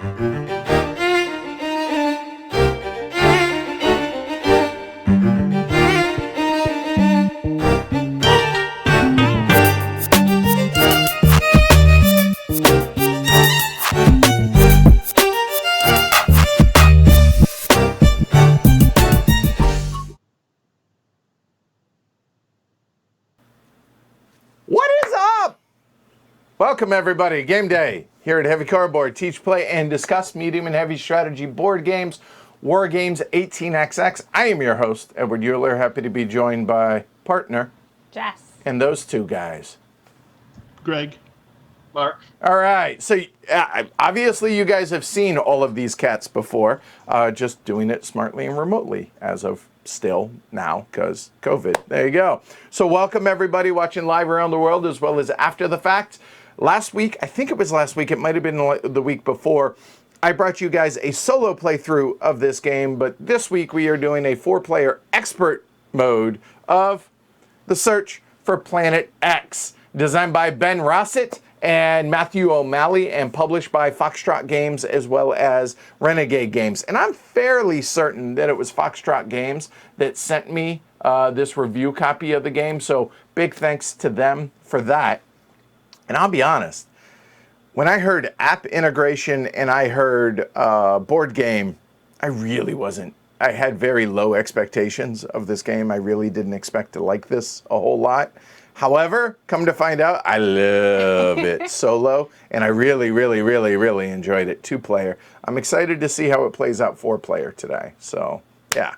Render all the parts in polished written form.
What is up? Welcome everybody, Game Day here at Heavy Cardboard. Teach, play, and discuss medium and heavy strategy board games, War Games 18XX. I am your host, Edward Euler, happy to be joined by partner Jess. And those two guys. Greg. Mark. All right, so obviously you guys have seen all of these cats before, just doing it smartly and remotely as of still now because COVID. There you go. So welcome everybody watching live around the world as well as after the fact. Last week, I think it was last week, it might have been the week before, I brought you guys a solo playthrough of this game, but this week we are doing a 4-player expert mode of The Search for Planet X, designed by Ben Rossett and Matthew O'Malley and published by Foxtrot Games as well as Renegade Games. And I'm fairly certain that it was Foxtrot Games that sent me this review copy of the game, so big thanks to them for that. And I'll be honest, when I heard app integration and I heard board game, I had very low expectations of this game. I really didn't expect to like this a whole lot. However, come to find out, I love it solo, and I really, really, really, really enjoyed it 2-player. I'm excited to see how it plays out 4-player today. So, yeah,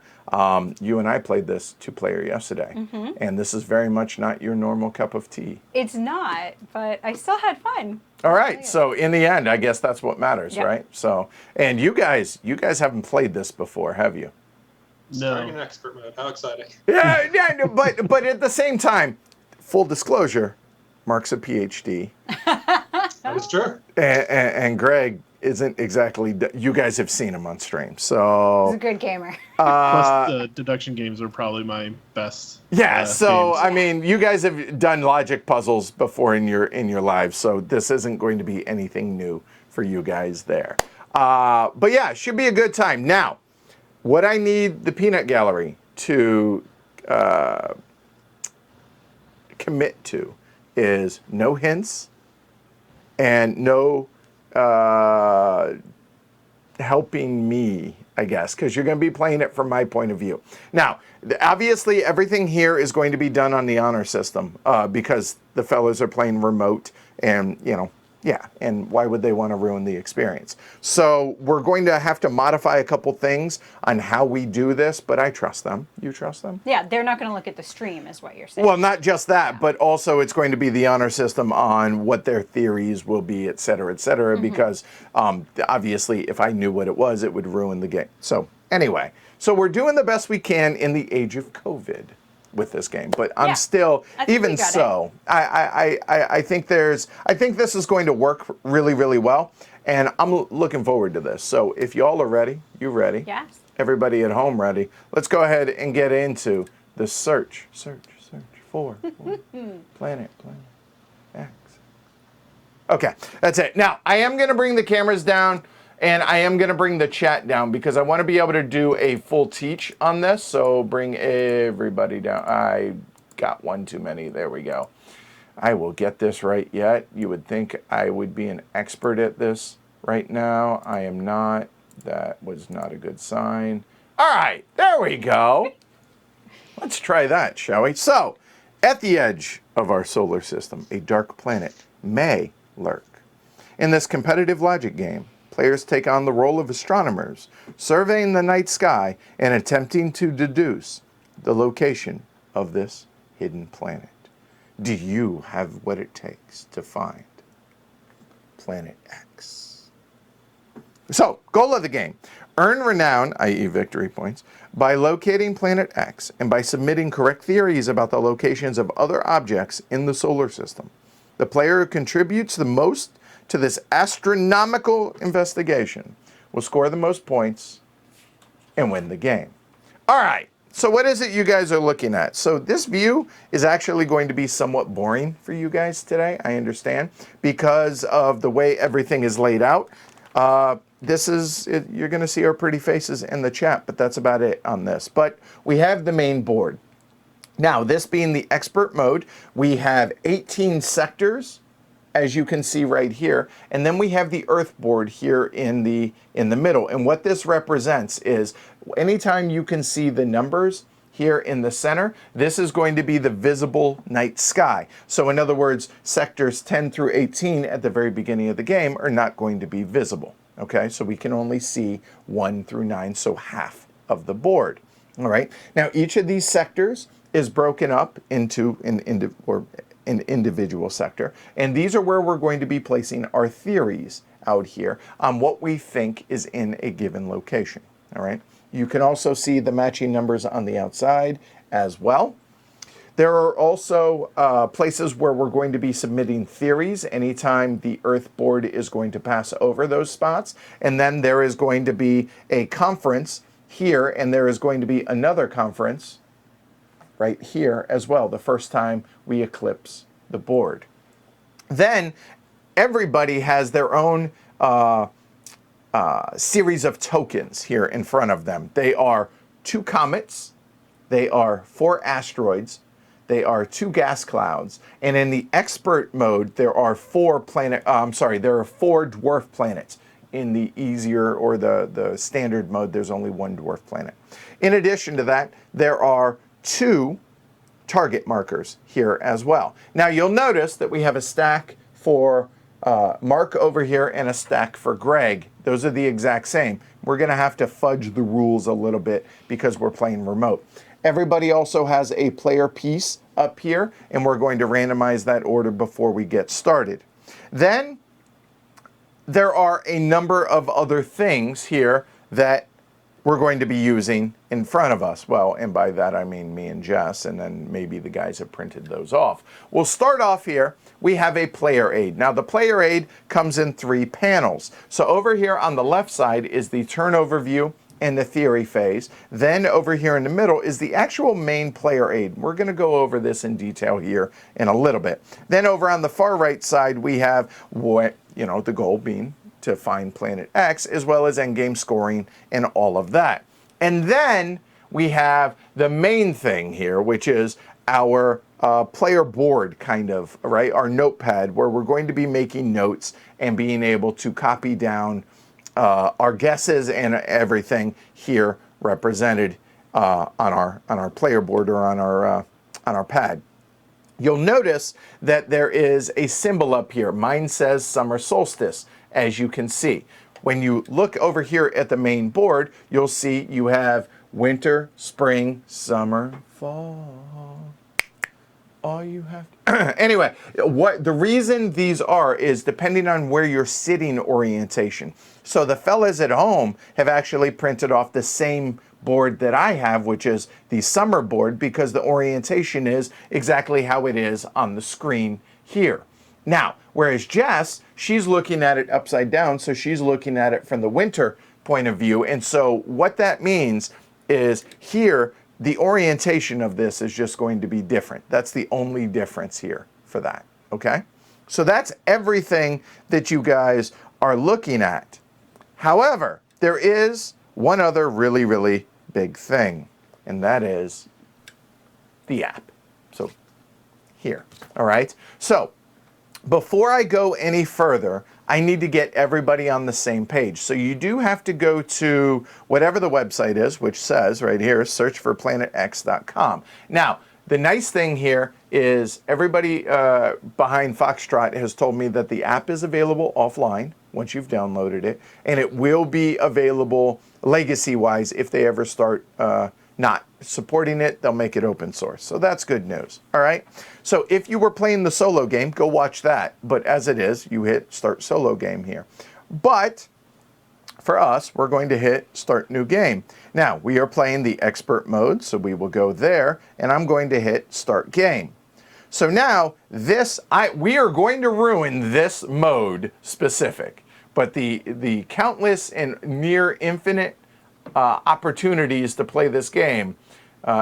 you and I played this 2-player yesterday, and this is very much not your normal cup of tea. It's not, but I still had fun. All right, so in the end, I guess that's what matters, Yep. right? So, and you guys haven't played this before, have you? Starting in expert mode. How exciting. Yeah, but at the same time, full disclosure, Mark's a PhD. That is true. And Greg isn't exactly, you guys have seen him on stream, so. He's a good gamer. Plus, the deduction games are probably my best. Yeah, so, games. I mean, you guys have done logic puzzles before in your lives, so this isn't going to be anything new for you guys there. But yeah, should be a good time. Now, what I need the Peanut Gallery to commit to is no hints and no helping me, I guess, because you're going to be playing it from my point of view. Now, obviously, everything here is going to be done on the honor system because the fellas are playing remote and, yeah, and why would they want to ruin the experience? So we're going to have to modify a couple things on how we do this, but I trust them. You trust them? Yeah, they're not going to look at the stream, is what you're saying. Well, not just that, but also it's going to be the honor system on what their theories will be, et cetera, because obviously if I knew what it was, it would ruin the game. So anyway, so we're doing the best we can in the age of COVID with this game, but I'm still, even so, I think this is going to work really, really well, and I'm looking forward to this. So if y'all are ready, you ready? Yes. Everybody at home ready? Let's go ahead and get into the search for Planet X. Okay, that's it. Now, I am going to bring the cameras down, and I am going to bring the chat down because I want to be able to do a full teach on this. So bring everybody down. I got one too many. There we go. I will get this right yet. You would think I would be an expert at this right now. I am not. That was not a good sign. All right, there we go. Let's try that, shall we? So, at the edge of our solar system, a dark planet may lurk. In this competitive logic game, players take on the role of astronomers, surveying the night sky and attempting to deduce the location of this hidden planet. Do you have what it takes to find Planet X? So, goal of the game. Earn renown, i.e. victory points, by locating Planet X and by submitting correct theories about the locations of other objects in the solar system. The player who contributes the most to this astronomical investigation will score the most points and win the game. All right, so what is it you guys are looking at? So this view is actually going to be somewhat boring for you guys today, I understand, because of the way everything is laid out. you're going to see our pretty faces in the chat, but that's about it on this. But we have the main board. Now, this being the expert mode, we have 18 sectors, as you can see right here, and then we have the Earth board here in the middle. And what this represents is anytime you can see the numbers here in the center, this is going to be the visible night sky. So in other words, sectors 10 through 18 at the very beginning of the game are not going to be visible. Okay, so we can only see 1 through 9, so half of the board. All right, now each of these sectors is broken up into an individual sector, and these are where we're going to be placing our theories out here on what we think is in a given location. All right, you can also see the matching numbers on the outside as well. There are also places where we're going to be submitting theories anytime the Earth board is going to pass over those spots, and then there is going to be a conference here, and there is going to be another conference right here as well, the first time we eclipse the board. Then everybody has their own series of tokens here in front of them. They are 2 comets, they are 4 asteroids, they are 2 gas clouds, and in the expert mode there are 4 dwarf planets. In the easier or the standard mode, there's only 1 dwarf planet. In addition to that, there are 2 target markers here as well. Now you'll notice that we have a stack for Mark over here and a stack for Greg. Those are the exact same. We're going to have to fudge the rules a little bit because we're playing remote. Everybody also has a player piece up here, and we're going to randomize that order before we get started. Then there are a number of other things here that we're going to be using in front of us. Well, and by that I mean me and Jess, and then maybe the guys have printed those off. We'll start off here. We have a player aid. Now the player aid comes in 3 panels. So over here on the left side is the turnover view and the theory phase. Then over here in the middle is the actual main player aid. We're going to go over this in detail here in a little bit. Then over on the far right side we have what, the goal being to find Planet X, as well as endgame scoring and all of that. And then we have the main thing here, which is our player board, kind of, right? Our notepad, where we're going to be making notes and being able to copy down our guesses and everything here represented on our player board or on our pad. You'll notice that there is a symbol up here. Mine says summer solstice, as you can see. When you look over here at the main board, you'll see you have winter, spring, summer, fall. All you have anyway, what the reason these are is depending on where you're sitting orientation. So the fellas at home have actually printed off the same board that I have, which is the summer board, because the orientation is exactly how it is on the screen here. Now, whereas Jess, she's looking at it upside down, so she's looking at it from the winter point of view. And so what that means is here, the orientation of this is just going to be different. That's the only difference here for that, okay? So that's everything that you guys are looking at. However, there is one other really, really big thing, and that is the app. So here, all right? So before I go any further, I need to get everybody on the same page. So you do have to go to whatever the website is, which says right here, searchforplanetx.com. Now, the nice thing here is everybody behind Foxtrot has told me that the app is available offline once you've downloaded it, and it will be available legacy-wise if they ever start not supporting it, they'll make it open source. So that's good news, all right? So if you were playing the solo game, go watch that. But as it is, you hit start solo game here. But for us, we're going to hit start new game. Now, we are playing the expert mode, so we will go there, and I'm going to hit start game. So now, we are going to ruin this mode specific, but the countless and near infinite opportunities to play this game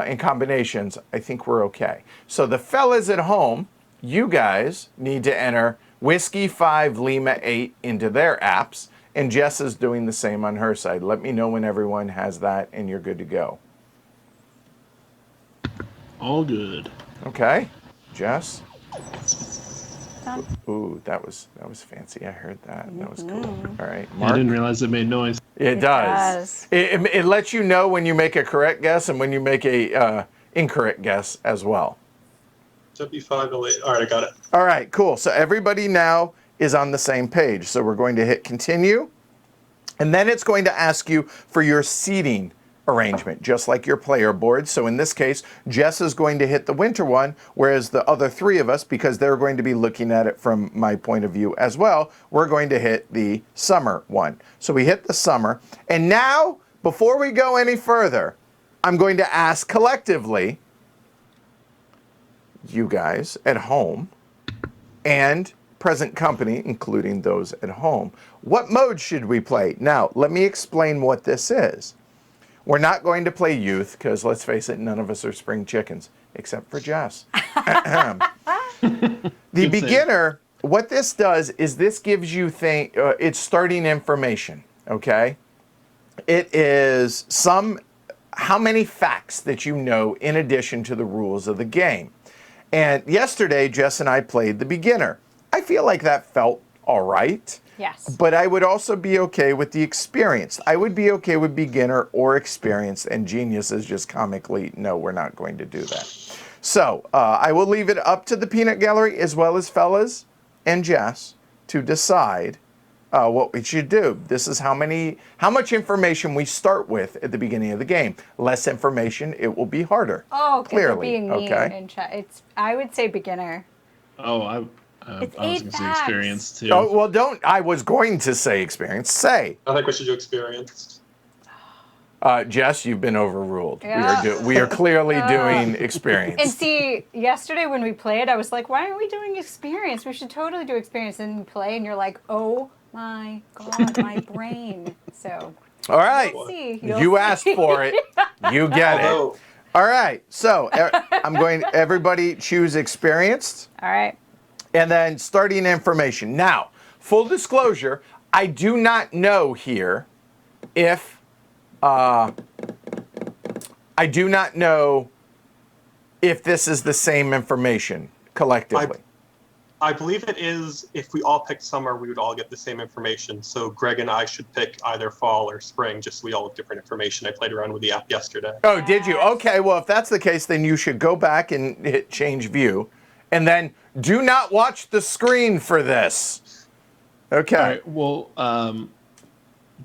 in combinations, I think we're okay. So the fellas at home, you guys need to enter Whiskey 5 Lima 8 into their apps, and Jess is doing the same on her side. Let me know when everyone has that and you're good to go. All good. Okay, Jess. Done. Ooh, that was fancy. I heard that. That was cool. All right, I Mark. didn't realize it made noise. It does. It lets you know when you make a correct guess and when you make a incorrect guess as well. Should be 5 to 8. All right, I got it. All right, cool. So everybody now is on the same page. So we're going to hit continue. And then it's going to ask you for your seating arrangement, just like your player board. So in this case, Jess is going to hit the winter one, whereas the other three of us, because they're going to be looking at it from my point of view as well, we're going to hit the summer one. So we hit the summer. And now, before we go any further, I'm going to ask collectively, you guys at home and present company, including those at home, what mode should we play? Now, let me explain what this is. We're not going to play youth because, let's face it, none of us are spring chickens, except for Jess. The beginner, what this does is this gives you it's starting information, okay? It is how many facts that you know in addition to the rules of the game. And yesterday, Jess and I played the beginner. I feel like that felt all right. Yes. But I would also be okay with the experienced. I would be okay with beginner or experienced, and genius is just comically, no, we're not going to do that. So I will leave it up to the peanut gallery as well as fellas and Jess to decide what we should do. This is how much information we start with at the beginning of the game. Less information, it will be harder. Oh, clearly. being mean Okay. in chat. I would say beginner. Oh, I was going to say facts. experience too. Oh, well, don't. I was going to say experience. Say. I think we should do experienced. Jess, you've been overruled. Yeah. We are clearly doing experience. And see, yesterday when we played, I was like, why aren't we doing experience? We should totally do experience. And you play, and you're like, oh my God, my brain. So. All right. You'll see. You asked for it. You get it. Although, All right. So everybody choose experienced. All right. And then starting information. Now, full disclosure, I do not know here if this is the same information collectively. I believe it is. If we all picked summer, we would all get the same information. So Greg and I should pick either fall or spring, just so we all have different information. I played around with the app yesterday. Oh, did you? Okay, well, if that's the case, then you should go back and hit change view. And then do not watch the screen for this. Okay. All right, well,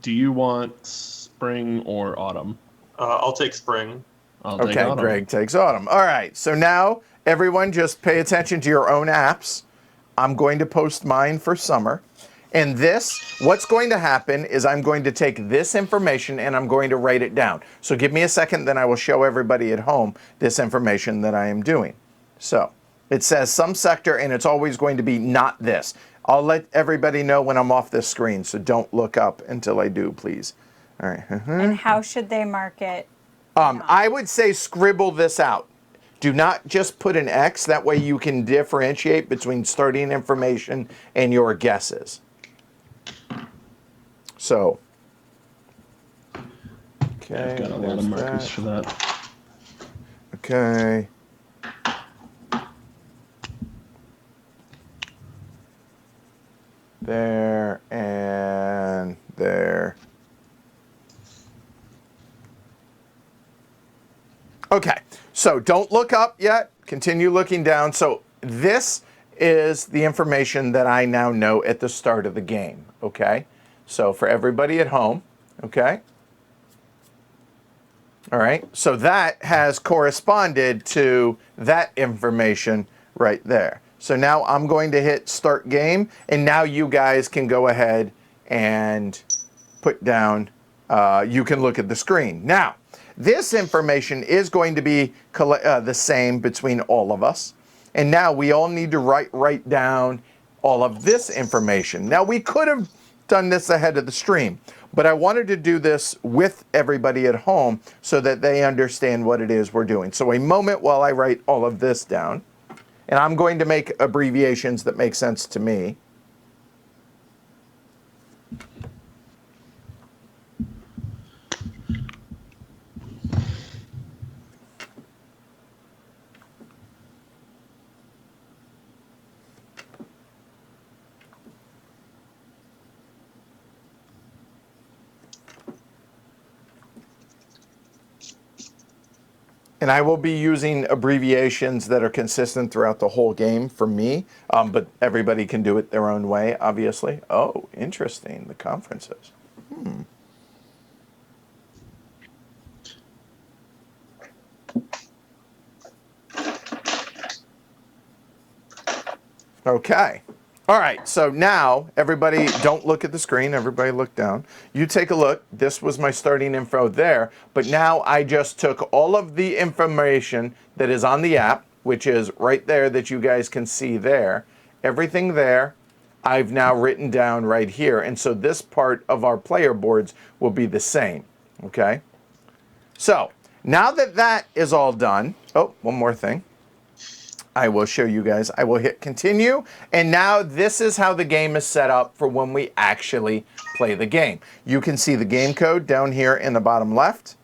do you want spring or autumn? I'll take spring. I'll take Okay, autumn. Greg takes autumn. All right, so now everyone just pay attention to your own apps. I'm going to post mine for summer. And what's going to happen is I'm going to take this information and I'm going to write it down. So give me a second, then I will show everybody at home this information that I am doing. So it says some sector, and it's always going to be not this. I'll let everybody know when I'm off this screen, so don't look up until I do, please. All right. And how should they mark it? I would say scribble this out. Do not just put an X. That way you can differentiate between starting information and your guesses. So, okay. I've got a lot of markers for that. Okay. There and there. Okay, so don't look up yet. Continue looking down. So this is the information that I now know at the start of the game, okay? So for everybody at home, okay? All right, so that has corresponded to that information right there. So now I'm going to hit start game, and now you guys can go ahead and put down, you can look at the screen. Now, this information is going to be the same between all of us. And now we all need to write down all of this information. Now, we could have done this ahead of the stream, but I wanted to do this with everybody at home so that they understand what it is we're doing. So a moment while I write all of this down. And I'm going to make abbreviations that make sense to me. And I will be using abbreviations that are consistent throughout the whole game for me, but everybody can do it their own way, obviously. Oh, interesting, the conferences. Okay. All right, so now, everybody, don't look at the screen. Everybody look down. You take a look. This was my starting info there, but now I just took all of the information that is on the app, which is right there that you guys can see there. Everything there, I've now written down right here, and so this part of our player boards will be the same, okay? So, now that that is all done, oh, one more thing. I will show you guys. I will hit continue. And now this is how the game is set up for when we actually play the game. You can see the game code down here in the bottom left.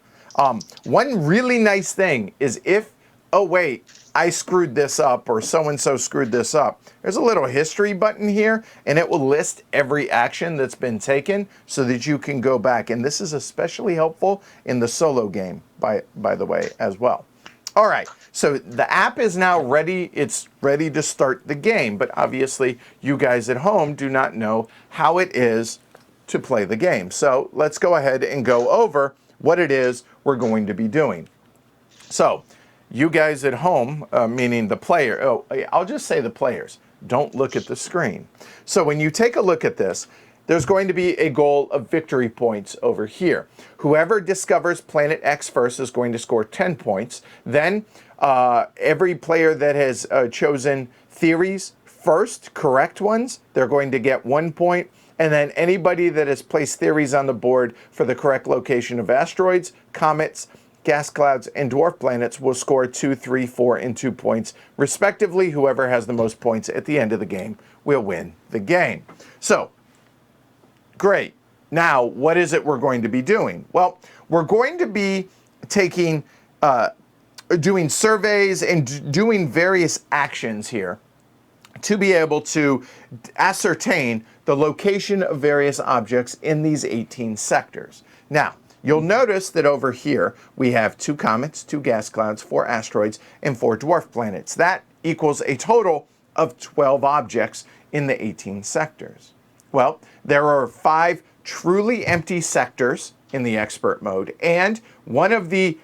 One really nice thing is if, oh wait, I screwed this up or so-and-so screwed this up, there's a little history button here and it will list every action that's been taken so that you can go back. And this is especially helpful in the solo game, by the way, as well. All right, so the app is now ready. It's ready to start the game, but obviously you guys at home do not know how it is to play the game. So let's go ahead and go over what it is we're going to be doing. So you guys at home, meaning the player, oh, I'll just say the players, don't look at the screen. So when you take a look at this, there's going to be a goal of victory points over here. Whoever discovers Planet X first is going to score 10 points. Then every player that has chosen theories first, correct ones, they're going to get 1 point. And then anybody that has placed theories on the board for the correct location of asteroids, comets, gas clouds, and dwarf planets will score 2, 3, 4, and 2 points, respectively. Whoever has the most points at the end of the game will win the game. So, great. Now, what is it we're going to be doing? Well, we're going to be taking, doing surveys and doing various actions here to be able to ascertain the location of various objects in these 18 sectors. Now, you'll notice that over here we have 2 comets, 2 gas clouds, 4 asteroids, and 4 dwarf planets. That equals a total of 12 objects in the 18 sectors. Well, there are 5 truly empty sectors in the expert mode, and one of the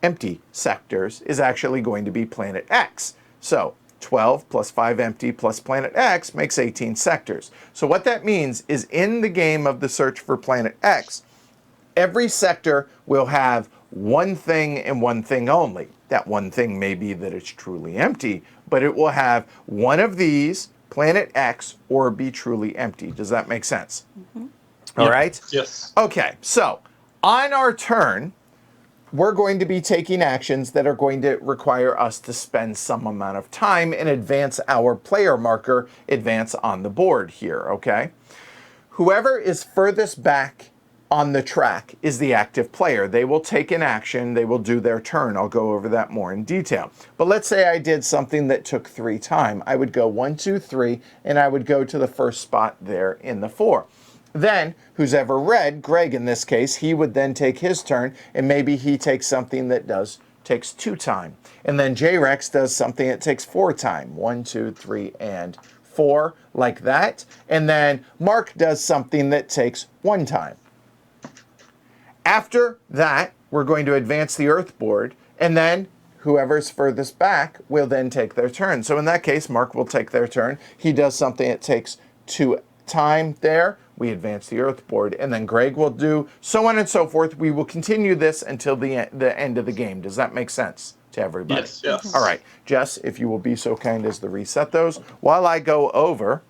empty sectors is actually going to be Planet X. So 12 plus 5 empty plus Planet X makes 18 sectors. So what that means is in the game of the search for Planet X, every sector will have one thing and one thing only. That one thing may be that it's truly empty, but it will have one of these, Planet X, or be truly empty. Does that make sense? Mm-hmm. All right? Yes. Okay, so on our turn, we're going to be taking actions that are going to require us to spend some amount of time and advance our player marker, advance on the board here, okay? Whoever is furthest back on the track is the active player. They will take an action, they will do their turn. I'll go over that more in detail. But let's say I did something that took 3 time. I would go 1, 2, 3, and I would go to the first spot there in the 4. Then, who's ever red, Greg in this case, he would then take his turn, and maybe he takes something that takes 2 time. And then J-Rex does something that takes 4 time. 1, 2, 3, and 4, like that. And then Mark does something that takes 1 time. After that, we're going to advance the Earth board, and then whoever's furthest back will then take their turn. So in that case, Mark will take their turn. He does something that takes 2 time there. We advance the Earth board, and then Greg will do so on and so forth. We will continue this until the end of the game. Does that make sense to everybody? Yes, yes. All right. Jess, if you will be so kind as to reset those while I go over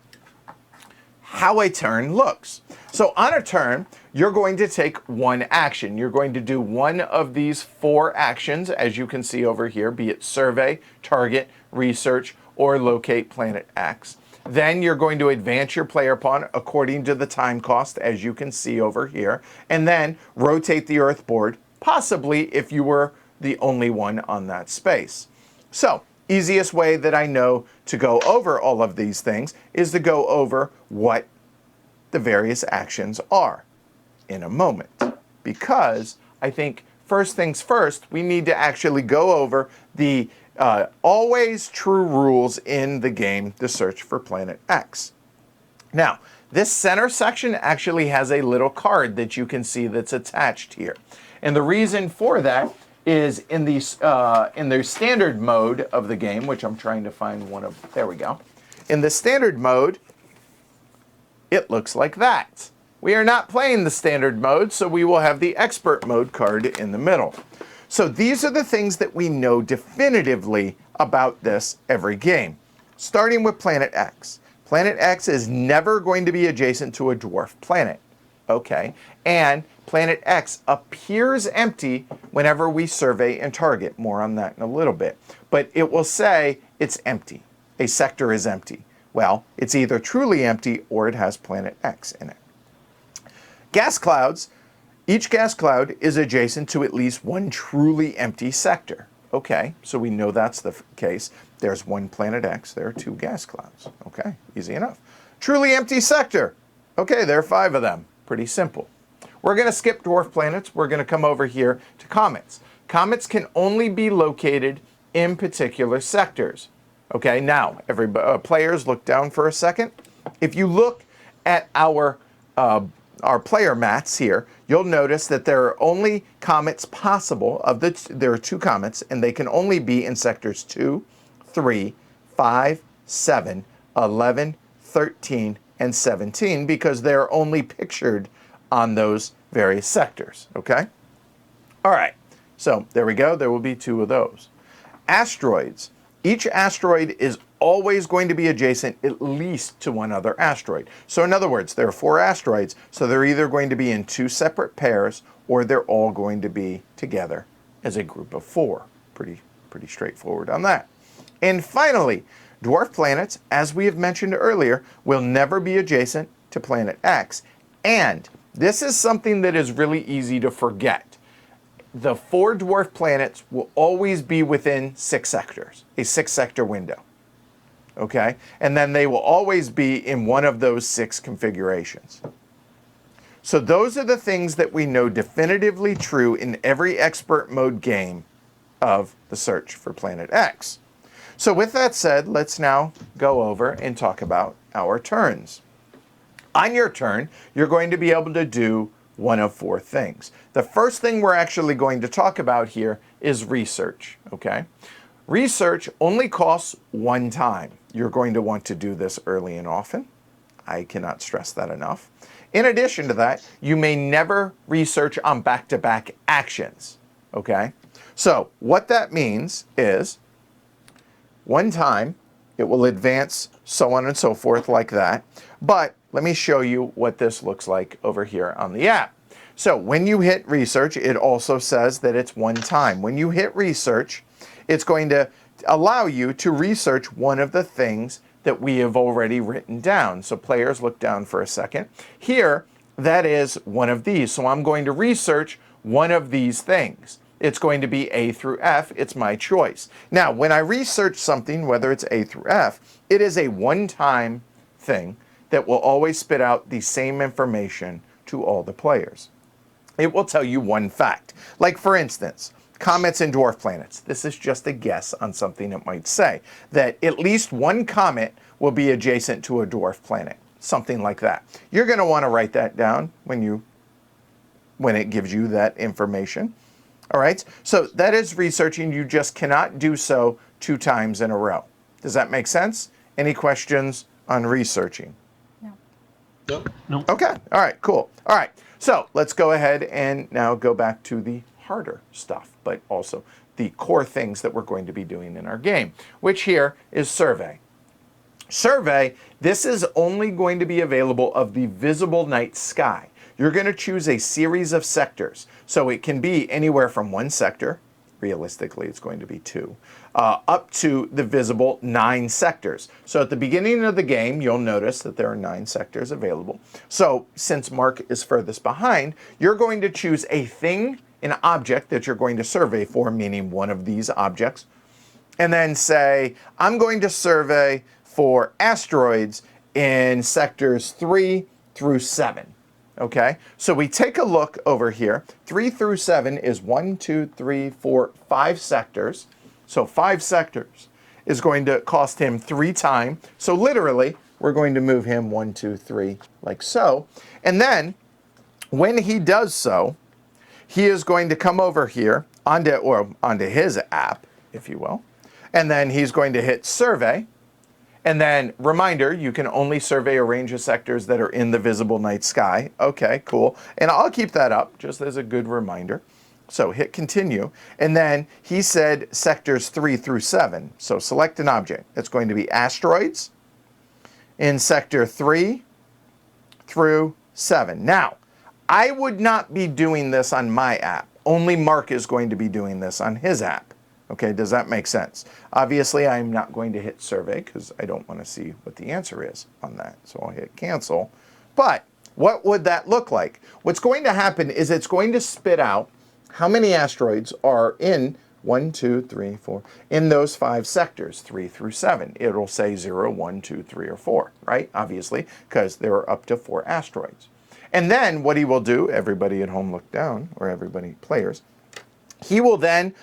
how a turn looks. So on a turn, you're going to take 1 action. You're going to do one of these 4 actions, as you can see over here, be it survey, target, research, or locate Planet X. Then you're going to advance your player pawn according to the time cost, as you can see over here, and then rotate the Earth board, possibly if you were the only one on that space. So, easiest way that I know to go over all of these things is to go over what the various actions are in a moment, because I think first things first, we need to actually go over the always true rules in the game, The Search for Planet X. Now, this center section actually has a little card that you can see that's attached here. And the reason for that is in the standard mode of the game, which I'm trying to find one of, there we go. In the standard mode, it looks like that. We are not playing the standard mode, so we will have the expert mode card in the middle. So these are the things that we know definitively about this every game. Starting with Planet X. Planet X is never going to be adjacent to a dwarf planet. Okay, and Planet X appears empty whenever we survey and target. More on that in a little bit. But it will say it's empty. A sector is empty. Well, it's either truly empty or it has Planet X in it. Gas clouds. Each gas cloud is adjacent to at least one truly empty sector. Okay, so we know that's the case. There's one Planet X, there are 2 gas clouds. Okay, easy enough. Truly empty sector. Okay, there are 5 of them. Pretty simple. We're going to skip dwarf planets. We're going to come over here to comets. Comets can only be located in particular sectors. Okay, now, players, look down for a second. If you look at our player mats here, you'll notice that there are only comets possible. There are 2 comets, and they can only be in sectors 2, 3, 5, 7, 11, 13, and 17 because they're only pictured on those various sectors, okay? All right, so there we go. There will be 2 of those. Asteroids. Each asteroid is always going to be adjacent at least to one other asteroid. So in other words, there are 4 asteroids, so they're either going to be in 2 separate pairs or they're all going to be together as a group of 4. Pretty straightforward on that. And finally, dwarf planets, as we have mentioned earlier, will never be adjacent to Planet X. And this is something that is really easy to forget. The 4 dwarf planets will always be within 6 sectors, a 6-sector window. Okay? And then they will always be in one of those 6 configurations. So those are the things that we know definitively true in every expert mode game of The Search for Planet X. So with that said, let's now go over and talk about our turns. On your turn, you're going to be able to do one of 4 things. The first thing we're actually going to talk about here is research, okay? Research only costs 1 time. You're going to want to do this early and often. I cannot stress that enough. In addition to that, you may never research on back-to-back actions, okay? So what that means is 1 time, it will advance so on and so forth like that. But let me show you what this looks like over here on the app. So when you hit research, it also says that it's 1 time. When you hit research, it's going to allow you to research one of the things that we have already written down. So players, look down for a second. Here, that is one of these. So I'm going to research one of these things. It's going to be A through F. It's my choice. Now, when I research something, whether it's A through F, it is a 1-time thing that will always spit out the same information to all the players. It will tell you 1 fact. Like, for instance, comets and dwarf planets. This is just a guess on something it might say. That at least 1 comet will be adjacent to a dwarf planet. Something like that. You're going to want to write that down when it gives you that information. All right? So that is researching. You just cannot do so 2 times in a row. Does that make sense? Any questions on researching? No. Okay. All right, cool. All right. So let's go ahead and now go back to the harder stuff, but also the core things that we're going to be doing in our game, which here is survey. Survey, this is only going to be available of the visible night sky. You're going to choose a series of sectors. So it can be anywhere from 1 sector, realistically it's going to be 2, up to the visible 9 sectors. So at the beginning of the game, you'll notice that there are 9 sectors available. So since Mark is furthest behind, you're going to choose a thing, an object that you're going to survey for, meaning one of these objects, and then say, I'm going to survey for asteroids in sectors 3 through 7. Okay, so we take a look over here. 3 through 7 is 1, 2, 3, 4, 5 sectors. So 5 sectors is going to cost him 3 time. So literally, we're going to move him 1, 2, 3, like so. And then, when he does so, he is going to come over here onto his app, if you will. And then he's going to hit survey. And then, reminder, you can only survey a range of sectors that are in the visible night sky. Okay, cool. And I'll keep that up just as a good reminder. So hit continue. And then he said sectors 3 through 7. So select an object. It's going to be asteroids in sector 3 through 7. Now, I would not be doing this on my app. Only Mark is going to be doing this on his app. Okay, does that make sense? Obviously, I'm not going to hit survey because I don't want to see what the answer is on that. So I'll hit cancel. But what would that look like? What's going to happen is it's going to spit out how many asteroids are in 1, 2, 3, 4, in those 5 sectors, 3 through 7. It'll say 0, 1, 2, 3, or 4, right? Obviously, because there are up to 4 asteroids. And then what he will do, everybody at home look down, or everybody players, he will then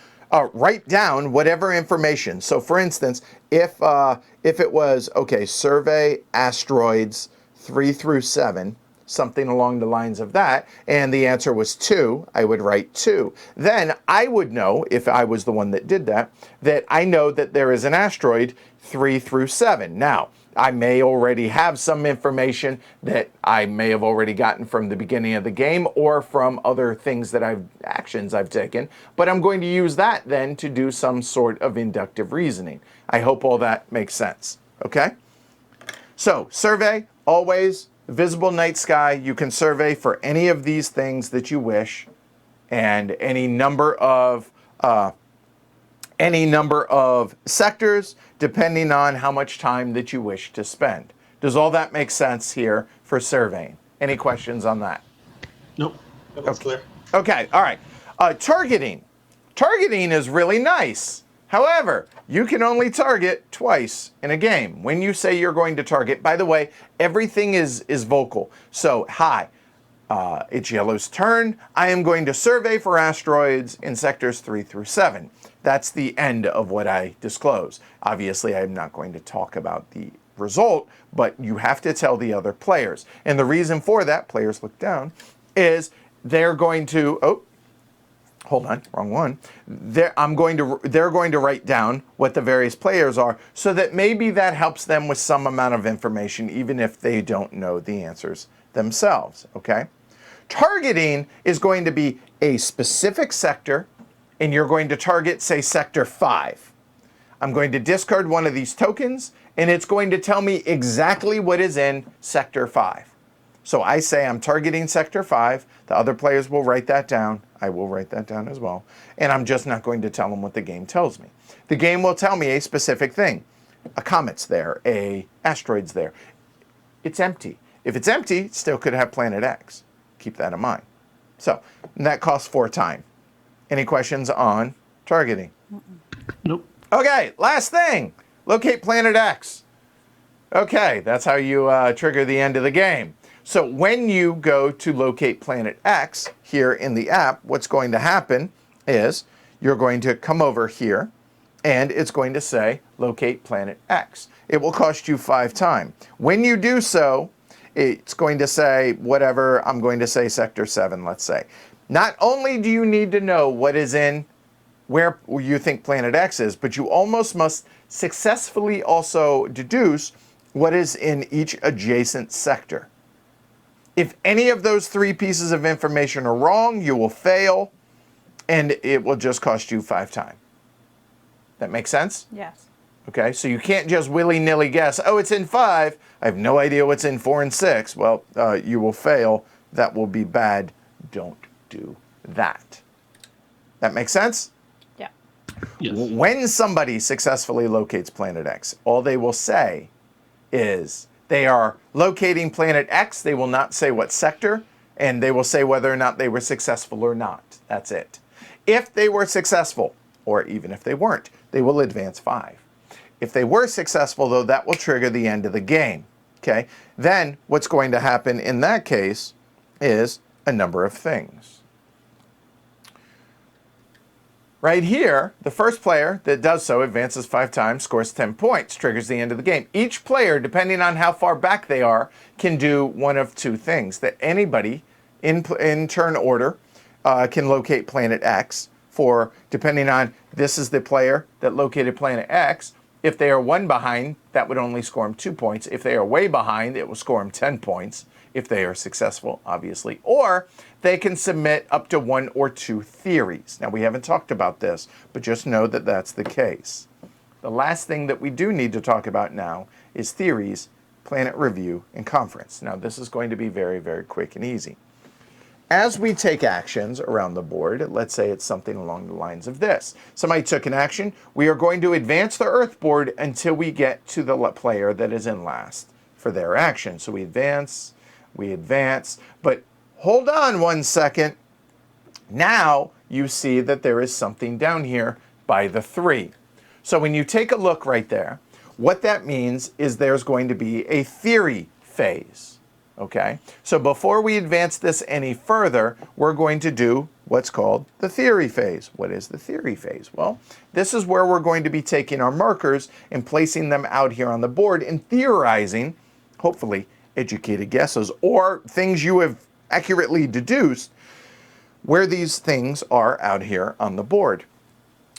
write down whatever information. So for instance, if it was, okay, survey asteroids 3 through 7, something along the lines of that, and the answer was 2, I would write 2. Then I would know, if I was the one that did that I know that there is an asteroid 3 through 7. Now, I may already have some information that I may have already gotten from the beginning of the game or from other things that actions I've taken, but I'm going to use that then to do some sort of inductive reasoning. I hope all that makes sense, okay? So, survey, always, visible night sky, you can survey for any of these things that you wish, and any number of sectors, depending on how much time that you wish to spend. Does all that make sense here for surveying? Any questions on that? Nope. That's clear. Okay, all right. Targeting. Targeting is really nice. However, you can only target twice in a game. When you say you're going to target, by the way, everything is vocal. So, hi, it's Yellow's turn. I am going to survey for asteroids in sectors 3 through 7. That's the end of what I disclose. Obviously, I'm not going to talk about the result, but you have to tell the other players. And the reason for that, players look down, is they're going to, oh, hold on, wrong one. They're going to write down what the various players are so that maybe that helps them with some amount of information, even if they don't know the answers themselves, okay? Targeting is going to be a specific sector, and you're going to target, say, sector 5. I'm going to discard one of these tokens, and it's going to tell me exactly what is in sector 5. So I say I'm targeting sector 5. The other players will write that down. I will write that down as well. And I'm just not going to tell them what the game tells me. The game will tell me a specific thing. A comet's there, a asteroid's there. It's empty. If it's empty, it still could have planet X. Keep that in mind. So, and that costs 4 time. Any questions on targeting? Nope. Okay, last thing. Locate planet X. Okay, that's how you trigger the end of the game. So when you go to locate planet X here in the app, what's going to happen is you're going to come over here and it's going to say locate planet X. It will cost you 5 time. When you do so, it's going to say whatever, I'm going to say sector 7, let's say. Not only do you need to know what is in where you think planet X is, but you almost must successfully also deduce what is in each adjacent sector. If any of those 3 pieces of information are wrong, you will fail, and it will just cost you 5 time. That makes sense? Yes. Okay, so you can't just willy-nilly guess, oh, it's in 5. I have no idea what's in 4 and 6. Well, you will fail. That will be bad. Don't do that. That makes sense? Yeah. Yes. When somebody successfully locates planet X, all they will say is they are locating planet X. They will not say what sector, and they will say whether or not they were successful or not. That's it. If they were successful, or even if they weren't, they will advance 5. If they were successful, though, that will trigger the end of the game. Okay? Then what's going to happen in that case is a number of things. Right here, the first player that does so advances 5 times, scores 10 points, triggers the end of the game. Each player, depending on how far back they are, can do one of 2 things. That anybody in turn order can locate planet X for, depending on, this is the player that located planet X. If they are 1 behind, that would only score them 2 points. If they are way behind, it will score them 10 points. If they are successful, obviously. Or they can submit up to 1 or 2 theories. Now, we haven't talked about this, but just know that that's the case. The last thing that we do need to talk about now is theories, planet review, and conference. Now, this is going to be very, very quick and easy. As we take actions around the board, let's say it's something along the lines of this. Somebody took an action. We are going to advance the Earth board until we get to the player that is in last for their action. So we advance, but hold on 1 second. Now you see that there is something down here by the 3. So when you take a look right there, what that means is there's going to be a theory phase. Okay, so before we advance this any further, we're going to do what's called the theory phase. What is the theory phase? Well, this is where we're going to be taking our markers and placing them out here on the board and theorizing, hopefully, educated guesses or things you have accurately deduced where these things are out here on the board.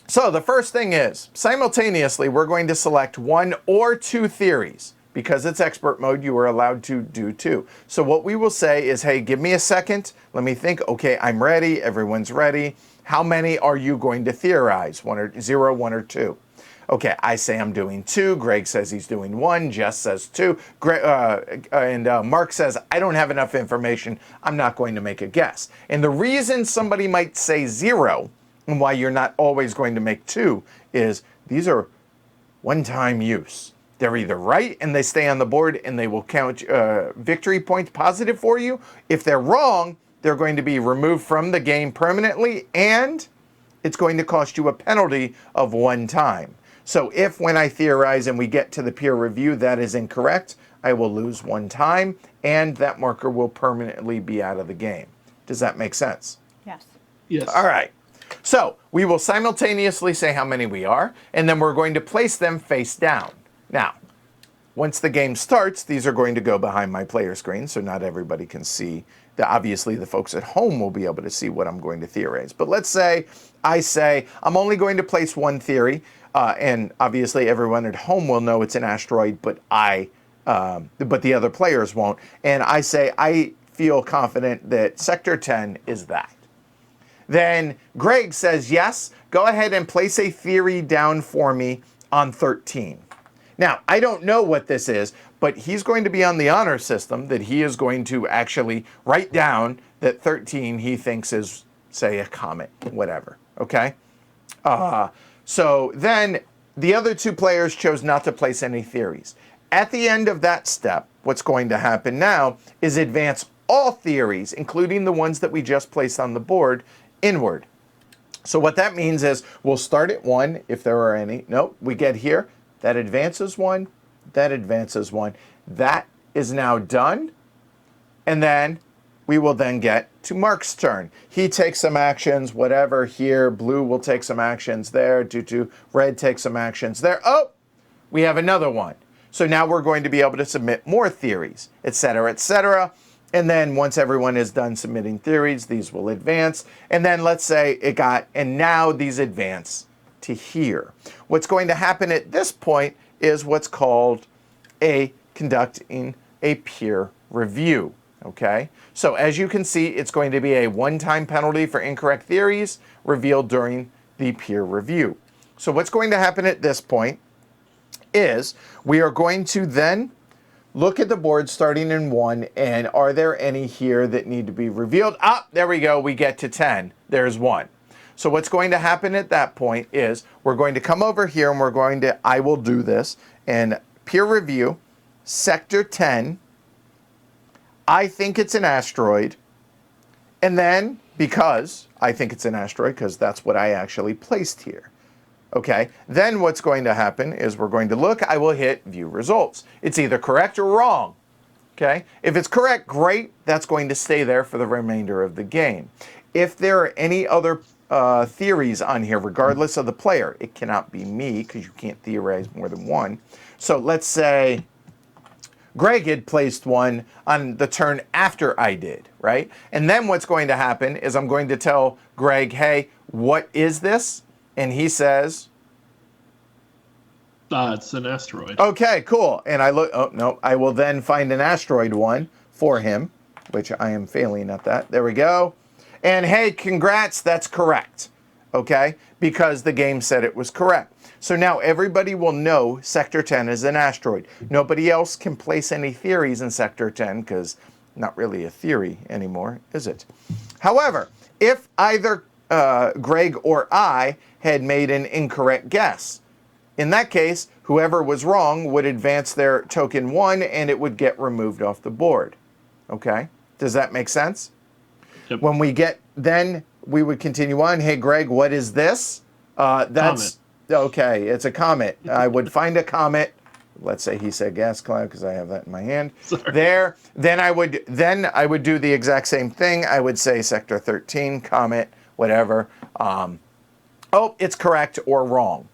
So the first thing is, simultaneously, we're going to select 1 or 2 theories. Because it's expert mode, you are allowed to do 2. So what we will say is, hey, give me a second. Let me think. Okay, I'm ready. Everyone's ready. How many are you going to theorize? 1 or 0, 1 or 2? Okay, I say I'm doing 2. Greg says he's doing 1. Jess says 2. Mark says, I don't have enough information. I'm not going to make a guess. And the reason somebody might say 0 and why you're not always going to make 2 is these are one-time use. They're either right and they stay on the board and they will count victory points positive for you. If they're wrong, they're going to be removed from the game permanently and it's going to cost you a penalty of 1 time. So if when I theorize and we get to the peer review that is incorrect, I will lose 1 time and that marker will permanently be out of the game. Does that make sense? Yes. Yes. All right. So we will simultaneously say how many we are and then we're going to place them face down. Now, once the game starts, these are going to go behind my player screen, so not everybody can see. Obviously, the folks at home will be able to see what I'm going to theorize. But let's say I say I'm only going to place 1 theory, and obviously everyone at home will know it's an asteroid, but the other players won't. And I say I feel confident that Sector 10 is that. Then Greg says, yes, go ahead and place a theory down for me on 13. Now, I don't know what this is, but he's going to be on the honor system that he is going to actually write down that 13 he thinks is, say, a comet, whatever, okay? So then the other 2 players chose not to place any theories. At the end of that step, what's going to happen now is advance all theories, including the ones that we just placed on the board, inward. So what that means is we'll start at 1 if there are any. Nope, we get here. That advances 1, that advances 1. That is now done. And then we will then get to Mark's turn. He takes some actions, whatever, here. Blue will take some actions there. Red takes some actions there. Oh, we have another one. So now we're going to be able to submit more theories, etc., etc. And then once everyone is done submitting theories, these will advance. And then let's say and now these advance to here. What's going to happen at this point is what's called conducting a peer review. Okay, so as you can see, it's going to be a 1-time penalty for incorrect theories revealed during the peer review. So what's going to happen at this point is we are going to then look at the board starting in 1, and are there any here that need to be revealed? There we go, we get to 10. There's 1. So what's going to happen at that point is we're going to come over here and I will do this, and peer review, Sector 10, I think it's an asteroid, and then, because I think it's an asteroid, because that's what I actually placed here, okay, then what's going to happen is we're going to look, I will hit view results. It's either correct or wrong. Okay? If it's correct, great. That's going to stay there for the remainder of the game. If there are any other theories on here, regardless of the player, it cannot be me because you can't theorize more than one. So let's say Greg had placed one on the turn after I did, right? And then what's going to happen is I'm going to tell Greg, hey, what is this? And he says, It's an asteroid. okay, cool. And I look, oh, no, I will then find an asteroid one for him, which I am failing at that. There we go. And hey, congrats, that's correct. Okay? Because the game said it was correct. So now everybody will know Sector 10 is an asteroid. Nobody else can place any theories in Sector 10 because not really a theory anymore, is it? However, if either Greg or I had made an incorrect guess, in that case, whoever was wrong would advance their token 1 and it would get removed off the board. Okay? Does that make sense? Yep. When we get, then we would continue on. Hey, Greg, what is this? That's, okay, it's a comet. I would find a comet. Let's say he said gas cloud because I have that in my hand. Sorry. There, then I would do the exact same thing. I would say Sector 13, comet, whatever. Oh, it's correct or wrong.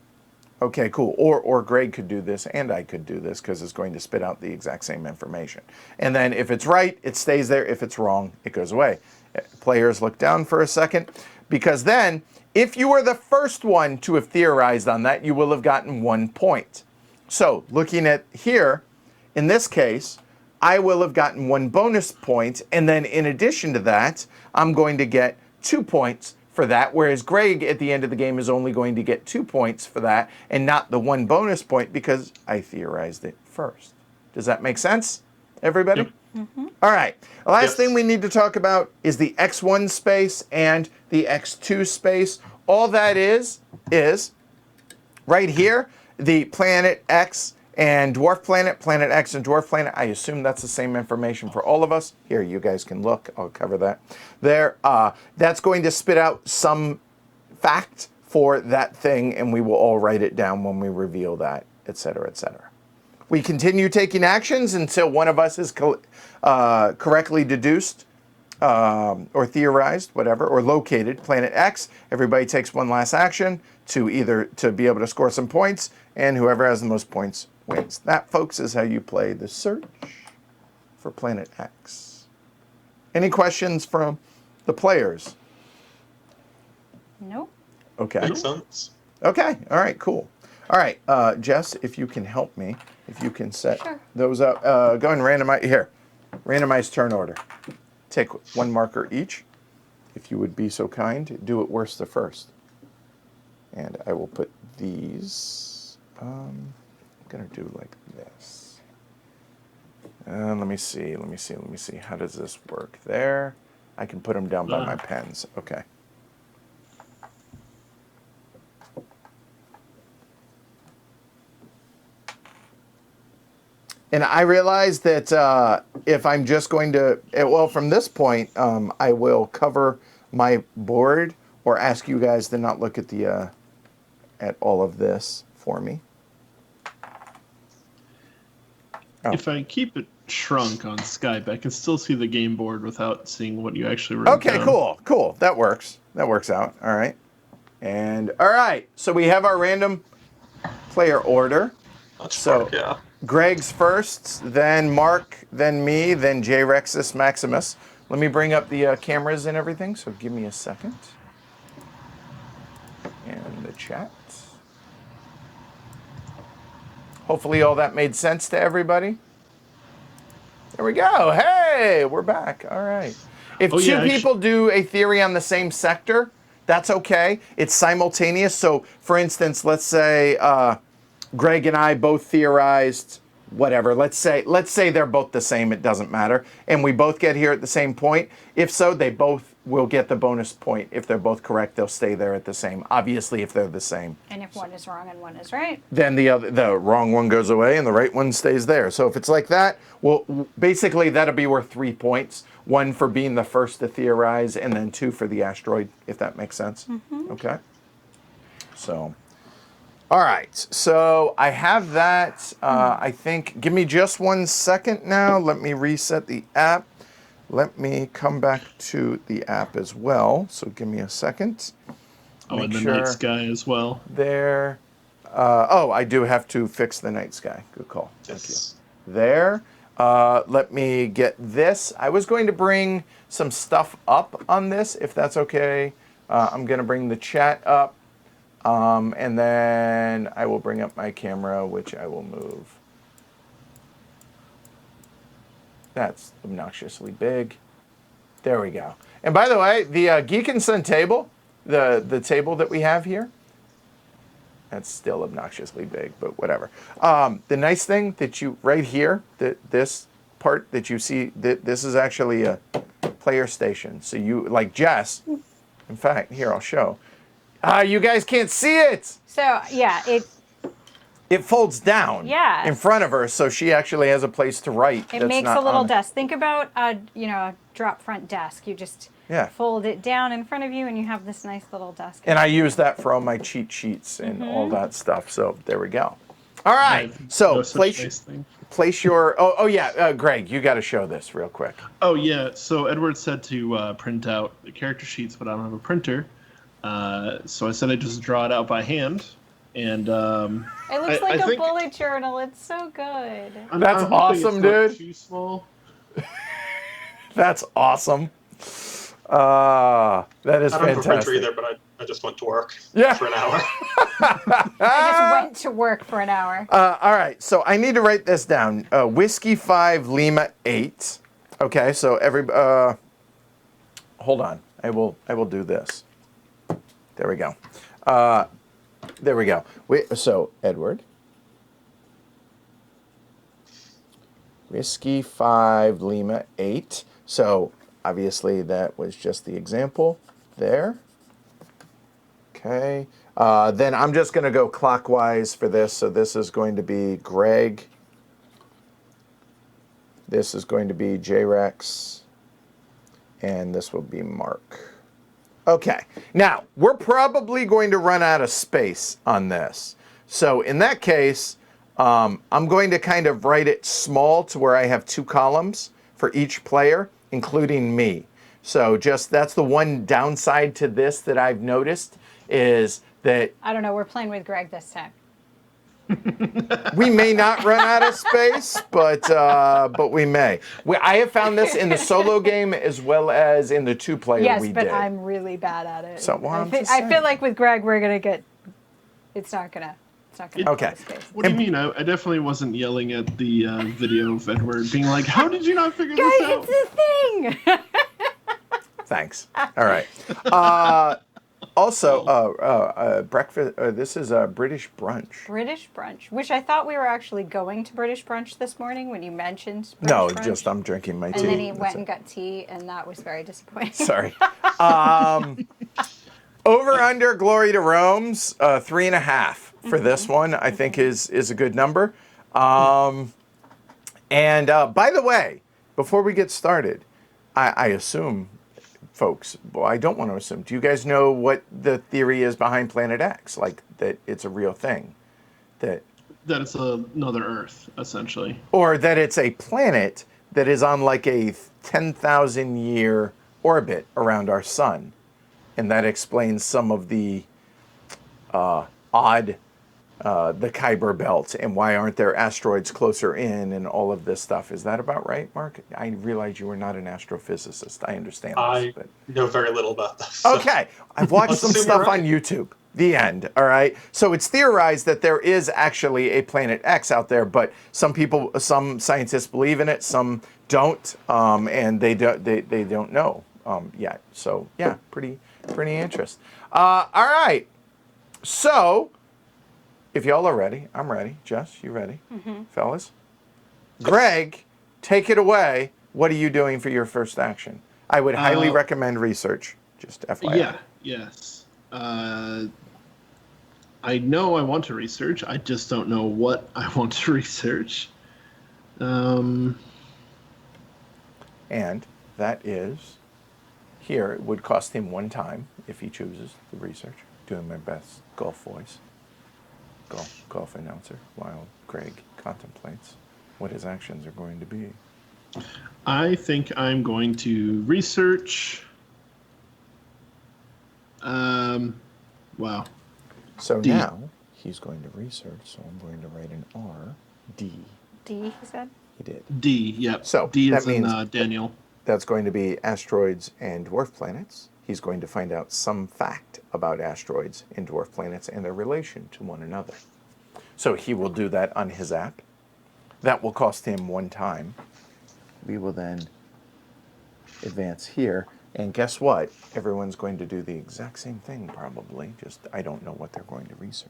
Okay, cool. Or Greg could do this and I could do this because it's going to spit out the exact same information. And then if it's right, it stays there. If it's wrong, it goes away. Players look down for a second because then if you were the first one to have theorized on that, you will have gotten 1 point. So looking at here, in this case, I will have gotten 1 bonus point. And then in addition to that, I'm going to get 2 points for that, whereas Greg at the end of the game is only going to get 2 points for that and not the 1 bonus point because I theorized it first. Does that make sense, everybody? Yep. Mm-hmm. All right. The last Yes. thing we need to talk about is the X1 space and the X2 space. All that is right here, the planet X and dwarf planet, planet X and dwarf planet. I assume that's the same information for all of us. Here, you guys can look. I'll cover that. There, that's going to spit out some fact for that thing, and we will all write it down when we reveal that, et cetera, et cetera. We continue taking actions until one of us is correctly deduced or theorized, whatever, or located planet X. Everybody takes one last action to be able to score some points, and whoever has the most points wins. That, folks, is how you play the search for planet X. Any questions from the players? Nope. Okay. Makes sense. Okay. All right. Cool. All right, Jess, if you can help me, if you can set Sure. those up. Go and randomize here. Randomize turn order. Take 1 marker each. If you would be so kind, do it worst to first. And I will put these. I'm gonna do like this. And let me see. How does this work? There. I can put them down by my pens. Okay. And I realize that if I'm just going to, well, from this point, I will cover my board or ask you guys to not look at the at all of this for me. Oh. If I keep it shrunk on Skype, I can still see the game board without seeing what you actually wrote Okay, down. cool. That works. That works out. All right. And all right. So we have our random player order. That's So- smart, yeah. Greg's first, then Mark, then me, then J. Rexus Maximus. Let me bring up the cameras and everything, so give me a second. And the chat. Hopefully all that made sense to everybody. There we go. Hey, we're back. All right. If Oh, two yeah, people do a theory on the same sector, that's okay. It's simultaneous. So, for instance, let's say Greg and I both theorized whatever. Let's say they're both the same. It doesn't matter. And we both get here at the same point. If so, they both will get the bonus point. If they're both correct, they'll stay there at the same. Obviously, if they're the same. And if one is wrong and one is right. Then the wrong one goes away and the right one stays there. So if it's like that, well, basically that'll be worth 3 points. 1 for being the first to theorize, and then 2 for the asteroid, if that makes sense. Okay. So, All right, so I have that. I think, give me just 1 second now. Let me reset the app. Let me come back to the app as well. So give me a second. Oh, Make and the sure night sky as well. there. Oh, I do have to fix the night sky. Good call. Thank you. Yes. There. Let me get this. I was going to bring some stuff up on this, if that's okay. I'm going to bring the chat up. And then I will bring up my camera, which I will move. That's obnoxiously big. There we go. And by the way, the Geek and Sun table, the table that we have here, that's still obnoxiously big, but whatever. The nice thing that you, right here, this part that you see, this is actually a player station. So you, like Jess, in fact, here, I'll show. You guys can't see it. So yeah, It folds down Yeah. in front of her, so she actually has a place to write. it makes a little desk. Think about a drop front desk. You just Yeah. fold it down in front of you, and you have this nice little desk. And I use that for all my cheat sheets and all that stuff. So there we go. All right. Yeah, So no such place nice thing. place your. Oh yeah, Greg, you got to show this real quick. Oh yeah, so Edward said to print out the character sheets, but I don't have a printer. So I said I just draw it out by hand, and It looks I like a think- bullet journal. It's so good. That's hoping awesome, it's not dude. Too small. That's awesome. That is I don't have a printer fantastic. either, but I just went to work Yeah. for an hour. I just went to work for an hour. All right, so I need to write this down. Whiskey 5, Lima 8. Okay, so hold on. I will do this. There we go. There we go. So Edward. Whiskey 5, Lima 8. So obviously that was just the example there. Okay. Then I'm just going to go clockwise for this. So this is going to be Greg. This is going to be J-Rex. And this will be Mark. Okay. Now, we're probably going to run out of space on this. So in that case, I'm going to kind of write it small to where I have 2 columns for each player, including me. So just that's the one downside to this that I've noticed is that I don't know. We're playing with Greg this time. we may not run out of space, but we may. I have found this in the solo game as well as in the 2-player Yes, we but did. I'm really bad at it. So, well, I'm just I saying. feel like with Greg, we're gonna get. It's not gonna. Okay. Fill space. What do you mean? I definitely wasn't yelling at the video of Edward being like, "How did you not figure Guys, this out?" it's a thing. Thanks. All right. Also, breakfast. This is a British brunch. British brunch, which I thought we were actually going to British brunch this morning when you mentioned. No, British brunch. just I'm drinking my tea. And then he That's went it. and got tea, and that was very disappointing. Sorry. Over under Glory to Rome's 3.5 for this one. I think is a good number. And by the way, before we get started, I assume, folks, well, I don't want to assume. Do you guys know what the theory is behind Planet X? Like that it's a real thing, that It's another Earth, essentially. or that it's a planet that is on like a 10,000 year orbit around our sun, and that explains some of the odd. The Kuiper Belt and why aren't there asteroids closer in and all of this stuff. Is that about right, Mark? I realize you were not an astrophysicist. I understand this. I But... know very little about this. so- Okay. I've watched some Assume stuff you're right. on YouTube. The end. All right. So it's theorized that there is actually a Planet X out there, but some scientists believe in it, some don't, and they don't know yet. So yeah, pretty interesting. All right. So. If y'all are ready, I'm ready. Jess, you ready? Mm-hmm. Fellas? Greg, take it away. What are you doing for your first action? I would highly recommend research, just FYI. Yeah. Yes. I know I want to research. I just don't know what I want to research. And that is, here, it would cost him 1 time if he chooses the research. Doing my best golf voice. golf announcer, while Greg contemplates what his actions are going to be. I think I'm going to research. Wow. So D. now he's going to research, so I'm going to write an R, D. D, he said? He did. D, yep. So D that is in means Daniel. that's going to be asteroids and dwarf planets. He's going to find out some fact about asteroids and dwarf planets and their relation to one another. So he will do that on his app. That will cost him 1 time. We will then advance here. And guess what? Everyone's going to do the exact same thing probably, just I don't know what they're going to research.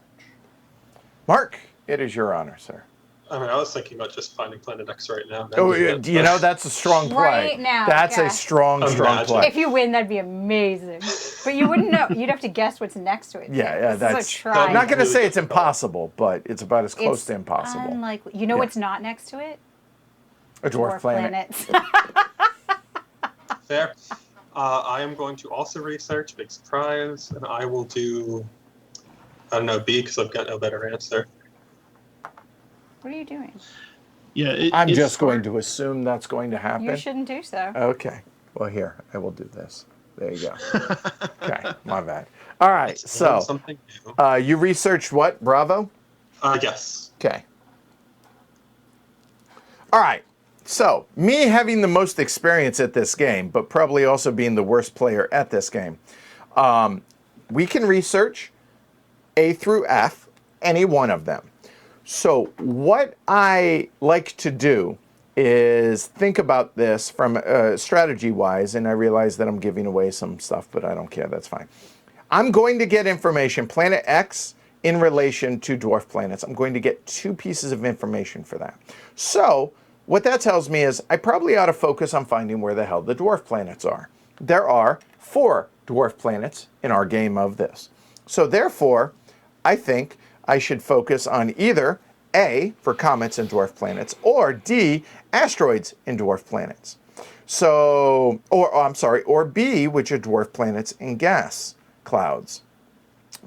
Mark, it is your honor, sir. I mean, I was thinking about just finding Planet X right now. Oh, you know, that's a strong play. Right now, That's yeah. a strong Imagine. play. If you win, that'd be amazing. But you wouldn't know. You'd have to guess what's next to it. Yeah, This that's. is a try. I'm not going to Really say it's difficult. impossible, but it's about as close It's to impossible. Unlikely. You know Yeah. what's not next to it? A dwarf planet. planets. Fair. I am going to also research, big surprise, and I will do, I don't know, B, because I've got no better answer. What are you doing? Yeah, I'm it's just going hard. to assume that's going to happen. You shouldn't do so. Okay. Well, here, I will do this. There you go. Okay, my bad. All right, Learn so something new. you researched what? Bravo? Yes. Okay. All right. So, me having the most experience at this game, but probably also being the worst player at this game, we can research A through F, any one of them. So, what I like to do is think about this from strategy-wise, and I realize that I'm giving away some stuff, but I don't care. That's fine. I'm going to get information, Planet X, in relation to dwarf planets. I'm going to get 2 pieces of information for that. So, what that tells me is I probably ought to focus on finding where the hell the dwarf planets are. There are 4 dwarf planets in our game of this. So therefore, I think I should focus on either A, for comets and dwarf planets, or D, asteroids and dwarf planets. So, or B, which are dwarf planets and gas clouds.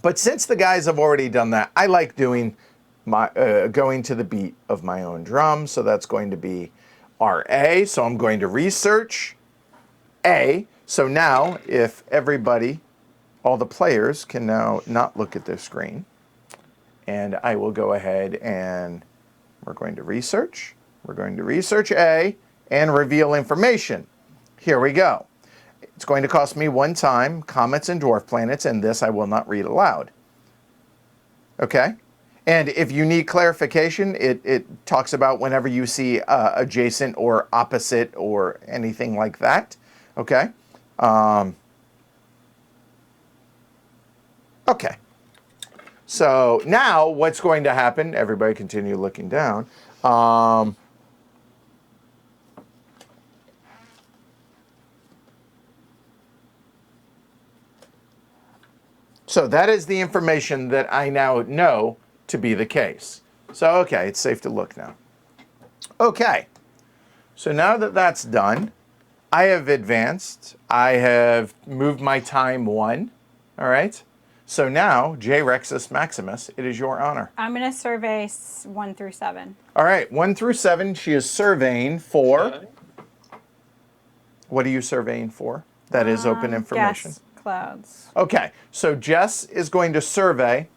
But since the guys have already done that, I like doing my going to the beat of my own drum. So that's going to be RA. So I'm going to research A. So now if everybody, all the players can now not look at their screen. And I will go ahead and we're going to research. We're going to research A and reveal information. Here we go. It's going to cost me 1 time, comets and dwarf planets, and this I will not read aloud. Okay? And if you need clarification, it talks about whenever you see adjacent or opposite or anything like that. Okay? Okay. So now what's going to happen, everybody continue looking down. So that is the information that I now know to be the case. So, okay, it's safe to look now. Okay, so now that that's done, I have advanced. I have moved my time 1, all right? So now, J. Rexus Maximus, it is your honor. I'm going to survey 1 through 7. All right, 1 through 7, she is surveying for, Okay. what are you surveying for? That is open information. Gas clouds. Okay, so Jess is going to survey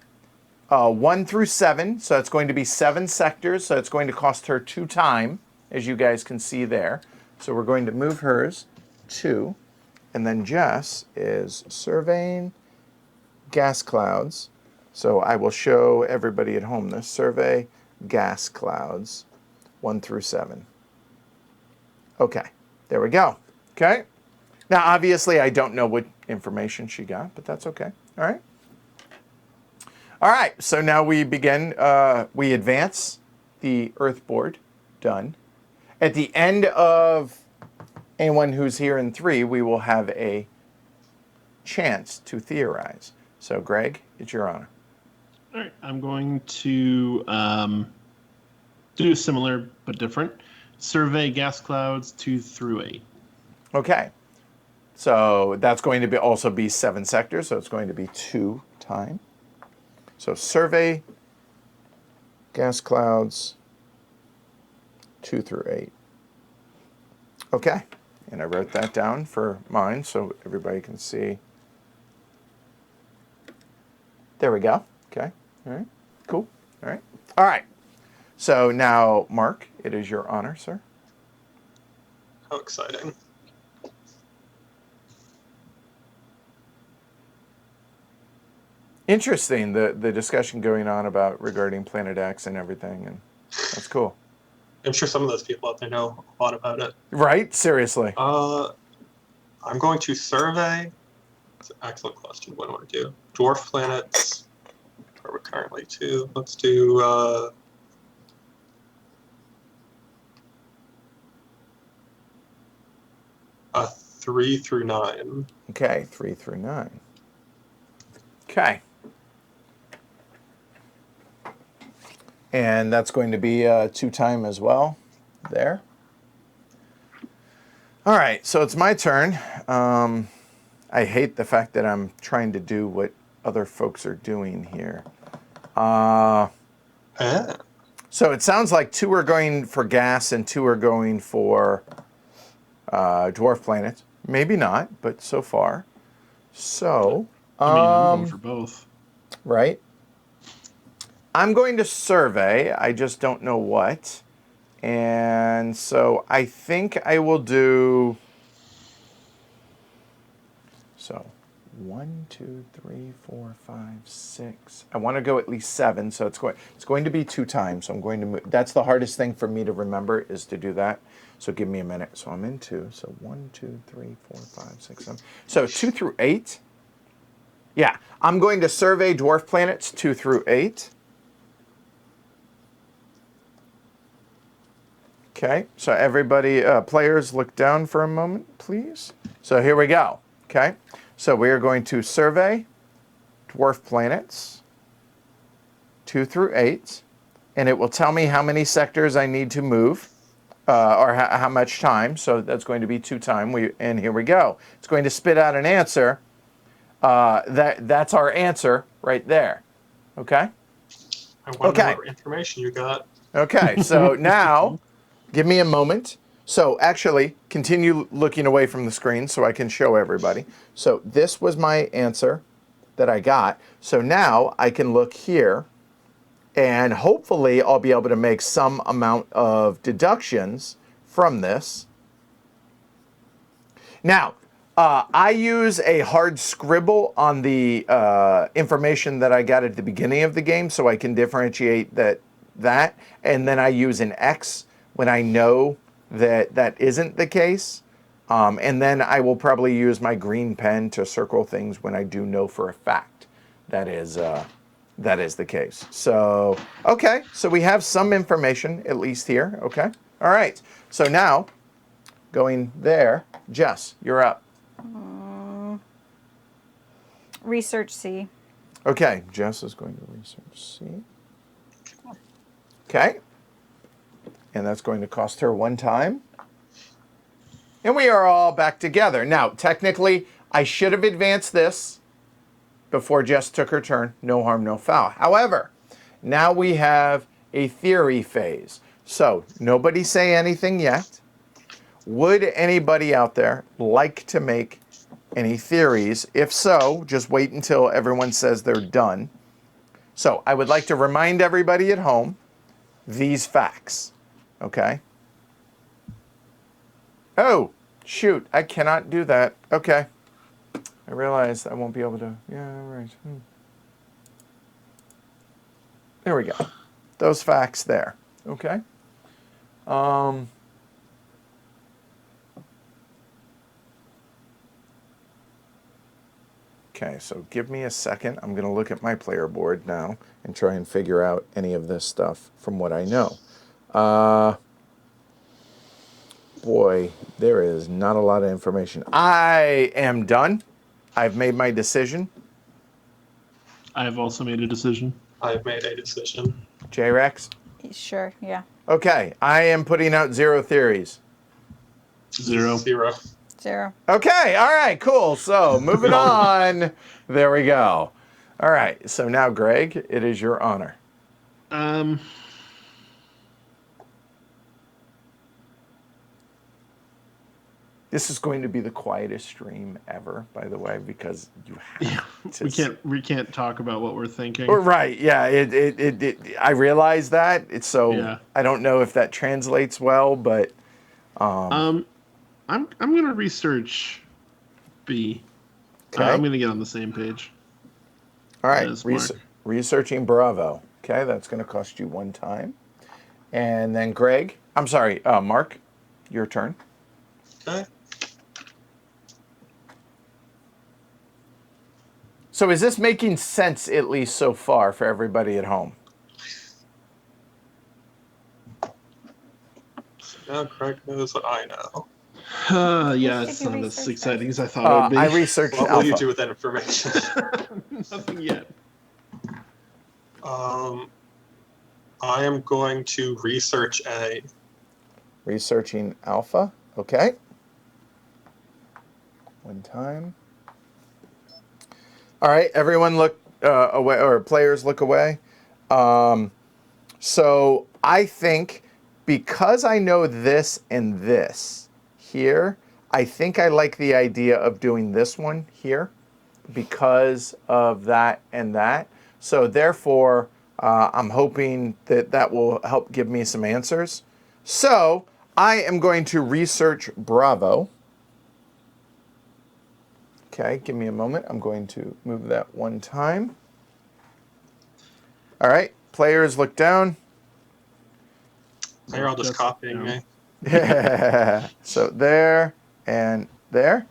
1 through 7, so it's going to be 7 sectors, so it's going to cost her 2 time, as you guys can see there. So we're going to move hers 2, and then Jess is surveying gas clouds. So I will show everybody at home this. Survey gas clouds 1 through 7. Okay, there we go. Okay. Now, obviously, I don't know what information she got, but that's okay. All right. All right, so now we begin, we advance the Earth board, done. At the end of anyone who's here in 3, we will have a chance to theorize. So, Greg, it's your honor. All right, I'm going to do similar but different. Survey gas clouds 2 through 8. Okay. So that's going to be also be 7 sectors, so it's going to be 2 time. So survey gas clouds, 2 through 8. Okay, and I wrote that down for mine so everybody can see. There we go. Okay, all right, cool. All right, all right. So now, Mark, it is your honor, sir. How exciting. Interesting, the discussion going on about regarding Planet X and everything, and that's cool. I'm sure some of those people out there know a lot about it. Right? Seriously. I'm going to survey. That's an excellent question. What do I want to do? Dwarf planets. Where we're currently to. Let's do. A 3 through 9. Okay, 3 through 9. Okay. And that's going to be 2-time as well there. All right, so it's my turn. I hate the fact that I'm trying to do what other folks are doing here. So it sounds like 2 are going for gas and 2 are going for dwarf planets. Maybe not, but so far. So, I mean, I'm going for both. Right. I'm going to survey. I just don't know what. And so I think I will do. So 1, 2, 3, 4, 5, 6. I want to go at least 7. So it's going to be 2 times. So I'm going to move. That's the hardest thing for me to remember is to do that. So give me a minute. So I'm in 2. So 1, 2, 3, 4, 5, 6, 7. So 2 through 8. Yeah, I'm going to survey dwarf planets 2 through 8. Okay, so everybody, players, look down for a moment, please. So here we go. Okay, so we are going to survey dwarf planets 2 through 8, and it will tell me how many sectors I need to move, or how much time. So that's going to be 2 time. And here we go. It's going to spit out an answer. That's our answer right there. Okay. I wonder what information you got. Okay, so now. Give me a moment. So actually, continue looking away from the screen so I can show everybody. So this was my answer that I got. So now I can look here, and hopefully I'll be able to make some amount of deductions from this. Now, I use a hard scribble on the information that I got at the beginning of the game so I can differentiate that, and then I use an X when I know that that isn't the case. And then I will probably use my green pen to circle things when I do know for a fact that is the case. So, okay, so we have some information at least here, okay? All right, so now, going there, Jess, you're up. Research C. Okay, Jess is going to research C. Okay. And that's going to cost her 1 time. And we are all back together. Now, technically, I should have advanced this before Jess took her turn. No harm, no foul. However, now we have a theory phase. So, nobody say anything yet. Would anybody out there like to make any theories? If so, just wait until everyone says they're done. So, I would like to remind everybody at home these facts. Okay. Oh, shoot. I cannot do that. Okay. I realize I won't be able to. Yeah, right. There we go. Those facts there. Okay. Okay, so give me a second. I'm going to look at my player board now and try and figure out any of this stuff from what I know. Boy, there is not a lot of information. I am done. I've made my decision. I have also made a decision. I've made a decision. J-Rex? Sure, yeah. Okay, I am putting out 0 theories. 0. 0. 0. Okay, all right, cool. So moving on. There we go. All right, so now, Greg, it is your honor. Um, This is going to be the quietest stream ever, by the way, because you have to. we can't talk about what we're thinking. Right? Yeah. I realize that. Yeah. I don't know if that translates well, but I'm gonna research B. okay. I'm gonna get on the same page. All right. As Mark. Researching Bravo. Okay, that's going to cost you 1 time. And then Greg, I'm sorry, Mark, your turn. Okay. So is this making sense, at least so far, for everybody at home? So now Greg knows what I know. Yeah, did it's you not as research exciting first? as I thought it would be. I researched What will you Alpha. do with that information? Nothing yet. I am going to research A. Researching Alpha. Okay. 1 time. All right, everyone look away, or players look away. So I think because I know this and this here, I think I like the idea of doing this one here because of that and that. So therefore, I'm hoping that that will help give me some answers. So I am going to research Bravo. Okay, give me a moment. I'm going to move that 1 time. All right, players look down. They're all just copying me. So there and there.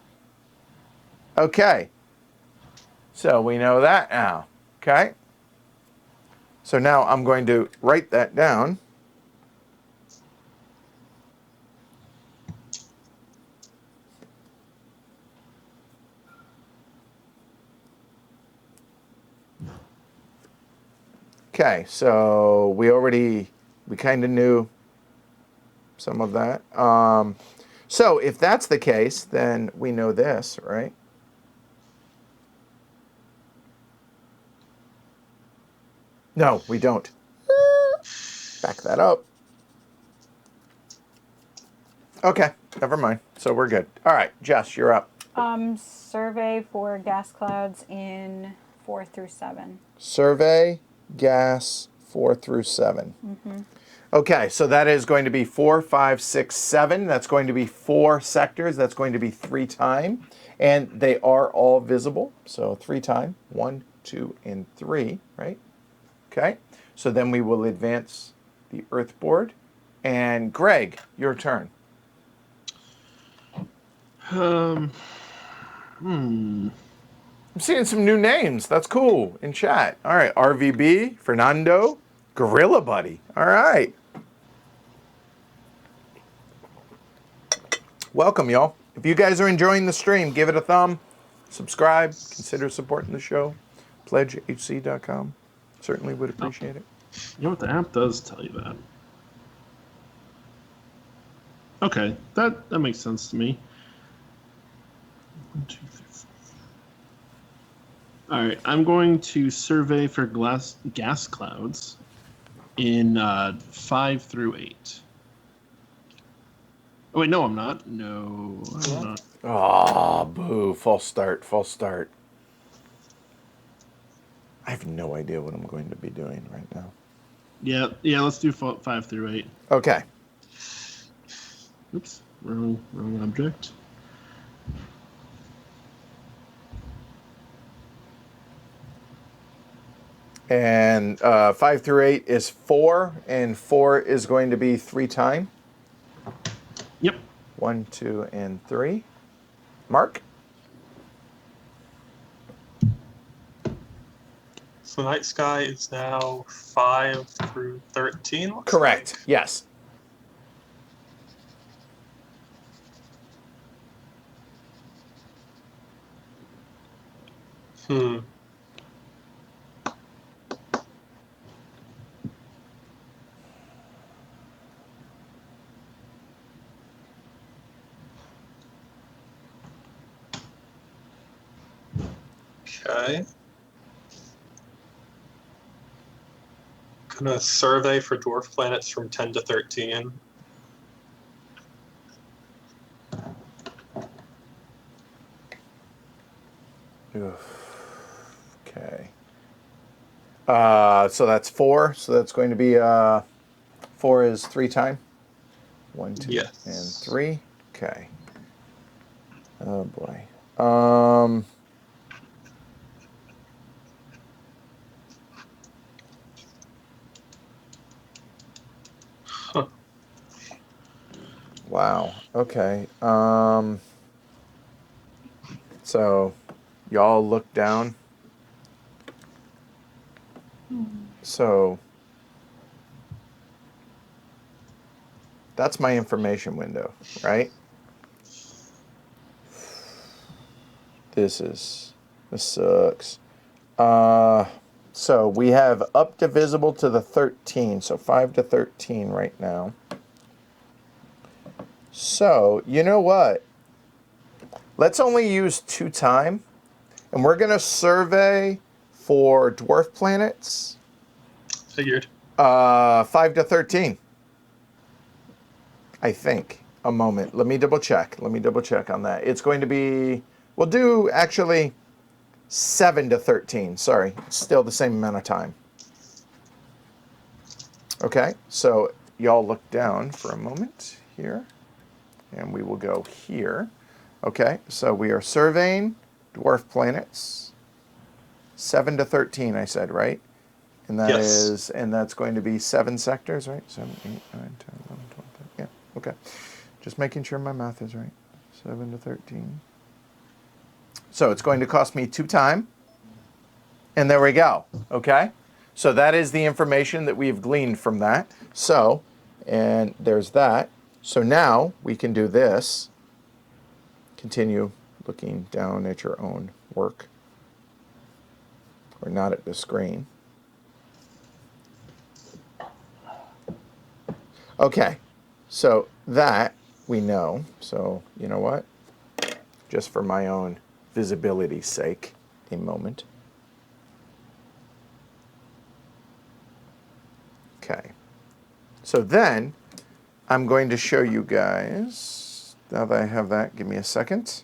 Okay. So we know that now. Okay. So now I'm going to write that down. Okay, so we kind of knew some of that. So if that's the case, then we know this, right? No, we don't. Back that up. Okay, never mind. So we're good. All right, Jess, you're up. Survey for gas clouds in 4 through 7. Survey, gas, 4 through 7. Okay, so that is going to be 4, 5, 6, 7. That's going to be 4 sectors. That's going to be 3 time. And they are all visible. So 3 time, 1, 2, and 3, right? Okay, so then we will advance the Earth board. And Greg, your turn. I'm seeing some new names. That's cool in chat. All right, RVB, Fernando, Gorilla Buddy. All right. Welcome, y'all. If you guys are enjoying the stream, give it a thumb, subscribe, consider supporting the show. PledgeHC.com. Certainly would appreciate it. You know what, the app does tell you that. Okay, that makes sense to me. 1, 2, 3, 4. All right, I'm going to survey for gas clouds in 5 through 8. Oh wait, no, I'm not. No, I'm not. Oh, boo. False start. False start. I have no idea what I'm going to be doing right now. Yeah, let's do 5 through 8. Okay. Oops, wrong object. And 5 through 8 is 4, and 4 is going to be 3 time. Yep. 1, 2, and 3. Mark? So night sky is now 5 through 13. Looks Correct. like. Yes. Okay. I'm going to survey for dwarf planets from 10 to 13. Okay. So that's 4. So that's going to be 4 is 3 time. 1, 2, Yes. and 3. Okay. Oh boy. Huh. Wow. Okay. So y'all look down. So that's my information window, right? This sucks. So we have up divisible to the 13, so 5 to 13 right now. So, you know what? Let's only use 2 time, and we're going to survey for dwarf planets. Figured. 5 to 13. I think. A moment. Let me double check. Let me double check on that. It's going to be, we'll do actually 7 to 13. Sorry. Still the same amount of time. Okay. So y'all look down for a moment here. And we will go here. Okay. So we are surveying dwarf planets. 7 to 13, I said, right? And that Yes. is, and that's going to be 7 sectors, right? 7, 8, 9, 10, 11, 12, 13. Yeah. Okay. Just making sure my math is right. 7 to 13. So it's going to cost me 2 time. And there we go. Okay. So that is the information that we've gleaned from that. So, and there's that. So now we can do this. Continue looking down at your own work. Or not at the screen. Okay. So that we know. So you know what? Just for my own visibility's sake, a moment. Okay. So then I'm going to show you guys, now that I have that, give me a second,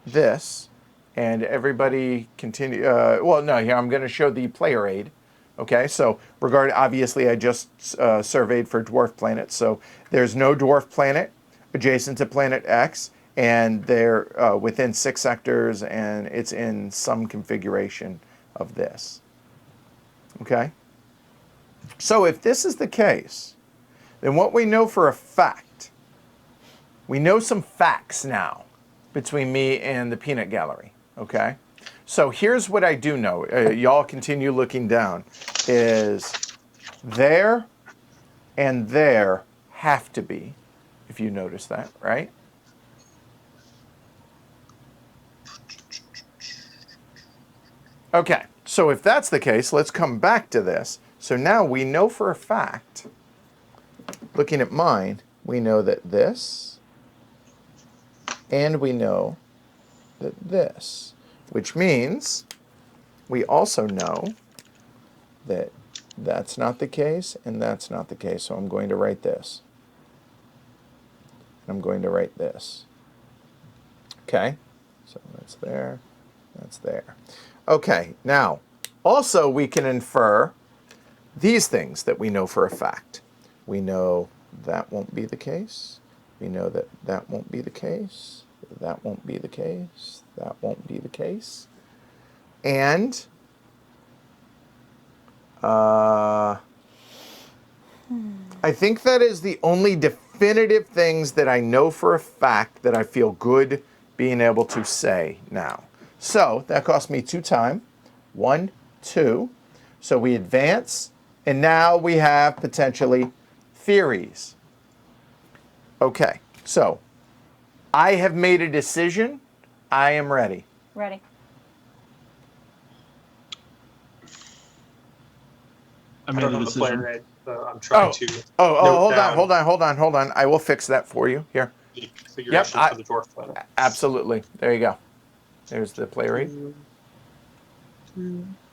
this, and everybody continue, well, no, here I'm going to show the player aid. Okay, so obviously I just surveyed for dwarf planets, so there's no dwarf planet adjacent to planet X, and they're within 6 sectors, and it's in some configuration of this. Okay? So if this is the case, then what we know for a fact, we know some facts now between me and the peanut gallery, okay? So here's what I do know. Y'all continue looking down. Is there and there have to be, if you notice that, right? Okay, so if that's the case, let's come back to this. So now we know for a fact, looking at mine, we know that this, and we know that this, which means we also know that that's not the case, and that's not the case. So I'm going to write this. And I'm going to write this. Okay? So that's there, that's there. Okay, now, also we can infer these things that we know for a fact. We know that won't be the case. We know that that won't be the case. That won't be the case. That won't be the case. And I think that is the only definitive things that I know for a fact that I feel good being able to say now. So that cost me 2 time. 1, 2. So we advance, and now we have potentially theories. Okay, so I have made a decision. I am ready. Ready. I I made don't a know the decision. player aid, so I'm trying to hold note down on. I will fix that for you. Here. the configuration Yep, for the dwarf planet. Absolutely. There you go. There's the player aid.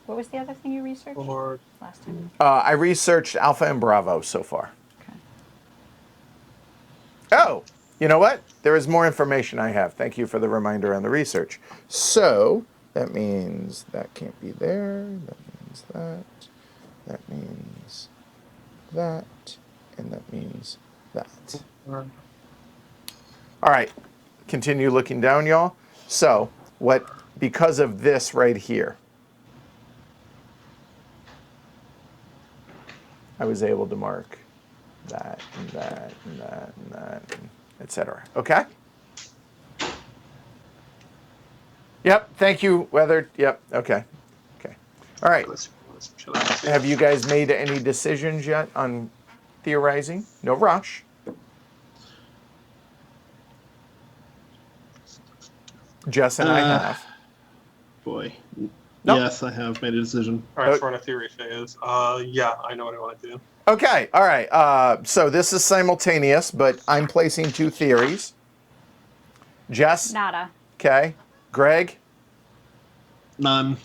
What What was the other thing you researched Or last time? I researched Alpha and Bravo so far. Okay. Oh, you know what? There is more information I have. Thank you for the reminder on the research. So that means that can't be there. That means that. That means that. And that means that. All right. Continue looking down, y'all. So because of this right here, I was able to mark that and that and that and that, etc. Okay? Yep, thank you, Weathered. Yep, okay. Okay. All right. Have you guys made any decisions yet on theorizing? No rush. Jess and I have. Boy. Nope. Yes, I have made a decision. all right, so we're in a theory phase. Yeah, I know what I want to do. Okay, all right. So this is simultaneous, but I'm placing two theories. Jess? Nada. Okay. Greg? None.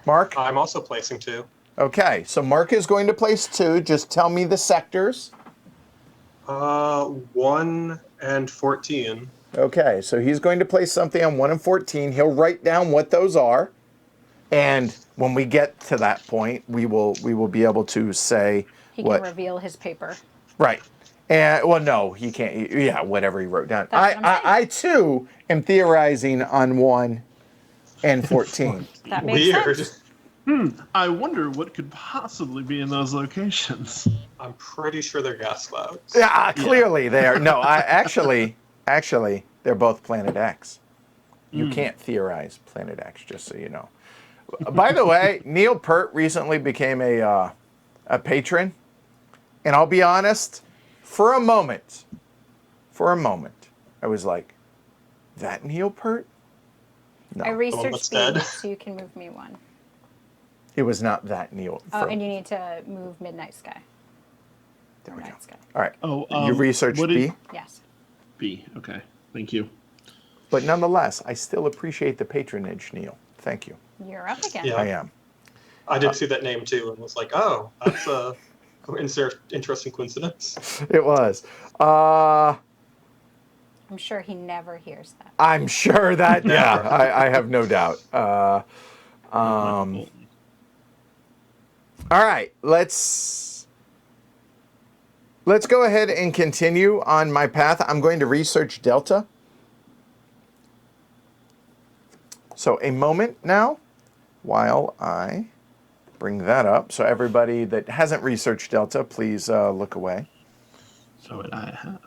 Mark? I'm also placing 2. Okay, so Mark is going to place 2. Just tell me the sectors. 1 and 14. Okay, so he's going to place something on 1 and 14. He'll write down what those are. And when we get to that point, we will be able to say He what. can reveal his paper. Right. And well, no, he can't. Yeah, whatever he wrote down. That's what I'm saying. I too am theorizing on 1 and 14. That makes Weird. sense. I wonder what could possibly be in those locations. I'm pretty sure they're gas clouds. Yeah, clearly they are. No, actually, they're both Planet X. You can't theorize Planet X, just so you know. By the way, Neil Peart recently became a patron, and I'll be honest, for a moment, I was like, that Neil Peart? No, I researched that's speed, dead. so you can move me 1. it was not that Neil. Oh, and you need to move Midnight Sky. There we go. Midnight Sky. All right. Oh, You researched what B, did- Yes. B. Okay. Thank you. but nonetheless, I still appreciate the patronage, Neil. Thank you. You're up again. Yeah. I am. I did see that name too and was like, oh, that's a interesting coincidence. It was. I'm sure he never hears that. I'm sure that, yeah, Never. I have no doubt. All right, let's go ahead and continue on my path. I'm going to research Delta. So a moment now while I bring that up. So everybody that hasn't researched Delta, please look away. So it I have.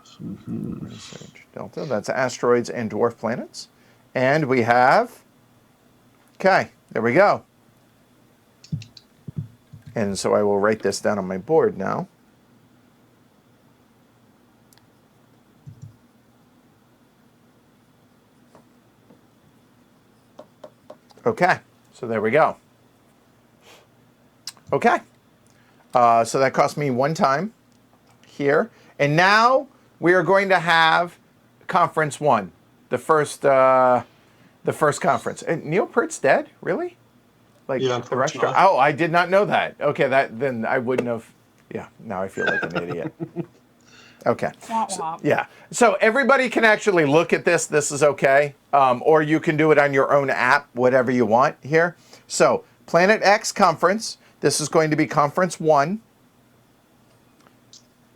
Research Delta. That's asteroids and dwarf planets. And we have, okay, there we go. And so I will write this down on my board now. Okay, so there we go. Okay, so that cost me 1 time here. And now we are going to have Conference 1, the first conference. And Neil Peart's dead? Really? Like Yeah, the restaurant? unfortunately. Oh, I did not know that. Okay, then I wouldn't have. Yeah, now I feel like an idiot. Okay. Womp womp. Yeah. So everybody can actually look at this. This is okay. Or you can do it on your own app, whatever you want here. So Planet X Conference. This is going to be Conference 1.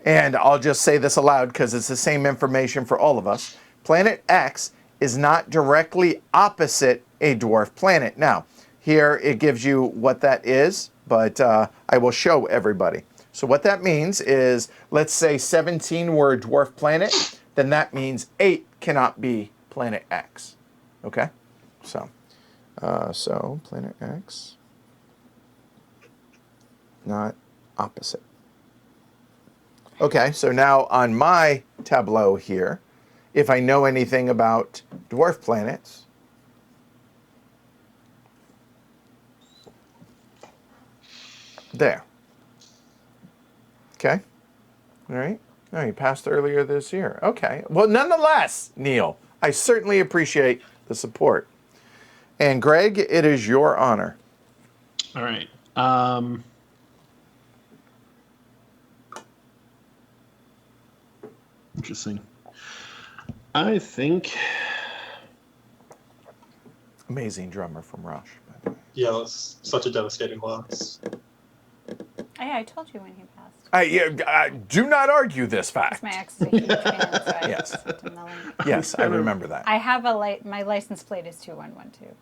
And I'll just say this aloud because it's the same information for all of us. Planet X is not directly opposite a dwarf planet. Now, here it gives you what that is, but I will show everybody. So what that means is, let's say 17 were a dwarf planet, then that means 8 cannot be Planet X. Okay? So Planet X, not opposite. Okay, so now on my tableau here, if I know anything about dwarf planets, there. Okay. All right. Oh, you passed earlier this year. Okay. Well, nonetheless, Neil, I certainly appreciate the support. And Greg, it is your honor. All right. Interesting. I think. Amazing drummer from Rush. By the way. Yeah, that's such a devastating loss. I told you when he passed. I do not argue this Because fact. my ex is a huge fan, so I Yes. sent him the link. Yes, I remember that. I have my license plate is 2112.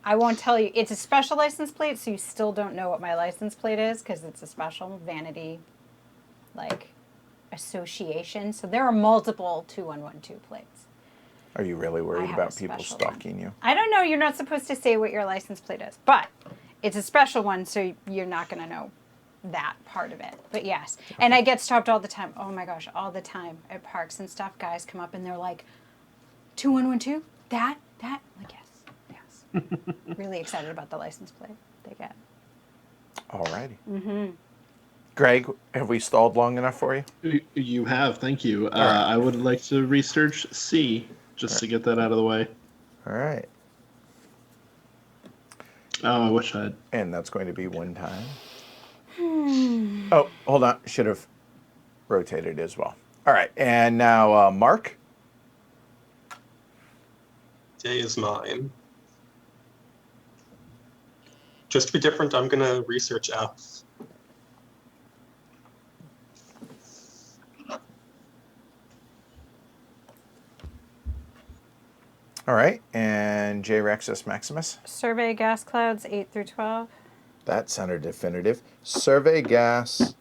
I won't tell you. It's a special license plate, so you still don't know what my license plate is because it's a special vanity, association. So there are multiple 2112 plates. Are you really I worried have about a people special stalking one. you? I don't know. You're not supposed to say what your license plate is, but it's a special one, so you're not going to know that part of it. But yes, and I get stopped all the time. Oh my gosh, all the time at parks and stuff. Guys come up and they're like, 2112? That? I'm like, yes. Really excited about the license plate they get. Alrighty. Mm-hmm. Greg, have we stalled long enough for you? You have, thank you. All right. I would like to research C, just to get that out of the way. All right. Oh, I wish I had. And that's going to be one time. Oh, hold on. Should have rotated as well. All right. And now, Mark. J is mine. Just to be different, I'm going to research F. All right. And J. Rexus Maximus. Survey gas clouds 8 through 12. That sounded definitive. Survey gas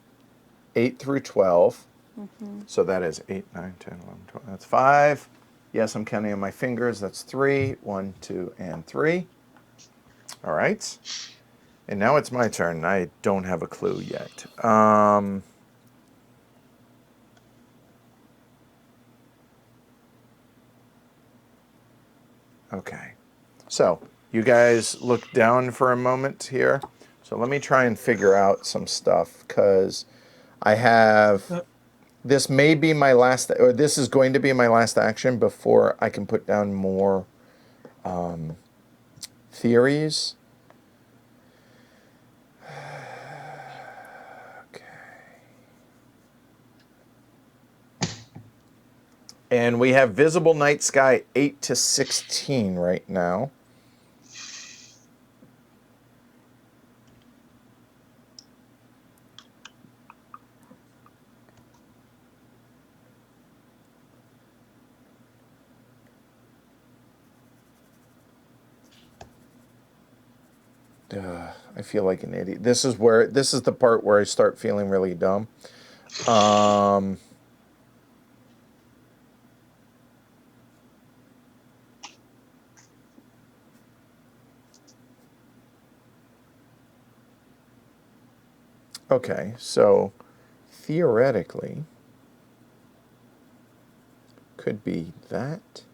8 through 12. Mm-hmm. So that is 8, 9, 10, 11, 12. That's 5. Yes, I'm counting on my fingers. That's 3. 1, 2, and 3. All right. And now it's my turn. I don't have a clue yet. Okay. So you guys look down for a moment here. So let me try and figure out some stuff because I have, this may be my last, or this is going to be my last action before I can put down more theories. Okay. And we have visible night sky 8 to 16 right now. I feel like an idiot. This is the part where I start feeling really dumb. Okay, so theoretically could be that.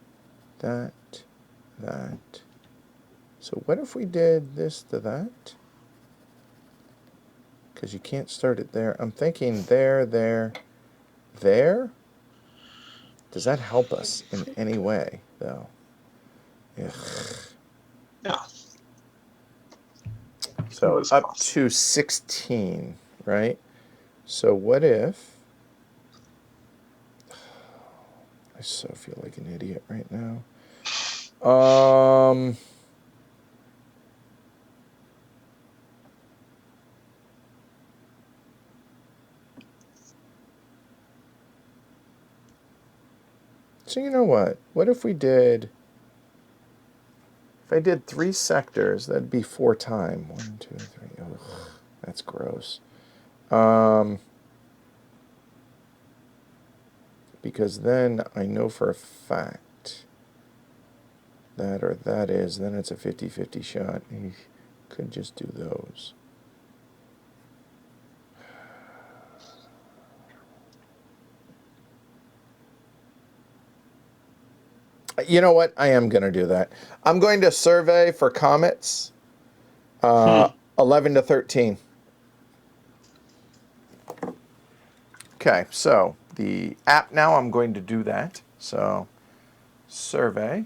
So what if we did this to that? Because you can't start it there. I'm thinking there. Does that help us in any way, though? Ugh. Yeah. So up to 16, right? So what if... I so feel like an idiot right now. So you know what? What if we did... If I did 3 sectors, that'd be 4 time. 1, 2, 3. Ugh, that's gross. Because then I know for a fact that or that is, then it's a 50-50 shot. You could just do those. You know what? I am going to do that. I'm going to survey for comets 11 to 13. Okay, so the app now, I'm going to do that. So survey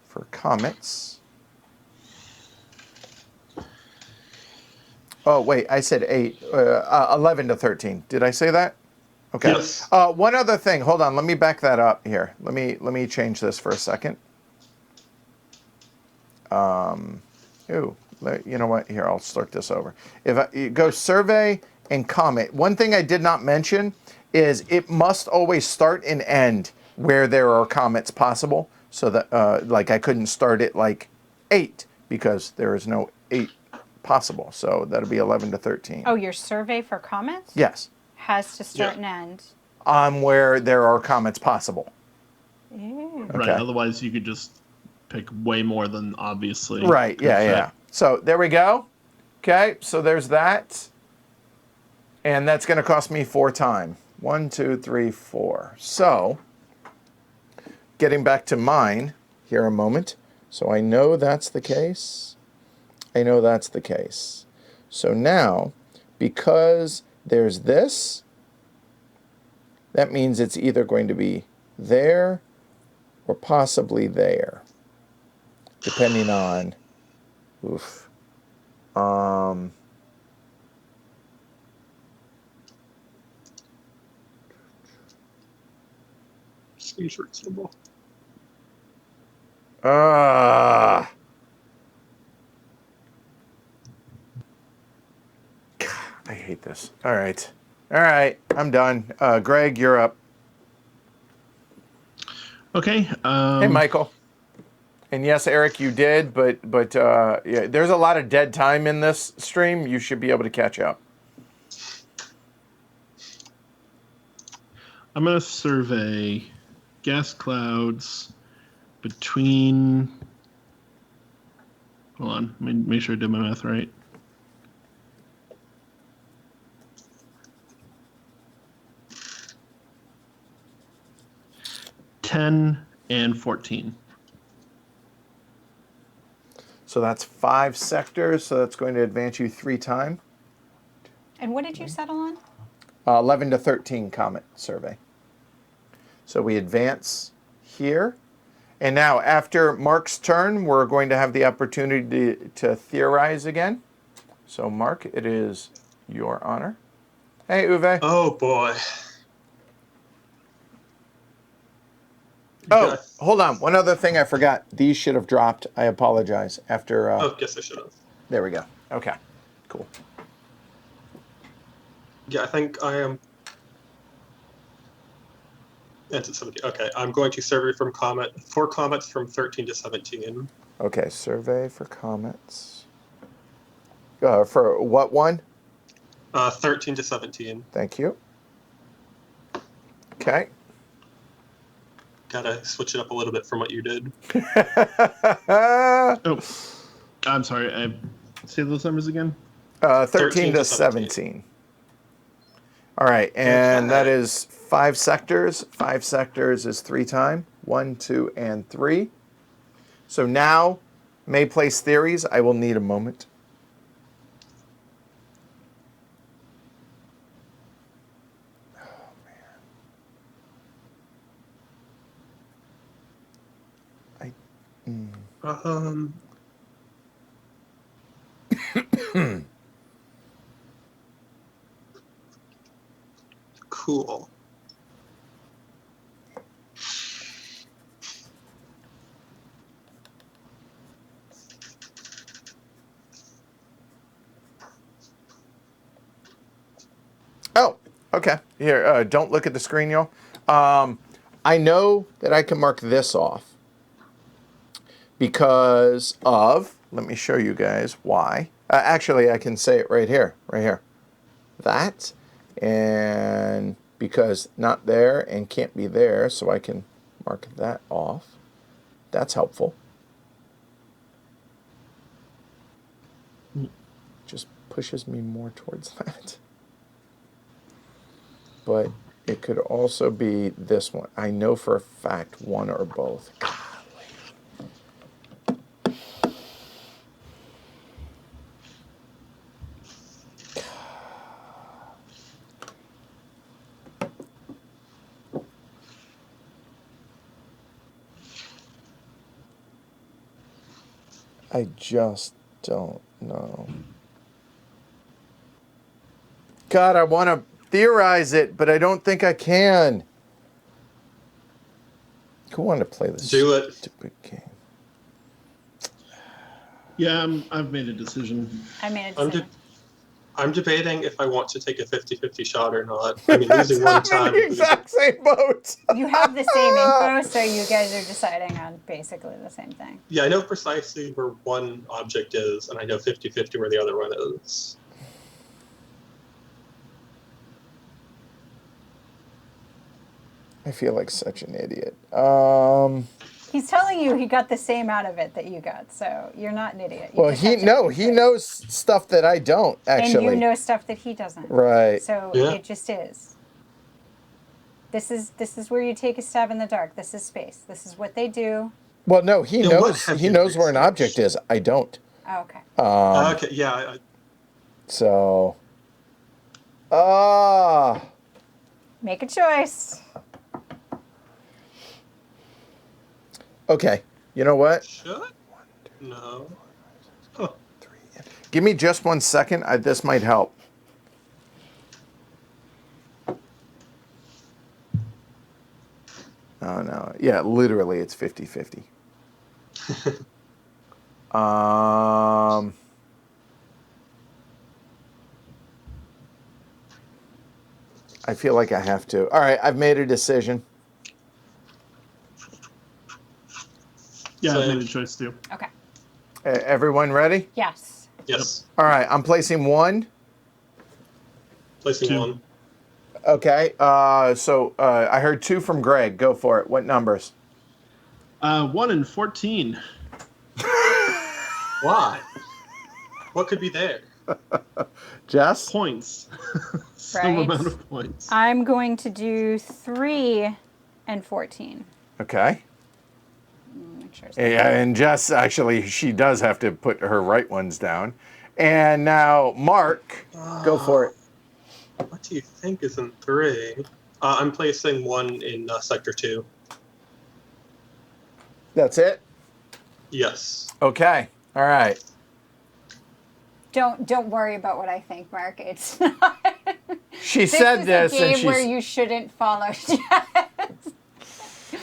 for comets. Oh, wait, I said 8. 11 to 13. Did I say that? Okay. Yes. One other thing. Hold on. Let me back that up here. Let me change this for a second. You know what? Here, I'll start this over. If you go survey and comment, one thing I did not mention is it must always start and end where there are comments possible. So that, like, I couldn't start it like 8 because there is no 8 possible. So that'll be 11 to 13. Oh, your survey for comments? Yes. Has to start and end. On where there are comments possible. Ew. Right. Okay. Otherwise, you could just pick way more than obviously. Right. could Yeah. fit. Yeah. So there we go. Okay. So there's that. And that's going to cost me 4 time. 1, 2, 3, 4. So getting back to mine here a moment. So I know that's the case. I know that's the case. So now, because there's this, that means it's either going to be there or possibly there, depending on, Seems reasonable. God, I hate this. All right, I'm done. Greg, you're up. Okay. Hey, Michael. And yes, Eric, you did, but yeah, there's a lot of dead time in this stream. You should be able to catch up. I'm going to survey gas clouds between. Hold on. Let me make sure I did my math right. $10 and 14. So that's 5 sectors. So that's going to advance you 3 time. And what did you settle on? 11 to 13 comment survey. So we advance here. And now after Mark's turn, we're going to have the opportunity to theorize again. So Mark, it is your honor. Hey, Uwe. Oh boy. Oh, hold on. One other thing I forgot. These should have dropped. I apologize. After. Oh, guess I should have. There we go. Okay. Cool. Yeah, I think I am. It's at 17. Okay, I'm going to survey from comet 4 comets from 13 to 17. Okay. Survey for comments. For what one? 13 to 17. Thank you. Okay. Gotta switch it up a little bit from what you did. Oh, I'm sorry. Say those numbers again. 13 to 17. All right, and that is 5 sectors. 5 sectors is 3 time. 1, 2, and 3. So now, may place theories. I will need a moment. Oh, man. Cool. Oh, okay. Here, don't look at the screen, y'all. I know that I can mark this off because of, let me show you guys why. Actually, I can say it right here, That, and because not there and can't be there, so I can mark that off. That's helpful. Just pushes me more towards that. But it could also be this one. I know for a fact one or both. I just don't know. God, I want to theorize it, but I don't think I can. Who wanted to play this Do it. stupid game? Yeah, I've made a decision. I made a I'm, decision. I'm debating if I want to take a 50-50 shot or not. I mean, losing one I'm in time. the exact same boat. You have the same info, so you guys are deciding on basically the same thing. Yeah, I know precisely where one object is, and I know 50-50 where the other one is. I feel like such an idiot. He's telling you he got the same out of it that you got, so you're not an idiot. You Well, just have to he knows stuff that I don't actually. And you know stuff that he doesn't. Right. So Yeah. it just is. This is where you take a stab in the dark. This is space. This is what they do. Well, no, he Yeah, what knows. have He you knows where an researched? object is. I don't. Oh, okay. Okay, yeah. So. Make a choice. Okay. You know what? Should? No. Huh. Give me just 1 second. This might help. Oh, no. Yeah, literally, it's 50-50. I feel like I have to. All right, I've made a decision. Yeah, I've Same. made a choice too. Okay. Everyone ready? Yes. Yes. All right, I'm placing 1. Placing 2. 1. Okay, so I heard 2 from Greg. Go for it. What numbers? 1 and 14. Why? What could be there? Jess? Points. Some Right. amount of points. I'm going to do 3 and 14. Okay. Make sure it's Yeah, and Jess, actually, she does have to put her right ones down. And now, Mark, go for it. What do you think is in 3? I'm placing 1 in Sector 2. That's it? Yes. Okay. All right. Don't worry about what I think, Mark. It's not. She This said is this, a game and where she's... you shouldn't follow.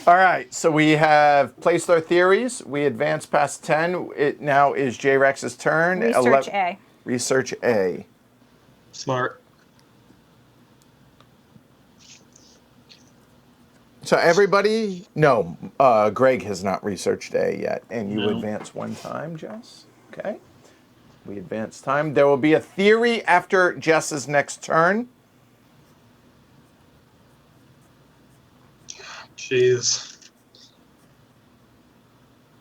All right, so we have placed our theories. We advanced past 10. It now is J-Rex's turn. Research A. Research A. Smart. So everybody... No, Greg has not researched A yet. And you No. advance 1 time, Jess. Okay. We advance time. There will be a theory after Jess's next turn. Jeez.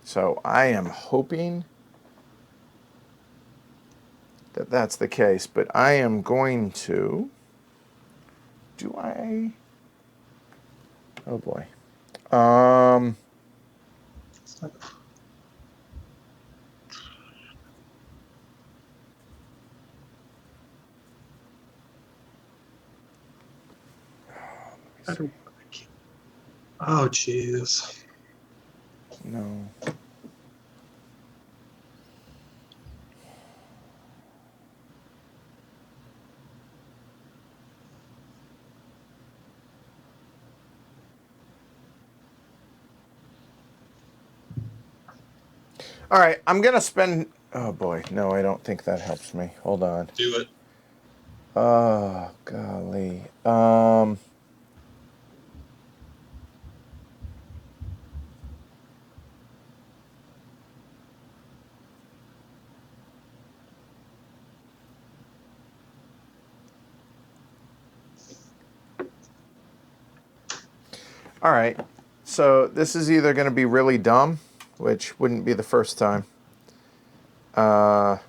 So I am hoping that that's the case, but I am going to... Do I... Oh boy. I don't. Oh, jeez. No. All right, I'm going to spend... Oh, boy. No, I don't think that helps me. Hold on. Do it. Oh, golly. All right. So this is either going to be really dumb, which wouldn't be the first time. No,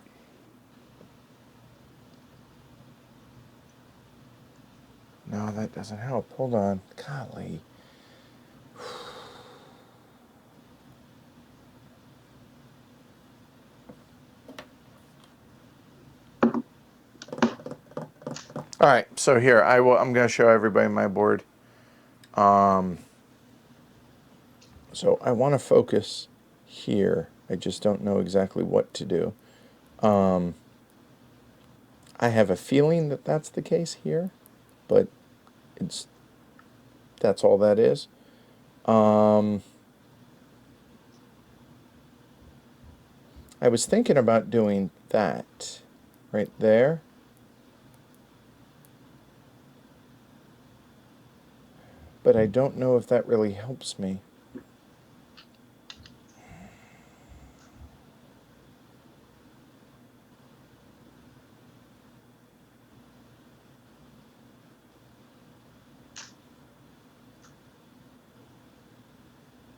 that doesn't help. Hold on. Golly. All right, so here I'm going to show everybody my board. So I want to focus here. I just don't know exactly what to do. I have a feeling that that's the case here, but that's all that is. I was thinking about doing that right there. But I don't know if that really helps me.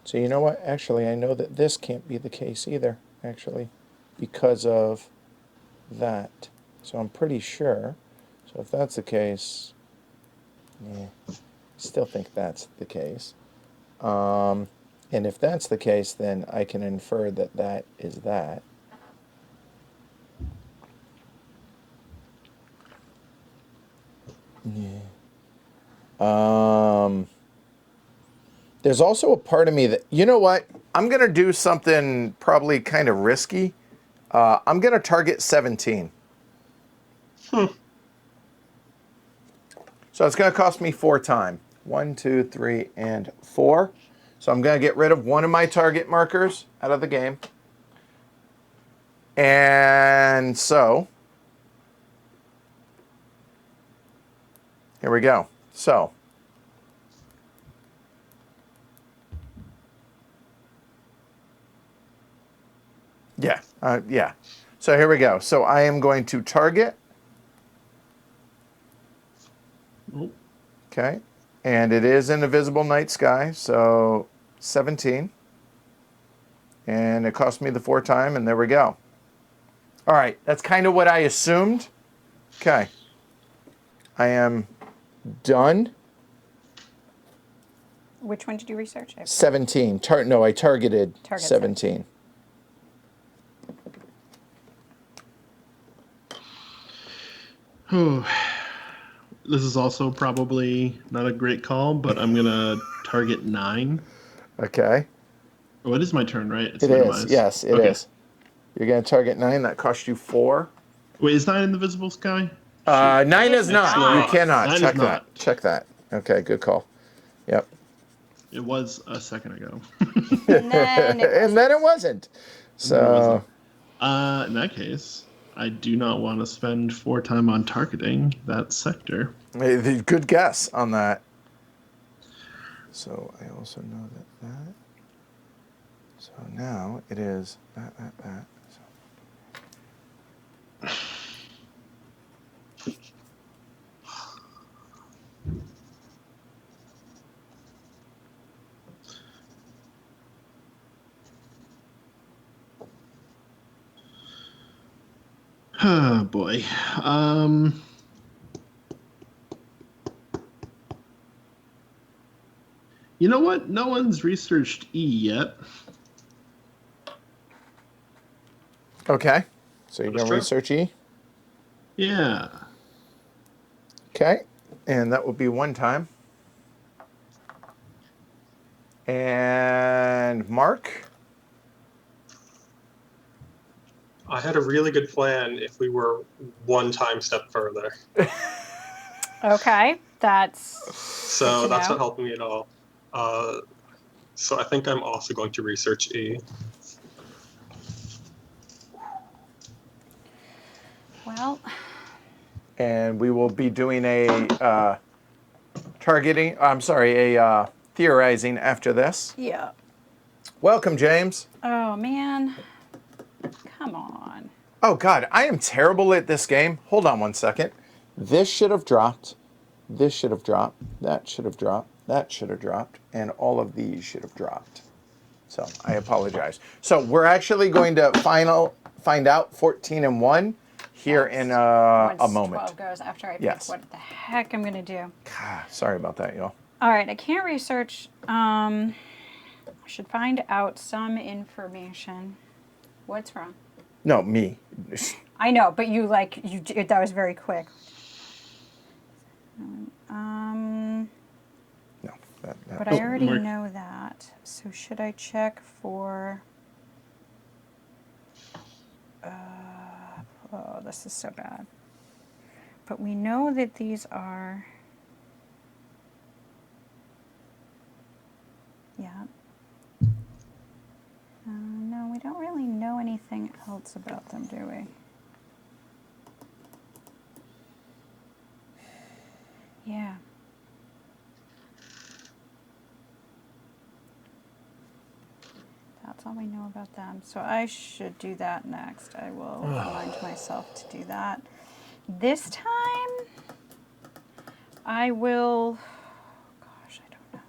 So you know what? Actually, I know that this can't be the case either, actually, because of that. So I'm pretty sure. So if that's the case, yeah, I still think that's the case. And if that's the case, then I can infer that that is that. Yeah. There's also a part of me that, you know what? I'm going to do something probably kind of risky. I'm going to target 17. So it's going to cost me 4 time. 1, 2, 3, and 4. So I'm going to get rid of one of my target markers out of the game. And so, here we go. So, yeah. So here we go. So I am going to target. Oh, Okay. And it is in a visible night sky, so 17. And it cost me the 4 time, and there we go. All right, that's kind of what I assumed. Okay. I am done. Which one did you research? 17. No, I targeted Target 17. this is also probably not a great call, but I'm gonna target 9. Okay. Oh, it is my turn, right? It's It is. minimized. Yes, it is. You're going to target 9. That cost you 4. Wait, is 9 in the visible sky? 9 It is is not. not. You cannot. 9 is Check that. not. Check that. Okay, good call. Yep. It was a second ago. And then it And then it wasn't. So, In that case, I do not want to spend 4 time on targeting that sector. good guess on that. So I also know that. So now it is that. So. Oh boy. You know what? No one's researched E yet. Okay. So you're That is going to true. research E? Yeah. Okay. And that will be 1 time. And Mark? I had a really good plan if we were 1 time step further. Okay, that's So that's know. not helping me at all. So I think I'm also going to research E. Well, And we will be doing a theorizing after this. yeah. Welcome, James. Oh man, come on. Oh, God, I am terrible at this game. Hold on 1 second. This should have dropped. This should have dropped. That should have dropped. That should have dropped. And all of these should have dropped. So I apologize. So we're actually going to find out 14 and 1 here in a Once moment. 12 goes after I Yes. pick what the heck I'm gonna do. God, sorry about that, y'all. All right, I can't research. I should find out some information. What's wrong? No, me. I know, but that was very quick. No. But I already Mark. know that. So should I check for? Oh, this is so bad. But we know that these are... Yeah. No, we don't really know anything else about them, do we? Yeah. That's all we know about them. So I should do that next. I will remind myself to do that. This time, I will... Gosh, I don't know.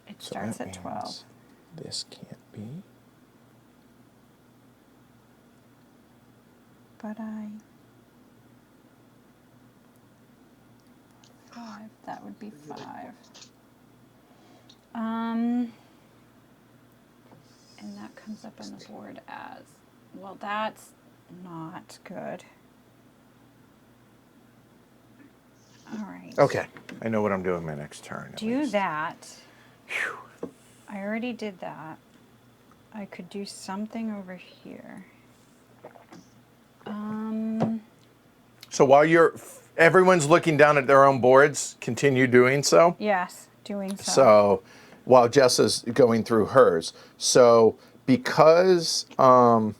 It So starts that at 12. means this can't be. But 5, that would be 5. And that comes up on the board as, well, that's not good. All right. Okay, I know what I'm doing my next turn. at Do least. that. I already did that. I could do something over here. So while everyone's looking down at their own boards, continue doing so. Yes, doing so. So while Jess is going through hers. So because of,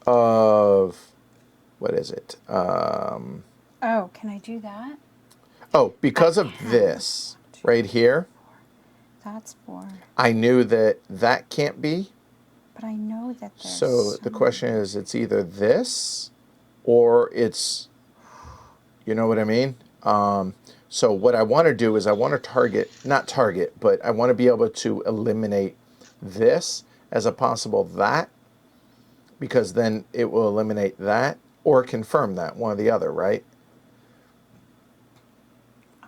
what is it? Oh, can I do that? Because of this right here, That's 4. I knew that can't be. But I know that there's So the question is, it's either this or it's, you know what I mean? So what I want to do is I want to not target, but I want to be able to eliminate this as a possible that, because then it will eliminate that or confirm that, one or the other, right?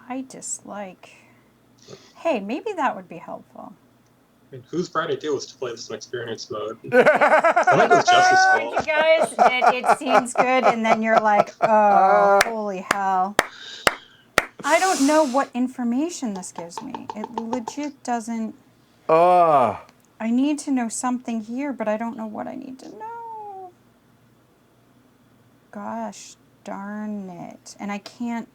I dislike. Hey, maybe that would be helpful. I mean, whose bright idea was to play this in experience mode? I think it was Jess's You fault. guys, it seems good, and then you're like, oh, holy hell. I don't know what information this gives me. It legit doesn't. I need to know something here, but I don't know what I need to know. Gosh darn it. And I can't.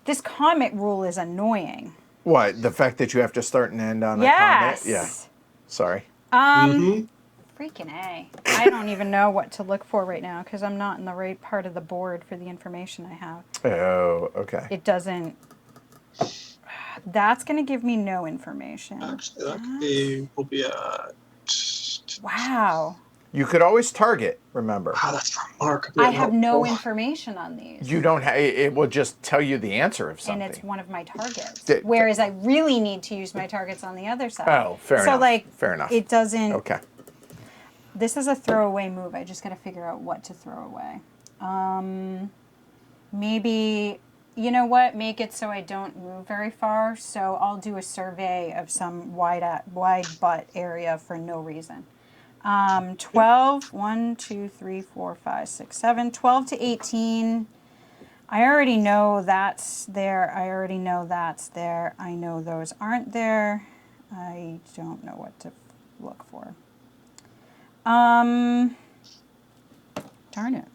This comment rule is annoying. What, the fact that you have to start and end on Yes. a comment? Yeah. Sorry. Freaking A. I don't even know what to look for right now because I'm not in the right part of the board for the information I have. Oh, okay. It doesn't. That's going to give me no information. Actually, that will be a... Wow. You could always target, remember. Wow, that's remarkably I have no helpful. information on these. You don't have, it will just tell you the answer of something. And it's one of my targets. Did- Whereas I really need to use my targets on the other side. Oh, fair enough. So, like, Fair enough. it doesn't. Okay. This is a throwaway move. I just got to figure out what to throw away. Maybe, you know what? Make it so I don't move very far. So I'll do a survey of some wide butt area for no reason. 12, 1, 2, 3, 4, 5, 6, 7, 12 to 18. I already know that's there. I already know that's there. I know those aren't there. I don't know what to look for. Darn it.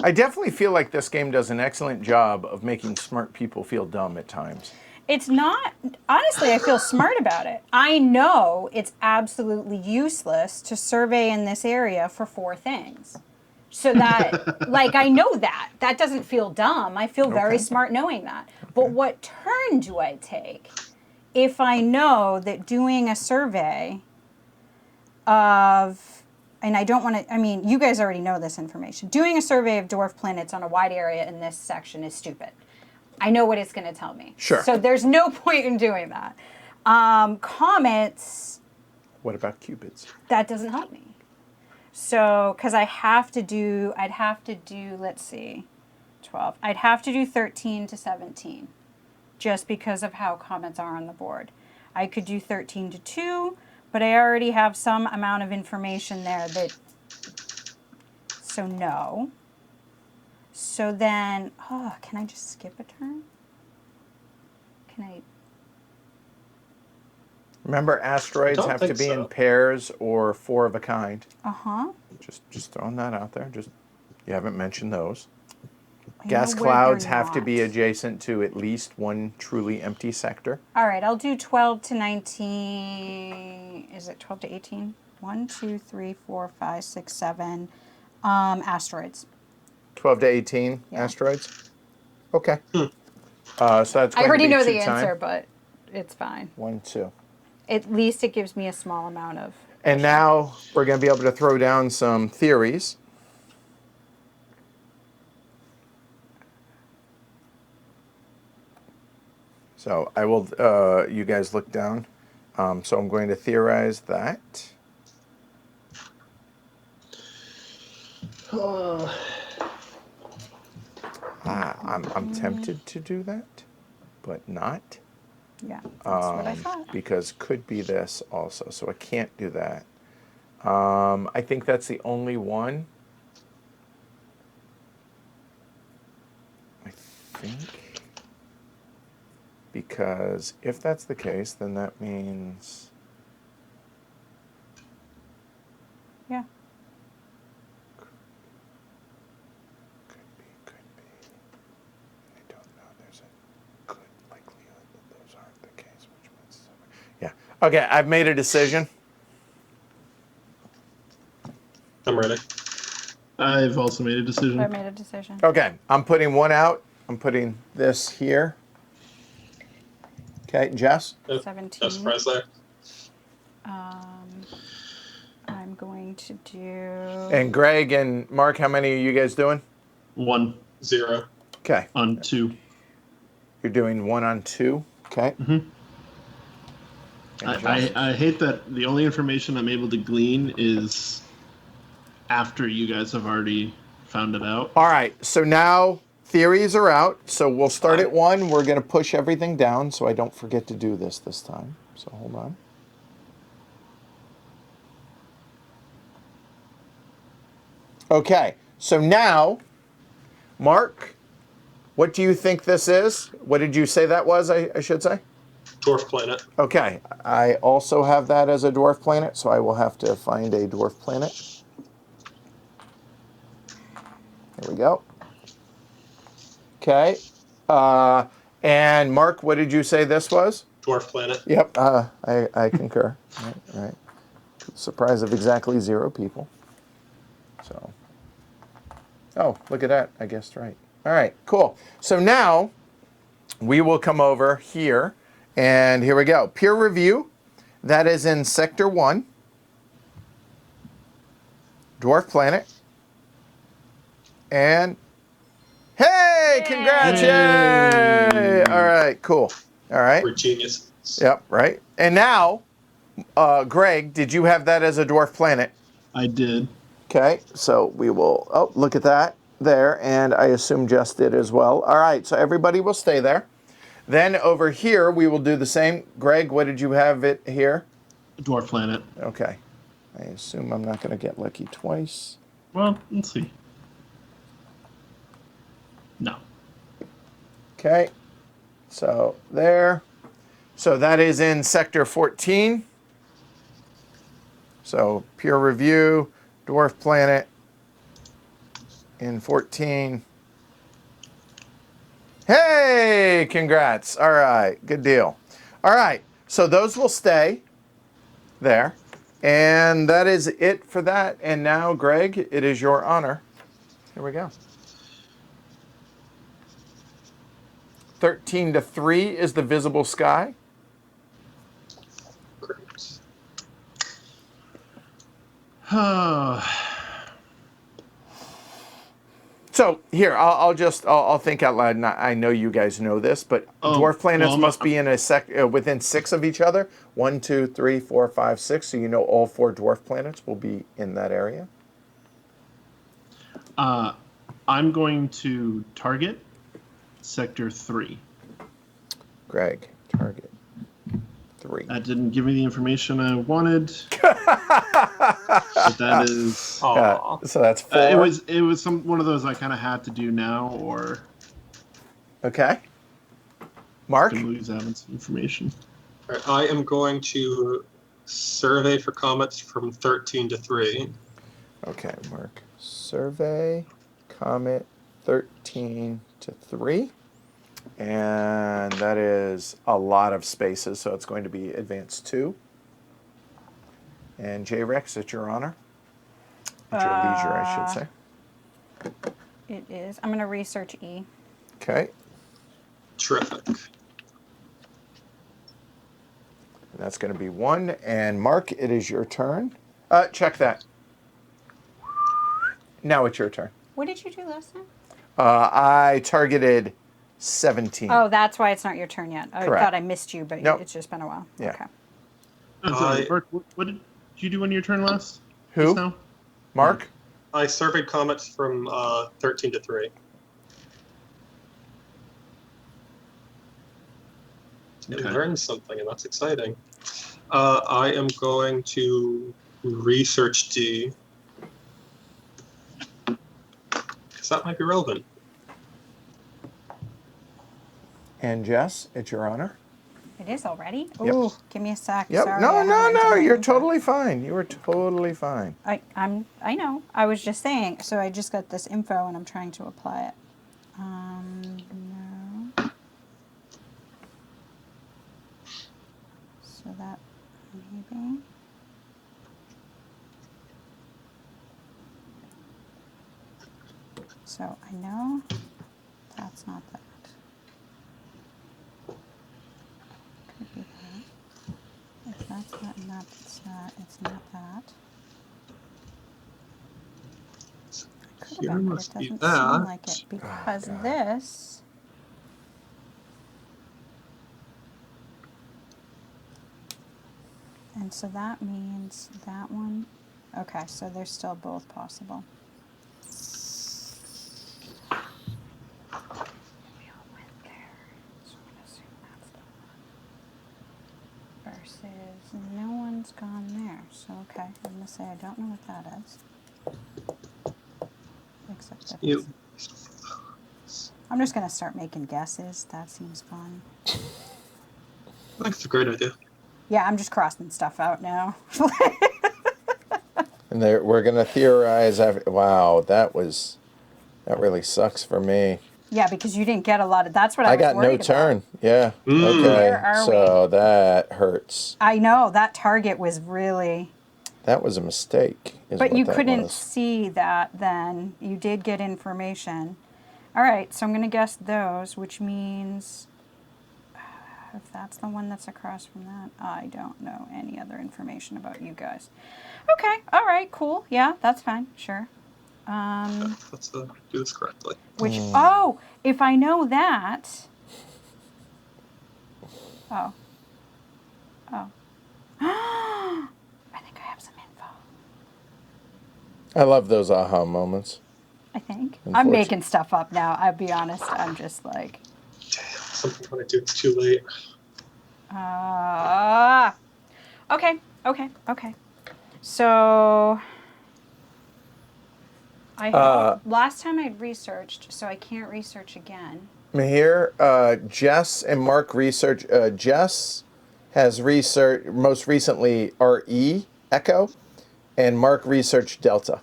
I definitely feel like this game does an excellent job of making smart people feel dumb at times. It's not, honestly, I feel smart about it. I know it's absolutely useless to survey in this area for 4 things. So that, like, I know that. That doesn't feel dumb. I feel very smart knowing that. But what turn do I take if I know that doing a survey of, and I don't want to, I mean, you guys already know this information. Doing a survey of dwarf planets on a wide area in this section is stupid. I know what it's going to tell me. Sure. So there's no point in doing that. Comets. What about cupids? That doesn't help me. So, because I'd have to do, let's see, 12. I'd have to do 13 to 17, just because of how comets are on the board. I could do 13 to 2, but I already have some amount of information there that, so no. So then, can I just skip a turn? Can I? Remember, asteroids don't have to think be so. in pairs or 4 of a kind. Uh-huh. Just throwing that out there. You haven't mentioned those. I Gas know where clouds they're have to be not. adjacent to at least one truly empty sector. All right, I'll do 12 to 19. Is it 12 to 18? 1, 2, 3, 4, 5, 6, 7. Asteroids. 12 to 18 Yeah. asteroids. Okay. So that's going I already to be know 2 the time. answer, but it's fine. 1, 2. At least it gives me a small amount of. And now we're going to be able to throw down some theories. So I will, you guys look down. So I'm going to theorize that. I'm tempted to do that, but not. Yeah, that's what I thought. Because could be this also. So I can't do that. I think that's the only one. I think. Because if that's the case, then that means... Yeah. Could be. I don't know. There's a good likelihood that those aren't the case, which means... Yeah. Okay, I've made a decision. I'm ready. I've also made a decision. I made a decision. Okay, I'm putting one out. I'm putting this here. Okay, Jess? 17. No surprise there. I'm going to do. And Greg and Mark, how many are you guys doing? 1 0. Okay. on 2. You're doing 1 on 2. Okay. Mm-hmm. I hate that the only information I'm able to glean is after you guys have already found it out. All right. So now theories are out. So we'll start at 1. We're going to push everything down so I don't forget to do this time. So hold on. Okay. So now, Mark, what do you think this is? What did you say that was, I should say? Dwarf planet. Okay. I also have that as a dwarf planet, so I will have to find a dwarf planet. There we go. Okay. And Mark, what did you say this was? Dwarf planet. Yep. I concur. Right. Surprise of exactly 0 people. So. Oh, look at that. I guessed right. All right. Cool. So now we will come over here, and here we go. Peer review. That is in Sector 1. Dwarf planet. And hey, congrats! Yay! All right, cool. All right. We're geniuses. Yep, right. And now, Greg, did you have that as a dwarf planet? I did. Okay, so we will, oh, look at that there, and I assume Jess did as well. All right, so everybody will stay there. Then over here, we will do the same. Greg, what did you have it here? Dwarf planet. Okay. I assume I'm not going to get lucky twice. Well, let's see. No. Okay, so there. So that is in Sector 14. So peer review, dwarf planet in 14. Hey, congrats. All right, good deal. All right, so those will stay there. And that is it for that. And now, Greg, it is your honor. Here we go. 13 to 3 is the visible sky. Great. So here, I'll think out loud. I know you guys know this, but dwarf planets must be in a within 6 of each other. 1, 2, 3, 4, 5, 6. So you know all 4 dwarf planets will be in that area. I'm going to target Sector 3. Greg, target 3. That didn't give me the information I wanted. But that is. Aw. So that's 4. It was one of those I kind of had to do now, or Okay. Mark. can lose out on some information. All right, I am going to survey for comets from 13 to 3. Okay, Mark. Survey, Comet, 13 to 3. And that is a lot of spaces, so it's going to be advanced 2. And J-Rex, at your honor. At your leisure, I should say. It is. I'm going to research E. Okay. Terrific. And that's going to be 1. And Mark, it is your turn. Check that. Now it's your turn. What did you do last time? I targeted 17. Oh, that's why it's not your turn yet. I Correct. thought I missed you, but Nope. it's just been a while. Yeah. Okay. Oh, sorry, I- Mark, what did you do on your turn last? Who? Just now? Mark? I surveyed comets from 13 to 3. I Okay. learned something, and that's exciting. I am going to research D, because that might be relevant. And Jess, it's your honor. It is already? Yep. Ooh, give me a sec. Yep. Sorry, No, I haven't entered my you're info. totally fine. You were totally fine. I know. I was just saying. So I just got this info and I'm trying to apply it. No. So that maybe. So I know that's not that. Could be that. If that's that and that's that, it's not that. Could have Here been, but must it be doesn't that. seem like it because God. this. And so that means that one. Okay, so they're still both possible. We all went there, so I'm gonna assume that's the one. Versus no one's gone there. So okay, I'm gonna say I don't know what that is. Except that You. I'm just gonna start making guesses. That seems fun. I think it's a great idea. Yeah, I'm just crossing stuff out now. And we're going to theorize. Wow, that really sucks for me. Yeah, because you didn't get a lot of. That's what I I was got no worried about. turn. Yeah. Mm. Okay. Where are So that hurts. I know that target was really. That was a mistake. But you couldn't Was. see that then. You did get information. All right, so I'm going to guess those, which means if that's the one that's across from that, I don't know any other information about you guys. Okay, all right, cool. Yeah, that's fine. Sure. Let's do this correctly. Which, oh, if I know that. Oh. Oh. I think I have some info. I love those aha moments. I think. I'm Unfortunate- making stuff up now. I'll be honest. I'm just like. Something when I do it's too late. Okay. So last time I researched, so I can't research again. Here, Jess and Mark research. Jess has researched most recently RE Echo, and Mark researched Delta.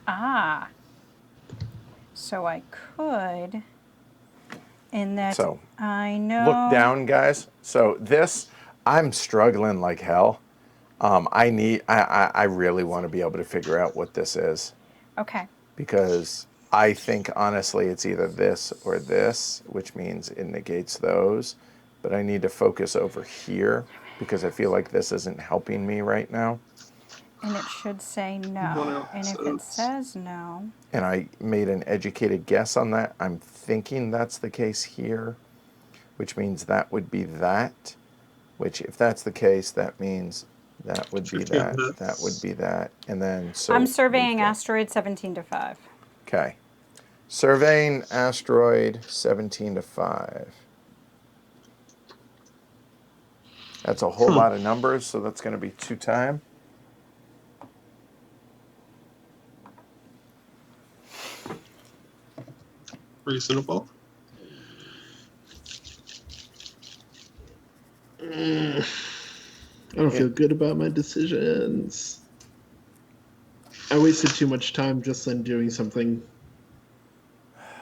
Ah. So I could. In that So, I know. Look down, guys. So this, I'm struggling like hell. I really want to be able to figure out what this is, Okay. because I think honestly it's either this or this, which means it negates those. But I need to focus over here because I feel like this isn't helping me right now. And it should say no. Well, And if it says no. And I made an educated guess on that. I'm thinking that's the case here, which means that would be that. Which, if that's the case, that means that would be that. That would be that. And then so I'm surveying we've got- asteroid 17 to 5. Okay. Surveying asteroid 17 to 5. That's a whole lot of numbers, so that's going to be 2 time. Reasonable. feel good about my decisions. I wasted too much time just then doing something.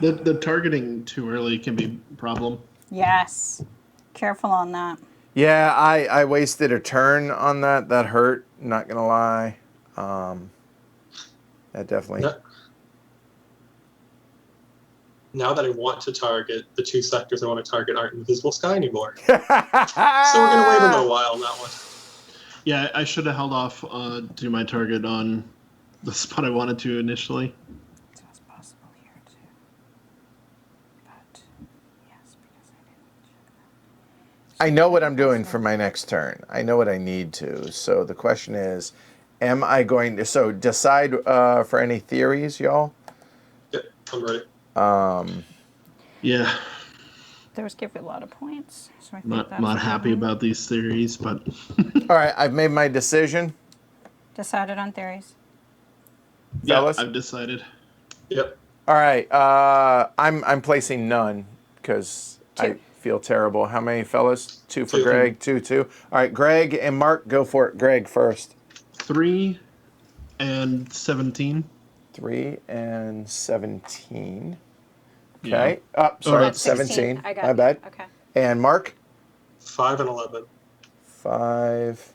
The targeting too early can be a problem. Yes. Careful on that. Yeah, I wasted a turn on that. That hurt, not going to lie. That definitely... Now that I want to target, the 2 sectors I want to target aren't in the visible sky anymore. So we're going to wait a little while on that one. Yeah, I should have held off to my target on the spot I wanted to initially. So it's possible here too. But yes, because I didn't check that. I know what I'm doing for my next turn. I know what I need to. So the question is, am I going to... So decide for any theories, y'all. Yep, I'm ready. Yeah, Those give you a lot of points. So I think that's not a happy good one. about these theories, but All right, I've made my decision. Decided on theories. yeah, Fellas? I've decided. Yep. All right, I'm placing none because I 2. feel terrible. How many fellas? 2 for 2. Greg, 2. All right, Greg and Mark, go for it. Greg first. 3 and 17. 3 and 17. Yeah. Okay. Oh, sorry, That's 16. 17. I got My you. bad. Okay. And Mark? 5 and 11. 5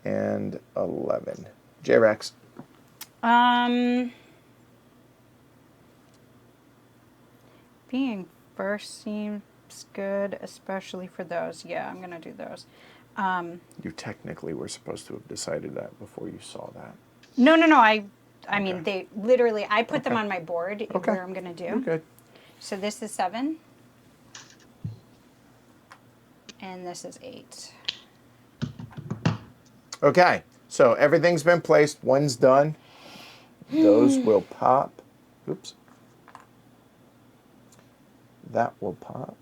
and 11. J-Rex. Being first seems good, especially for those. Yeah, I'm gonna do those. You technically were supposed to have decided that before you saw that. No. I mean, they literally. I put them on my board Okay. where I'm gonna do. You're good. So this is 7, and this is 8. Okay. So everything's been placed. One's done. Those will pop. Oops. That will pop.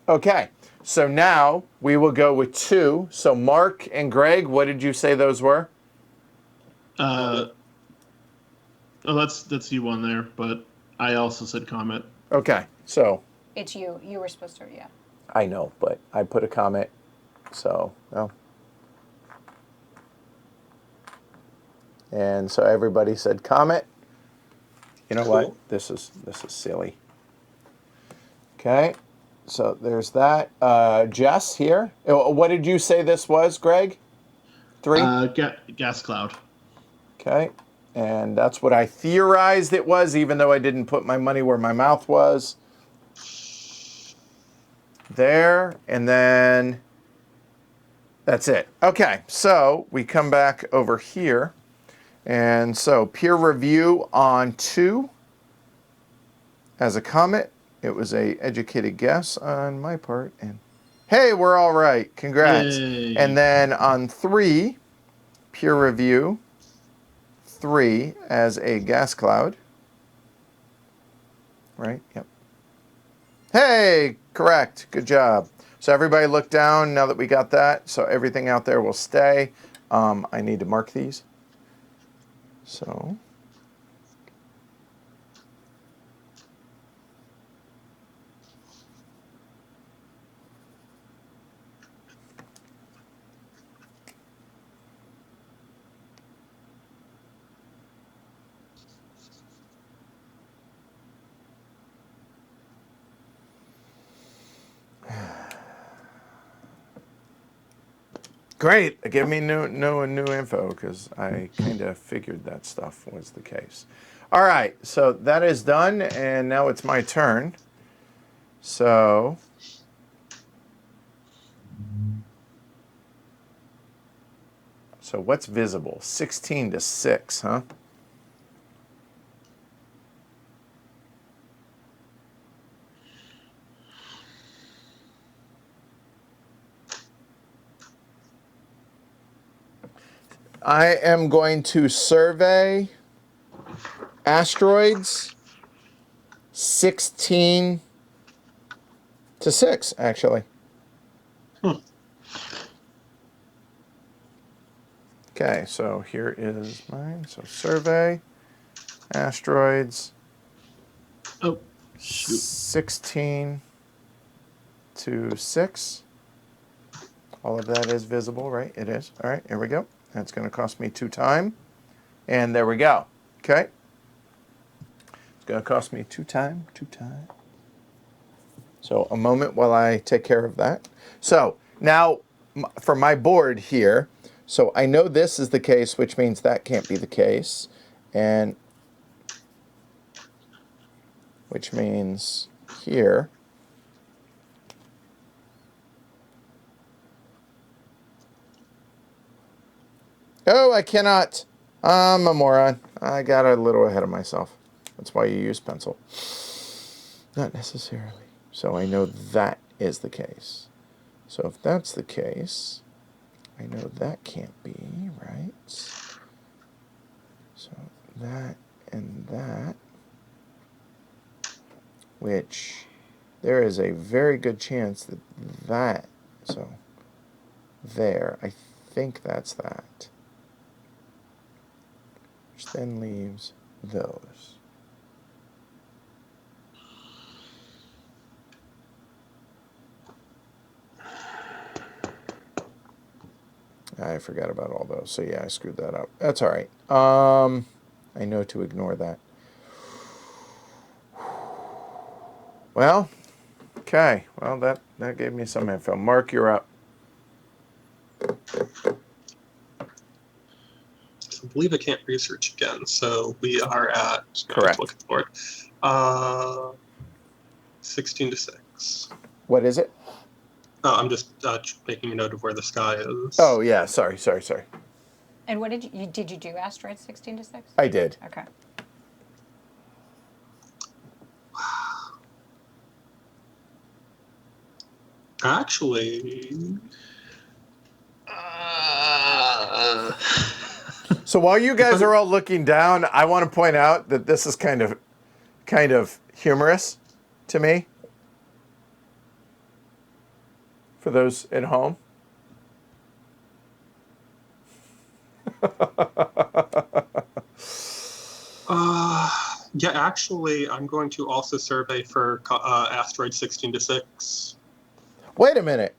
Okay. So now we will go with 2. So Mark and Greg, what did you say those were? Oh, that's you on there, but I also said Comet. Okay. So It's you. You were supposed to. Yeah. I know, but I put a comment. So, well. And so everybody said Comet. You know Cool. what? This is silly. Okay. So there's that. Jess here. What did you say this was, Greg? 3? Gas cloud. Okay. And that's what I theorized it was, even though I didn't put my money where my mouth was. There. And then that's it. Okay. So we come back over here. And so peer review on 2 as a Comet. It was a educated guess on my part, and hey, we're all right. Congrats. Yay. And then on 3, peer review 3 as a gas cloud. Right? Yep. Hey, correct. Good job. So everybody look down now that we got that. So everything out there will stay. I need to mark these. So great. Give me new info because I kind of figured that stuff was the case. All right, so that is done, and now it's my turn. So what's visible? 16 to 6, huh? I am going to survey asteroids 16 to 6, actually. Okay, so here is mine. So survey asteroids Oh, shoot. 16 to 6. All of that is visible, right? It is. All right, here we go. That's going to cost me 2 time. And there we go. Okay. It's going to cost me 2 time, 2 time. So a moment while I take care of that. So now for my board here, so I know this is the case, which means that can't be the case. And which means here. Oh, I cannot. I'm a moron. I got a little ahead of myself. That's why you use pencil. Not necessarily. So I know that is the case. So if that's the case, I know that can't be, right? So that and that, which there is a very good chance that that, so there, I think that's that. Which then leaves those. I forgot about all those. So yeah, I screwed that up. That's all right. I know to ignore that. Well, okay. Well, that gave me some info. Mark, you're up. I believe I can't research again, so we are at Correct. Look at the board. 16 to 6. What is it? Oh, I'm just making a note of where the sky is. Oh yeah, sorry. And what did you do asteroid 16 to 6? I did. Okay. Actually, So while you guys are all looking down, I want to point out that this is kind of humorous to me. For those at home. yeah, actually, I'm going to also survey for asteroid 16 to 6. Wait a minute.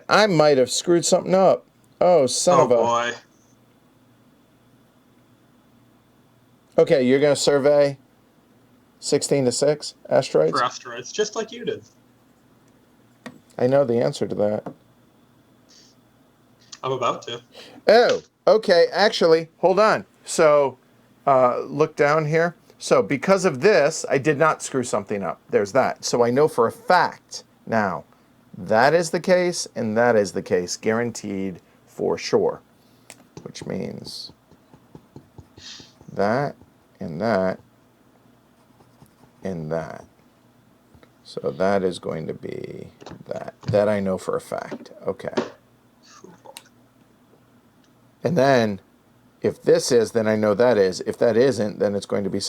I might have screwed something up. Oh, son Oh of a... boy. Okay, you're going to survey 16 to 6 asteroids? For asteroids, just like you did. I know the answer to that. I'm about to. Oh, okay. Actually, hold on. So, look down here. So, because of this, I did not screw something up. There's that. So, I know for a fact now that is the case and that is the case, guaranteed for sure. Which means that and that and that. So, that is going to be that. That I know for a fact. Okay. And then, if this is, then I know that is. If that isn't, then it's going to be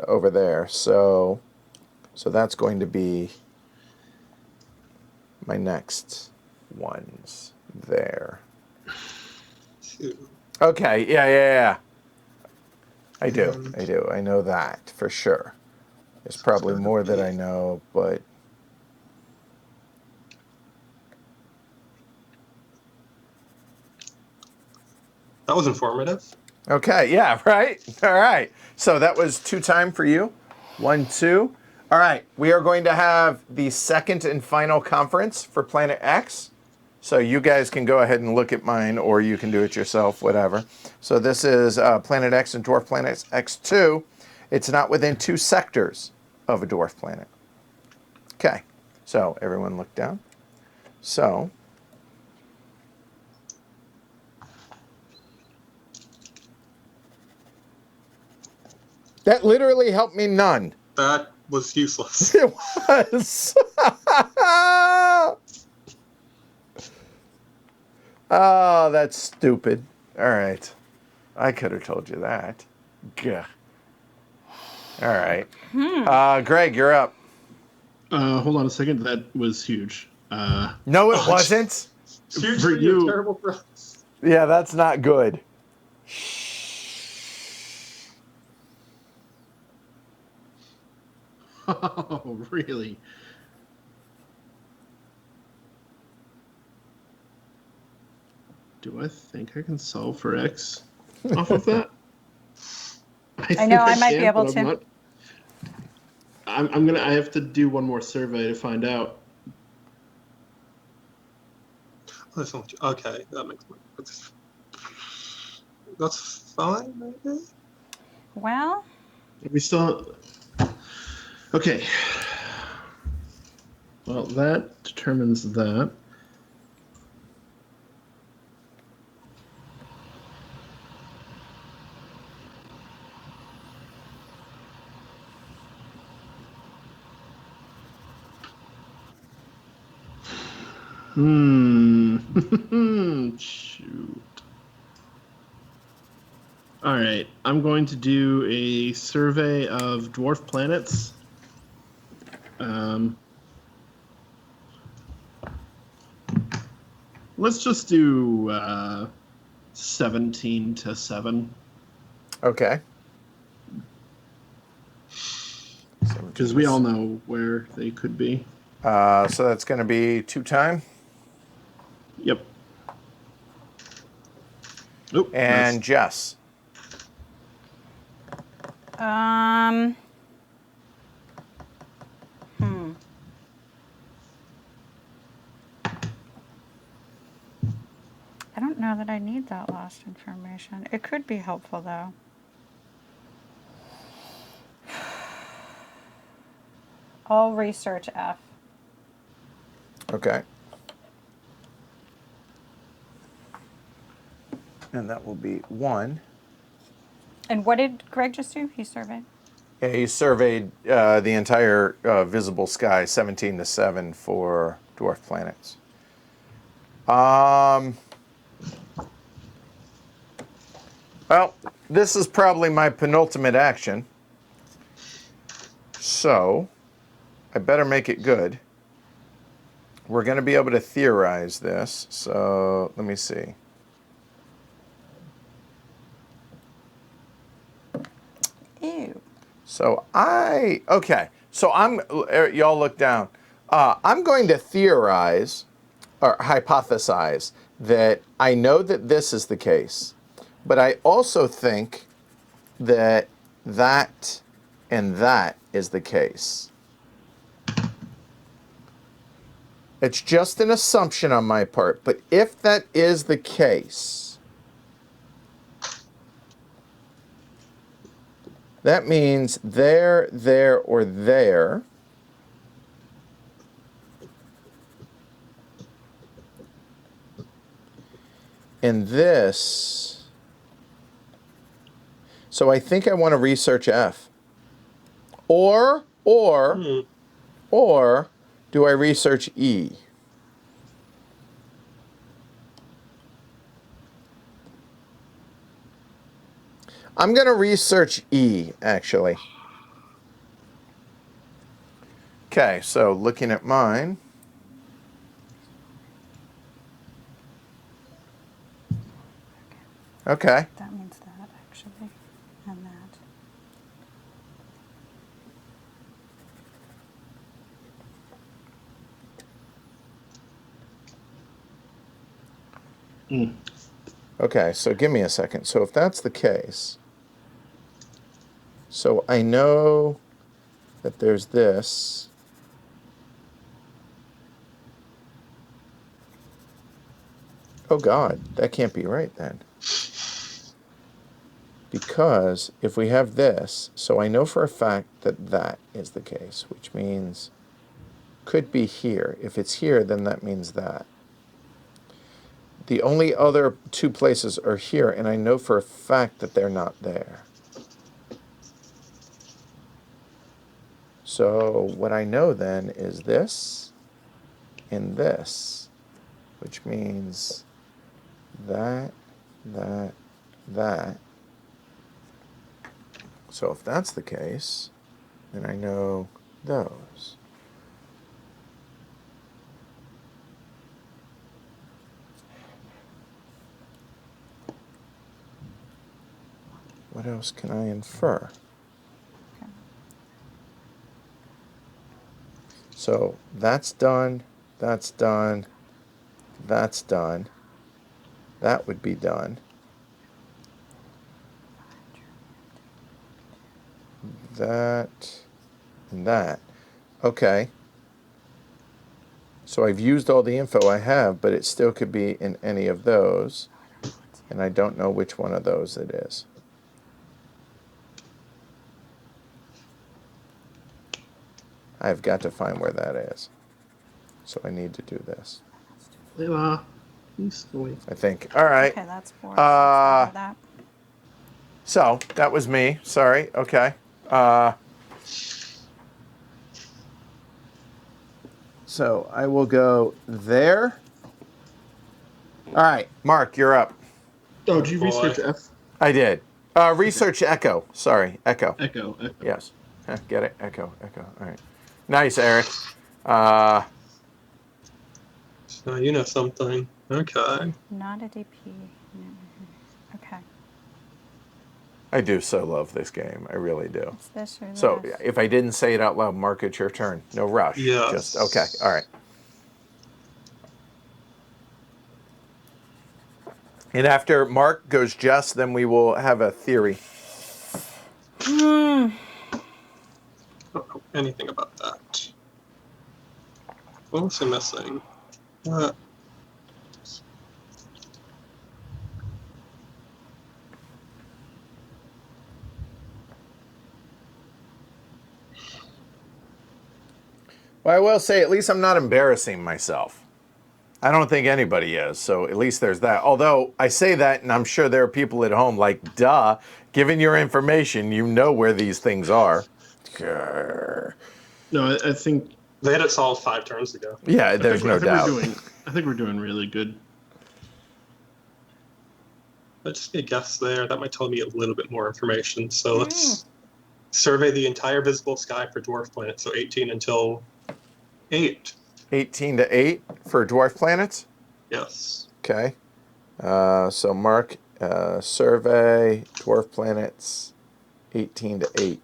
over there. So that's going to be my next ones there. Okay, yeah. I do. I know that for sure. There's probably more that I know, but... That was informative. Okay, yeah, right? All right. So that was 2 time for you. 1, 2. All right, we are going to have the second and final conference for Planet X. So you guys can go ahead and look at mine, or you can do it yourself, whatever. So this is Planet X and Dwarf Planet X2. It's not within 2 sectors of a dwarf planet. Okay, so everyone look down. So... that literally helped me none. That was useless. It was. Oh, that's stupid. All right. I could have told you that. Gah. All right. Greg, you're up. Hold on a second. That was huge. No, it wasn't. Huge For for you, you. terrible for us. Yeah, that's not good. Oh, really? Do I think I can solve for X off of that? I know, think I might be can, able but to. I'm not. I'm gonna. I have to do one more survey to find out. Okay, that makes sense. That's fine, maybe? Well, We still. Okay. Well, that determines that. Shoot. All right. I'm going to do a survey of dwarf planets. Let's just do 17 to 7. Okay. Because we all know where they could be. So that's going to be 2 time. Yep. Oh, And Jess. I don't know that I need that last information. It could be helpful though. I'll research F. Okay. And that will be 1. And what did Greg just do? He surveyed? Yeah, he surveyed the entire visible sky, 17 to 7 for dwarf planets. Well, this is probably my penultimate action. So, I better make it good. We're going to be able to theorize this. So, let me see. Ew. So y'all look down. I'm going to theorize or hypothesize that I know that this is the case, but I also think that that and that is the case. It's just an assumption on my part, but if that is the case, that means there, or there. And this. So I think I want to research F. Or do I research E? I'm going to research E, actually. Okay, so looking at mine. Okay. That means that, actually. And that. Okay, so give me a second. So if that's the case, so I know that there's this. Oh God, that can't be right then. Because if we have this, so I know for a fact that that is the case, which means could be here. If it's here, then that means that. The only other 2 places are here, and I know for a fact that they're not there. So what I know then is this and this, which means that, that. So if that's the case, then I know those. What else can I infer? So that's done, that's done, that's done. that would be done. That and that. Okay. So I've used all the info I have, but it still could be in any of those. And I don't know which one of those it is. I've got to find where that is. So I need to do this. Layla, please wait. I think. All right. Okay, that's 4. That. So that was me. Sorry. Okay. So I will go there. All right, Mark, you're up. Oh, did you boy. research F? I did. Research Echo. Sorry, Echo. Echo. Yes. Get it? Echo. All right. Nice, Eric. So you know something. Okay. Not a DP. Okay. I do so love this game. I really do. It's this or So this. if I didn't say it out loud, Mark, it's your turn. No rush. Yes. Just okay. All right. And after Mark goes Jess, then we will have a theory. I don't know anything about that. What was I missing? Well, I will say, at least I'm not embarrassing myself. I don't think anybody is, so at least there's that. Although I say that, and I'm sure there are people at home like, duh, given your information, you know where these things are. Grr. No, I think. They had it solved 5 turns ago. Yeah, there's no doubt. I think we're doing really good. Let's just be a guess there. That might tell me a little bit more information. So let's survey the entire visible sky for dwarf planets. So 18 until 8. 18 to 8 for dwarf planets? Yes. Okay. So Mark, survey dwarf planets 18 to 8.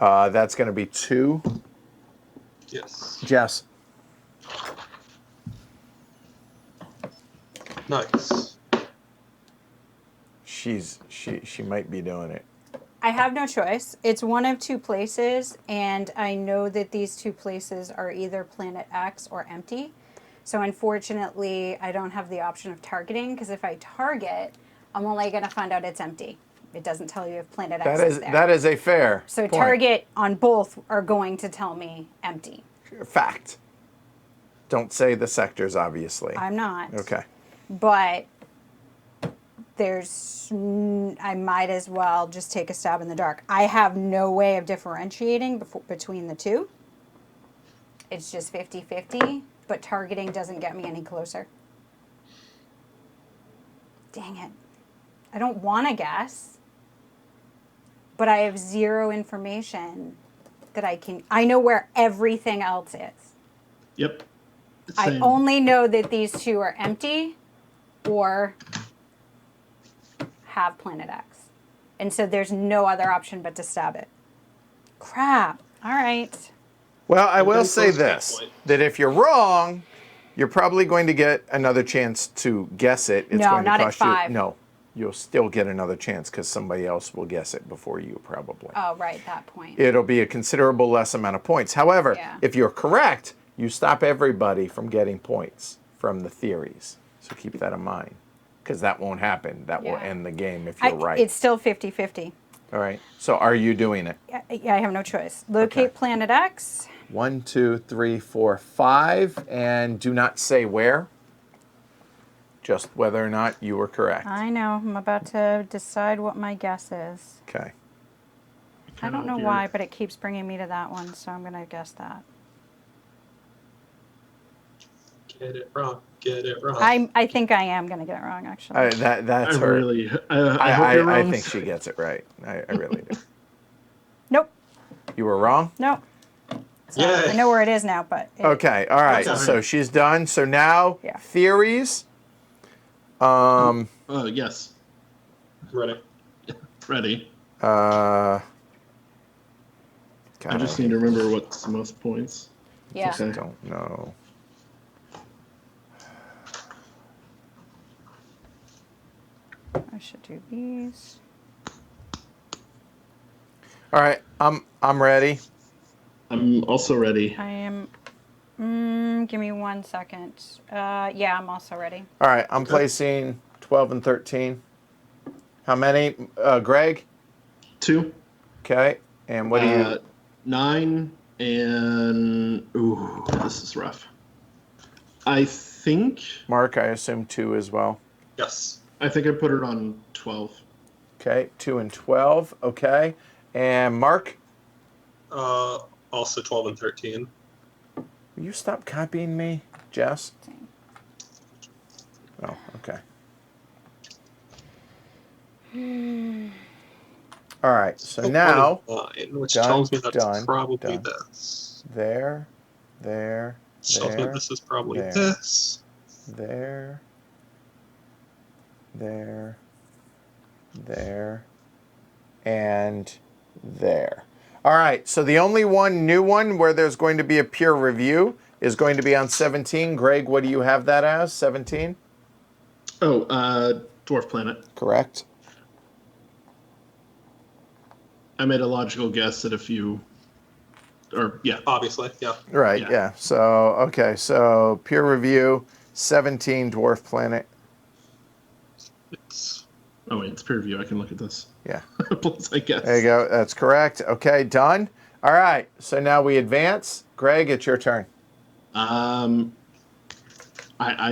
That's going to be 2. Yes. Jess. Nice. She might be doing it. I have no choice. It's one of 2 places, and I know that these 2 places are either Planet X or empty. So unfortunately, I don't have the option of targeting, because if I target, I'm only going to find out it's empty. It doesn't tell you if Planet X is there. That is a fair So point. target on both are going to tell me empty. Fact. Don't say the sectors, obviously. I'm not. Okay. But I might as well just take a stab in the dark. I have no way of differentiating between the 2. It's just 50-50, but targeting doesn't get me any closer. Dang it. I don't want to guess, but I have 0 information that I know where everything else is. Yep. I Same. only know that these 2 are empty or have Planet X. And so there's no other option but to stab it. Crap. All right. Well, I will then say close this, that point. that if you're wrong, you're probably going to get another chance to guess it. It's No, going to not at cost 5. you. No, you'll still get another chance because somebody else will guess it before you, probably. Oh, right, that point. It'll be a considerable less amount of points. However, Yeah. if you're correct, you stop everybody from getting points from the theories. So keep that in mind, because that won't happen. That will Yeah. end the game if you're right. It's still 50-50. All right. So are you doing it? Yeah, I have no choice. Locate Okay. Planet X. 1, 2, 3, 4, 5, and do not say where. Just whether or not you were correct. I know. I'm about to decide what my guess is. Okay. I don't know why, but it keeps bringing me to that one, so I'm going to guess that. Get it wrong. Get it wrong. I think I am going to get it wrong, actually. That's I her. really. I hope you're I wrong. think she gets it right. I really do. Nope. You were wrong? Nope. So Yay. I know where it is now, but... Okay. All right. Okay. So she's done. So now, Yeah. theories. Yes. Ready. Ready. God, I just need to remember what's the most points. Yeah. Okay. don't know. I should do these. All right, I'm ready. I'm also ready. I am. Give me 1 second. Yeah, I'm also ready. All right, I'm Okay. placing 12 and 13. How many? Greg? 2. Okay. And what do you? 9 and ooh, this is rough. I think Mark, I assume 2 as well. Yes. I put it on 12. Okay, 2 and 12. Okay. And Mark? Also 12 and 13. Will you stop copying me, Jess? Oh, okay. All right, so now, 1 and 9, which done, tells me that's done, probably done. this. there, Tells me there, this is probably there. this. there, and there. All right, so the only new one where there's going to be a peer review is going to be on 17. Greg, what do you have that as, 17? Oh, Dwarf Planet. Correct. I made a logical guess that if you, or yeah, Obviously, yeah. Right, Yeah. yeah. So, okay, so peer review, 17, Dwarf Planet. It's oh wait, it's peer review. I can look at this. Yeah. Plus, I guess. There you go. That's correct. Okay, done. All right, so now we advance. Greg, it's your turn. I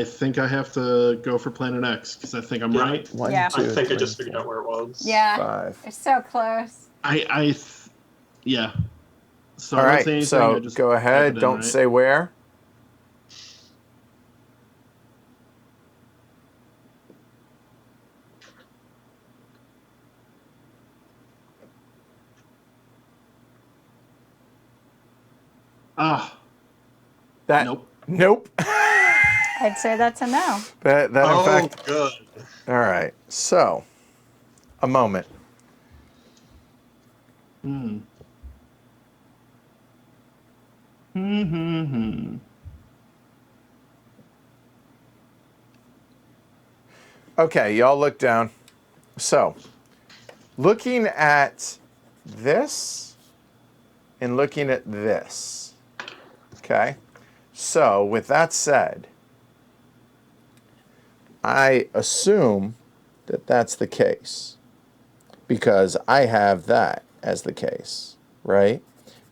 think I have to go for Planet X because I think I'm Yeah. right. One, Yeah. two, I think I three, just figured four, out where it was. Yeah. 5. It's so close. Yeah. So All I don't right, say anything. so I just go type it ahead. in, Don't right? say where. Ah, That. nope. Nope. I'd say that's a no. that in Oh, fact. good. All right. So, a moment. Hmm. Okay, y'all look down. So, looking at this and looking at this. Okay? So, with that said, I assume that that's the case because I have that as the case, right?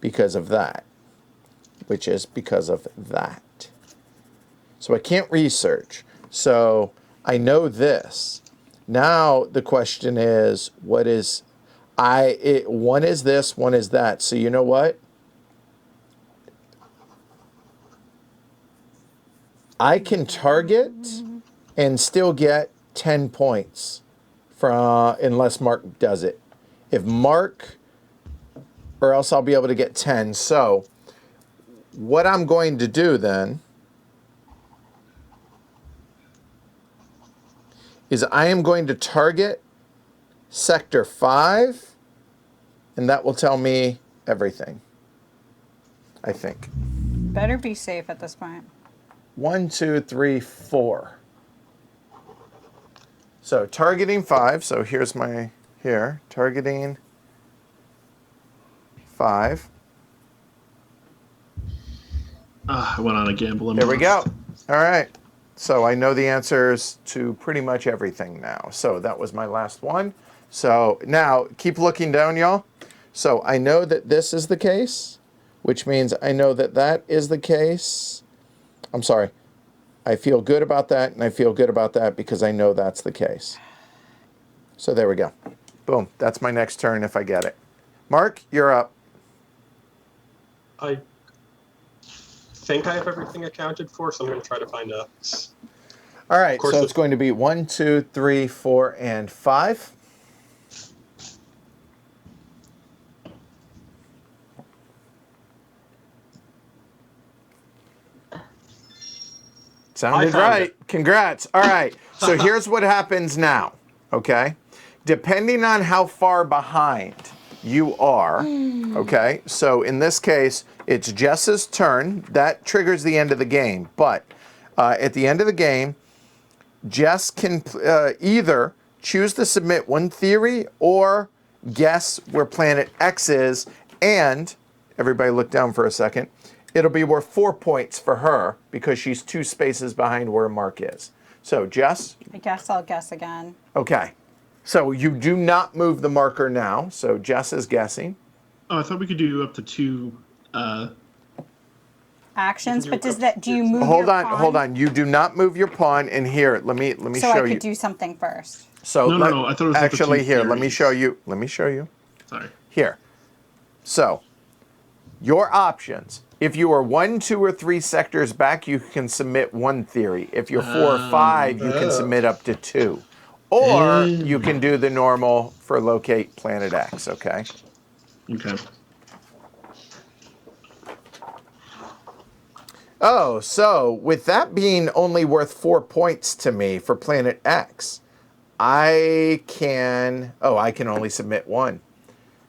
Because of that, which is because of that. So I can't research. So I know this. Now the question is, what is one is this, one is that. So you know what? I can target and still get 10 points from unless Mark does it. If Mark, or else I'll be able to get 10. So what I'm going to do then is I am going to target sector 5, and that will tell me everything, I think. Better be safe at this point. 1, 2, 3, 4. So targeting 5. So here's my, targeting 5. I went on a gamble. And There we go. lost. All right. So I know the answers to pretty much everything now. So that was my last one. So now keep looking down, y'all. So I know that this is the case, which means I know that that is the case. I'm sorry. I feel good about that, and I feel good about that because I know that's the case. So there we go. Boom. That's my next turn if I get it. Mark, you're up. I think I have everything accounted for, so I'm going to try to find a. All right. course So if- it's going to be 1, 2, 3, 4, and 5. Sounded found right. it. Congrats. All right. So here's what happens now. Okay. Depending on how far behind you are, okay. So in this case, it's Jess's turn. That triggers the end of the game. But at the end of the game, Jess can either choose to submit one theory or guess where planet X is, and everybody look down for a second. It'll be worth 4 points for her because she's 2 spaces behind where Mark is. So, Jess? I guess I'll guess again. Okay. So you do not move the marker now. So Jess is guessing. Oh, I thought we could do up to 2. Actions, do but a do you move Hold your on, pawn? hold on. You do not move your pawn. And here, let me So show I could you. do something first. So No, I thought it was up to actually 2 here. Let me theories. show you. Let me show you. Sorry. Here. So your options. If you are 1, 2, or 3 sectors back, you can submit 1 theory. If you're 4 or 5, you can submit up to 2. Or you can do the normal for locate planet X, okay? Okay. Oh, so with that being only worth 4 points to me for planet X, I can only submit 1.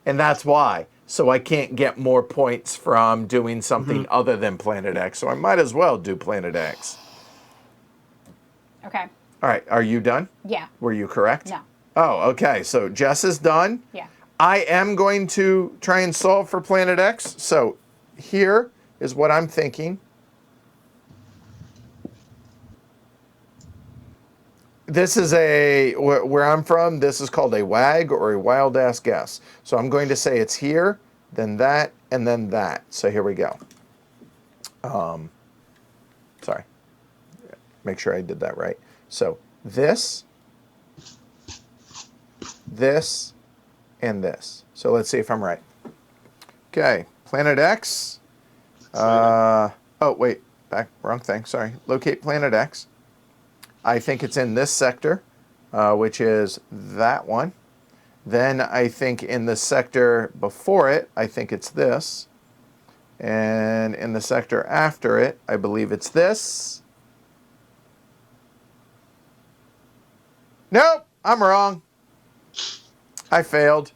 And that's why. So I can't get more points from doing something other than planet X. So I might as well do planet X. Okay. All right, are you done? Yeah. Were you correct? No. Oh, okay. So Jess is done. Yeah. I am going to try and solve for planet X. So here is what I'm thinking. This is where I'm from, this is called a wag or a wild ass guess. So I'm going to say it's here, then that, and then that. So here we go. Sorry. Make sure I did that right. So this, and this. So let's see if I'm right. Okay, planet X. Oh, wait, wrong thing, sorry. Locate planet X. I think it's in this sector, which is that one. Then I think in the sector before it, I think it's this. And in the sector after it, I believe it's this. Nope, I'm wrong. I failed.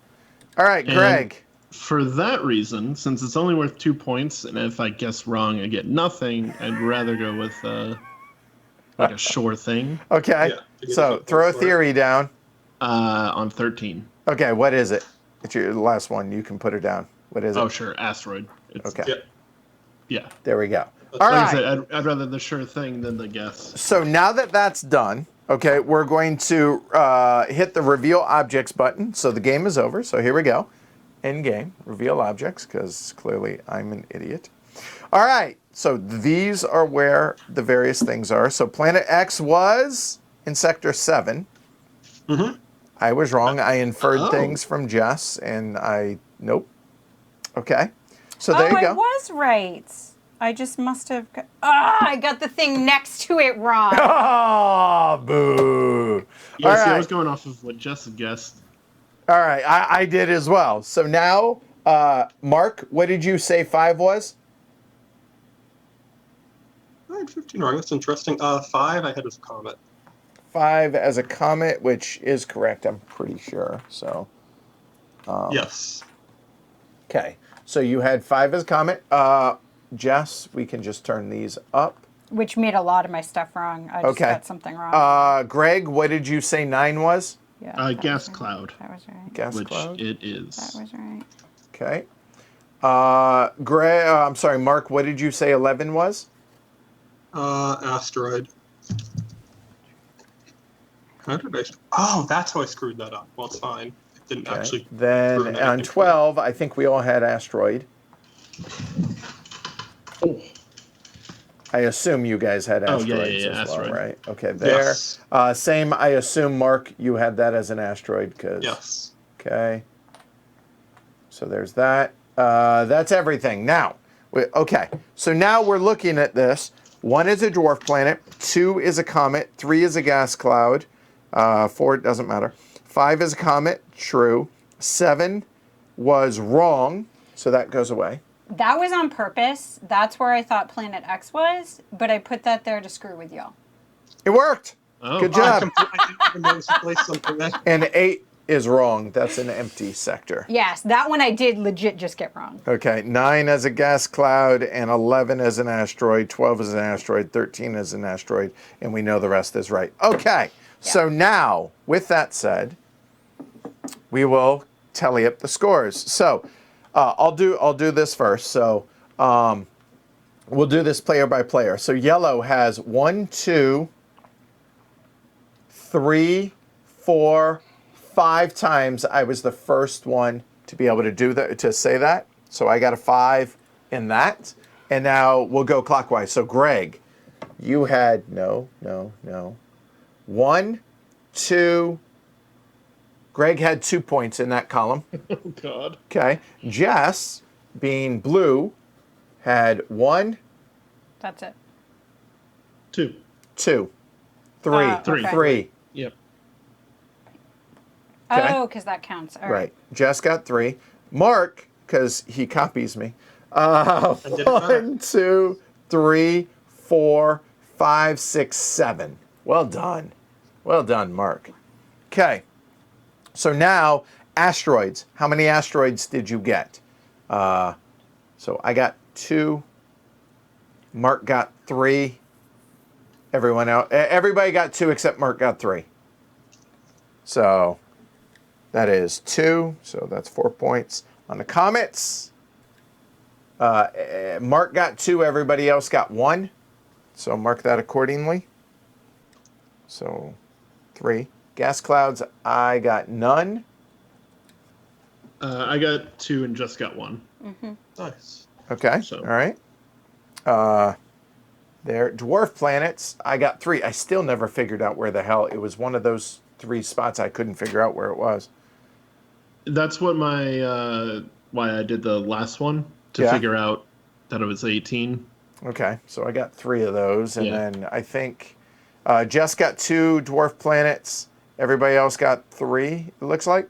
All right, Greg. For that reason, since it's only worth 2 points, and if I guess wrong, I get nothing, I'd rather go with like a sure thing. Okay, Yeah, so throw a theory down. On 13. Okay, what is it? It's your last one. You can put it down. What is it? Oh, sure, asteroid. Okay. Yeah. Yeah. There we go. All Like I right. said, I'd rather the sure thing than the guess. So now that that's done, okay, we're going to hit the reveal objects button. So the game is over. So here we go. End game, reveal objects, because clearly I'm an idiot. All right, so these are where the various things are. So planet X was in sector 7. Mm-hmm. I was wrong. I inferred Oh. things from Jess, and nope. Okay, so there you I go. was right. I just must have. I got the thing next to it wrong. Oh, boo. Yeah, All see, I right. was going off of what Jess had guessed. All right, I did as well. So now, Mark, what did you say 5 was? I had 15 wrong. That's interesting. 5 I had as a comet. 5 as a comet, which is correct, I'm pretty sure. So, Yes. okay. So you had 5 as comet. Jess, we can just turn these up. Which made a lot of my stuff wrong. I just Okay. got something wrong. Greg, what did you say 9 was? Yeah, that was Gas right. cloud, That was right. Gas which cloud. it is. That was right. Okay. I'm sorry, Mark, what did you say 11 was? Asteroid. How did I? Oh, that's how I screwed that up. Well, it's fine. It didn't Okay. actually. Then ruin on anything. 12, I think we all had asteroid. Oh, I assume you guys had Oh, asteroids yeah, as asteroid. well, right? Okay, there. Yes. Same, I assume, Mark, you had that as an asteroid, because... Yes. Okay. So there's that. That's everything. Now, okay, so now we're looking at this. 1 is a dwarf planet, 2 is a comet, 3 is a gas cloud, 4 doesn't matter. 5 is a comet, true. 7 was wrong, so that goes away. That was on purpose. That's where I thought Planet X was, but I put that there to screw with y'all. It worked. Oh. Good I job. didn't even notice to place something there. And 8 is wrong. That's an empty sector. Yes, that one I did legit just get wrong. Okay, 9 as a gas cloud, and 11 as an asteroid, 12 as an asteroid, 13 as an asteroid, and we know the rest is right. Okay, So now, with that said, we will tally up the scores. So I'll do this first. So we'll do this player by player. So yellow has 1, 2, 3, 4, 5 times I was the first one to be able to do that, to say that. So I got a 5 in that. And now we'll go clockwise. So Greg, you had no. 1, 2. Greg had 2 points in that column. Oh, God. Okay. Jess, being blue, had 1, That's it. 2. 2, 3, okay. 3. Yep. Okay. Oh, because that counts. All Right. Jess got 3. Mark, because he copies me. did it better. 1, 2, 3, 4, 5, 6, 7. Well done. Well done, Mark. Okay. So now, asteroids. How many asteroids did you get? So I got 2. Mark got 3. Everybody got 2 except Mark got 3. So that is 2. So that's 4 points. On the comets, Mark got 2. Everybody else got 1. So mark that accordingly. So 3. Gas clouds, I got none. I got 2 and just got 1. Nice. Okay. So- All right. There, dwarf planets, I got 3. I still never figured out where the hell it was. One of those 3 spots I couldn't figure out where it was. That's what my why I did the last one to Yeah. figure out that it was 18. Okay, so I got 3 of those, and Yeah. then I think Jess got 2 dwarf planets. Everybody else got 3. It looks like.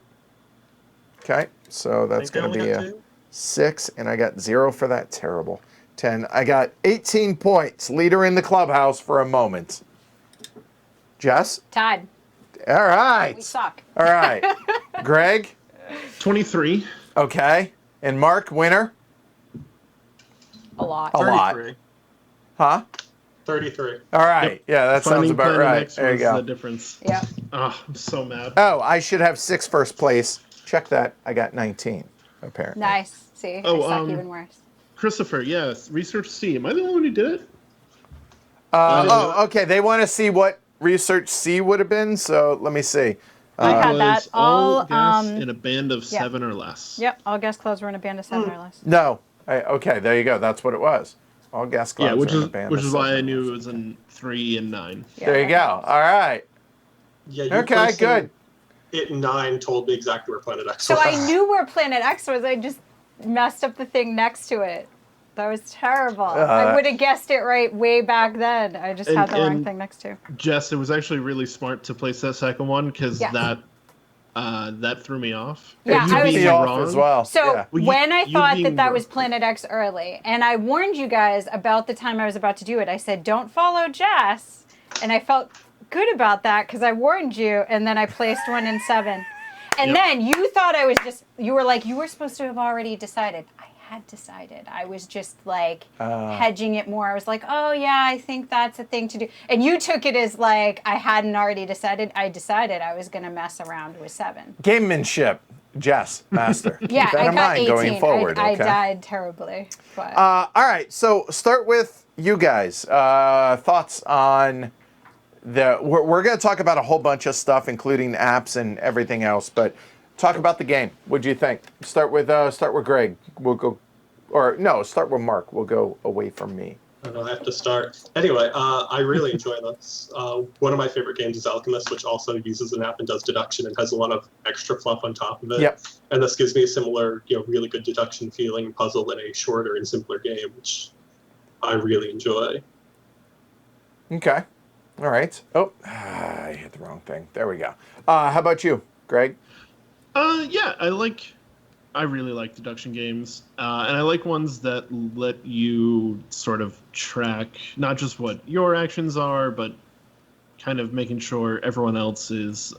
Okay, so that's Think I going to only be got a 2? 6, and I got 0 for that. Terrible. 10. I got 18 points. Leader in the clubhouse for a moment. Jess. Tied. All right. We suck. All right. Greg. 23. Okay. And Mark, winner? A lot. A lot. 33. Huh? 33. All right. Yeah, that sounds Finding about Planet right. X There you was go. the difference. Yeah. Oh, I'm so mad. Oh, I should have 6 first place. Check that. I got 19, apparently. Nice. See, Oh, I suck even worse. Christopher, yes. Research C. Am I the only one who did it? Okay. They want to see what Research C would have been, so let me see. I It had was that. all All, gas in a band of yeah. 7 or less. Yep, all guest clothes were in a band of 7 or less. No. Okay, there you go. That's what it was. All gas clouds Yeah, which are in is a band which of is why 7 I knew or it was in 3 and 9. Yeah, There you that go. helps. All right. Yeah, you Okay, placing good. It 9 told me exactly where Planet X So was. I knew where Planet X was. I just messed up the thing next to it. That was terrible. I would have guessed it right way back then. I just had the wrong and- thing next to. Jess, it was actually really smart to place that second one because Yes. that threw me off. Yeah, It You I threw was me being off wrong. as well. So Yeah. Well, when I you thought being that was wrong. Planet X early, and I warned you guys about the time I was about to do it, I said, don't follow Jess. And I felt good about that because I warned you, and then I placed one in 7. And Yep. then you thought I was just, you were like, you were supposed to have already decided. I had decided. I was just like hedging it more. I was like, oh yeah, I think that's a thing to do. And you took it as like, I hadn't already decided. I decided I was going to mess around with 7. Gamemanship. Jess, master. Yeah, Keep that I in got mind 18. going forward. I okay? died terribly. But All right, so start with you guys. Thoughts on we're going to talk about a whole bunch of stuff, including apps and everything else, but talk about the game. What do you think? Start with Greg. We'll go, or no, start with Mark. We'll go away from me. I don't know, I have to start. Anyway, I really enjoy this. One of my favorite games is Alchemist, which also uses an app and does deduction and has a lot of extra fluff on top of it. Yep. And this gives me a similar, really good deduction feeling puzzle in a shorter and simpler game, which I really enjoy. Okay. All right. Oh, I hit the wrong thing. There we go. How about you, Greg? Yeah, I really like deduction games, and I like ones that let you sort of track not just what your actions are, but kind of making sure everyone else's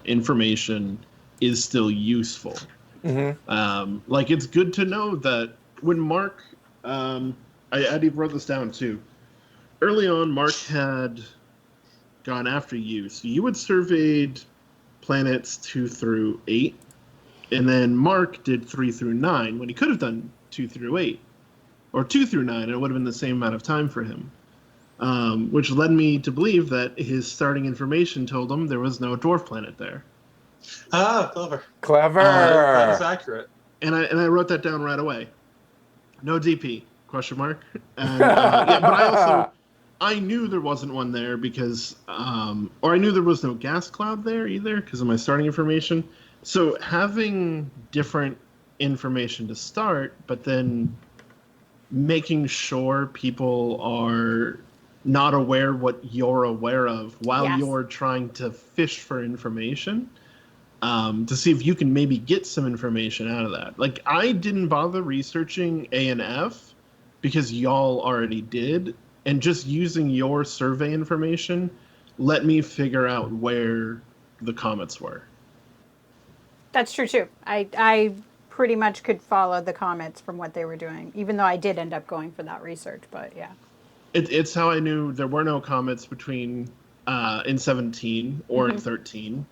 information is still useful. Mm-hmm. Like, it's good to know that when Mark, I wrote this down too. Early on, Mark had gone after you. So you had surveyed planets 2 through 8, and then Mark did 3 through 9 when he could have done 2 through 8 or 2 through 9, and it would have been the same amount of time for him. Which led me to believe that his starting information told him there was no dwarf planet there. Ah, clever. Clever. That is accurate. And I wrote that down right away. No DP, question mark. And, yeah, but I knew there wasn't one there because, or I knew there was no gas cloud there either because of my starting information. So having different information to start, but then making sure people are not aware what you're aware of while Yes. you're trying to fish for information. To see if you can maybe get some information out of that. Like, I didn't bother researching A and F because y'all already did, and just using your survey information let me figure out where the comets were. That's true too. I pretty much could follow the comments from what they were doing, even though I did end up going for that research. But yeah, It's how I knew there were no comets between in 17 or in 13.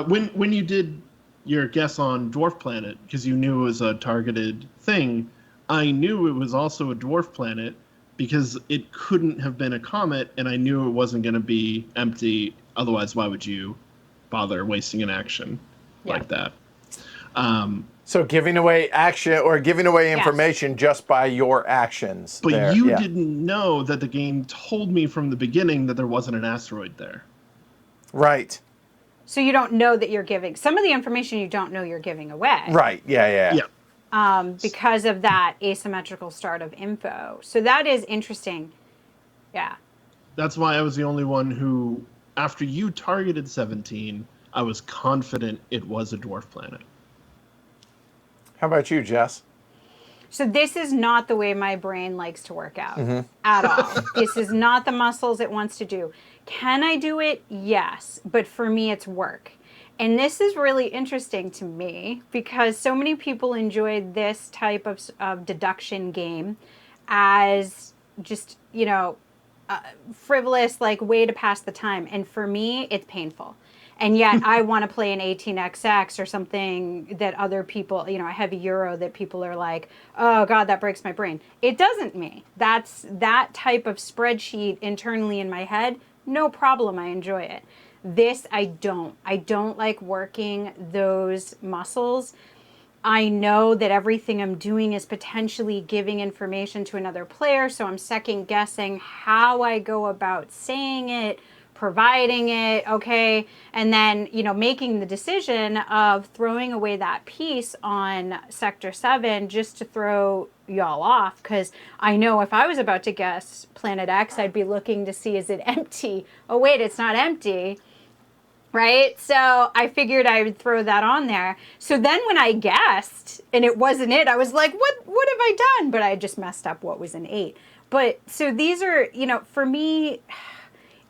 When you did your guess on dwarf planet, because you knew it was a targeted thing, I knew it was also a dwarf planet because it couldn't have been a comet, and I knew it wasn't going to be empty. Otherwise, why would you bother wasting an action like that? So giving away action or giving away Yes. information just by your actions. But there. you Yeah. didn't know that the game told me from the beginning that there wasn't an asteroid there. Right. so you don't know that you're giving some of the information. You don't know you're giving away. Right. Yeah. Because of that asymmetrical start of info. So that is interesting. Yeah. That's why I was the only one who, after you targeted 17, I was confident it was a dwarf planet. How about you, Jess? So this is not the way my brain likes to work out at all. This is not the muscles it wants to do. Can I do it? Yes. But for me, it's work. And this is really interesting to me because so many people enjoy this type of deduction game as just, frivolous, like way to pass the time. And for me, it's painful. And yet I want to play an 18XX or something that other people, a heavy Euro that people are like, oh God, that breaks my brain. It doesn't me. That's that type of spreadsheet internally in my head. No problem. I enjoy it. This, I don't. I don't like working those muscles. I know that everything I'm doing is potentially giving information to another player, so I'm second guessing how I go about saying it, providing it, okay, and then, making the decision of throwing away that piece on Sector 7 just to throw y'all off, because I know if I was about to guess Planet X, I'd be looking to see, is it empty? Oh, wait, it's not empty. Right? So I figured I would throw that on there. So then when I guessed and it wasn't it, I was like, what have I done? But I just messed up what was an 8. But so these are, for me,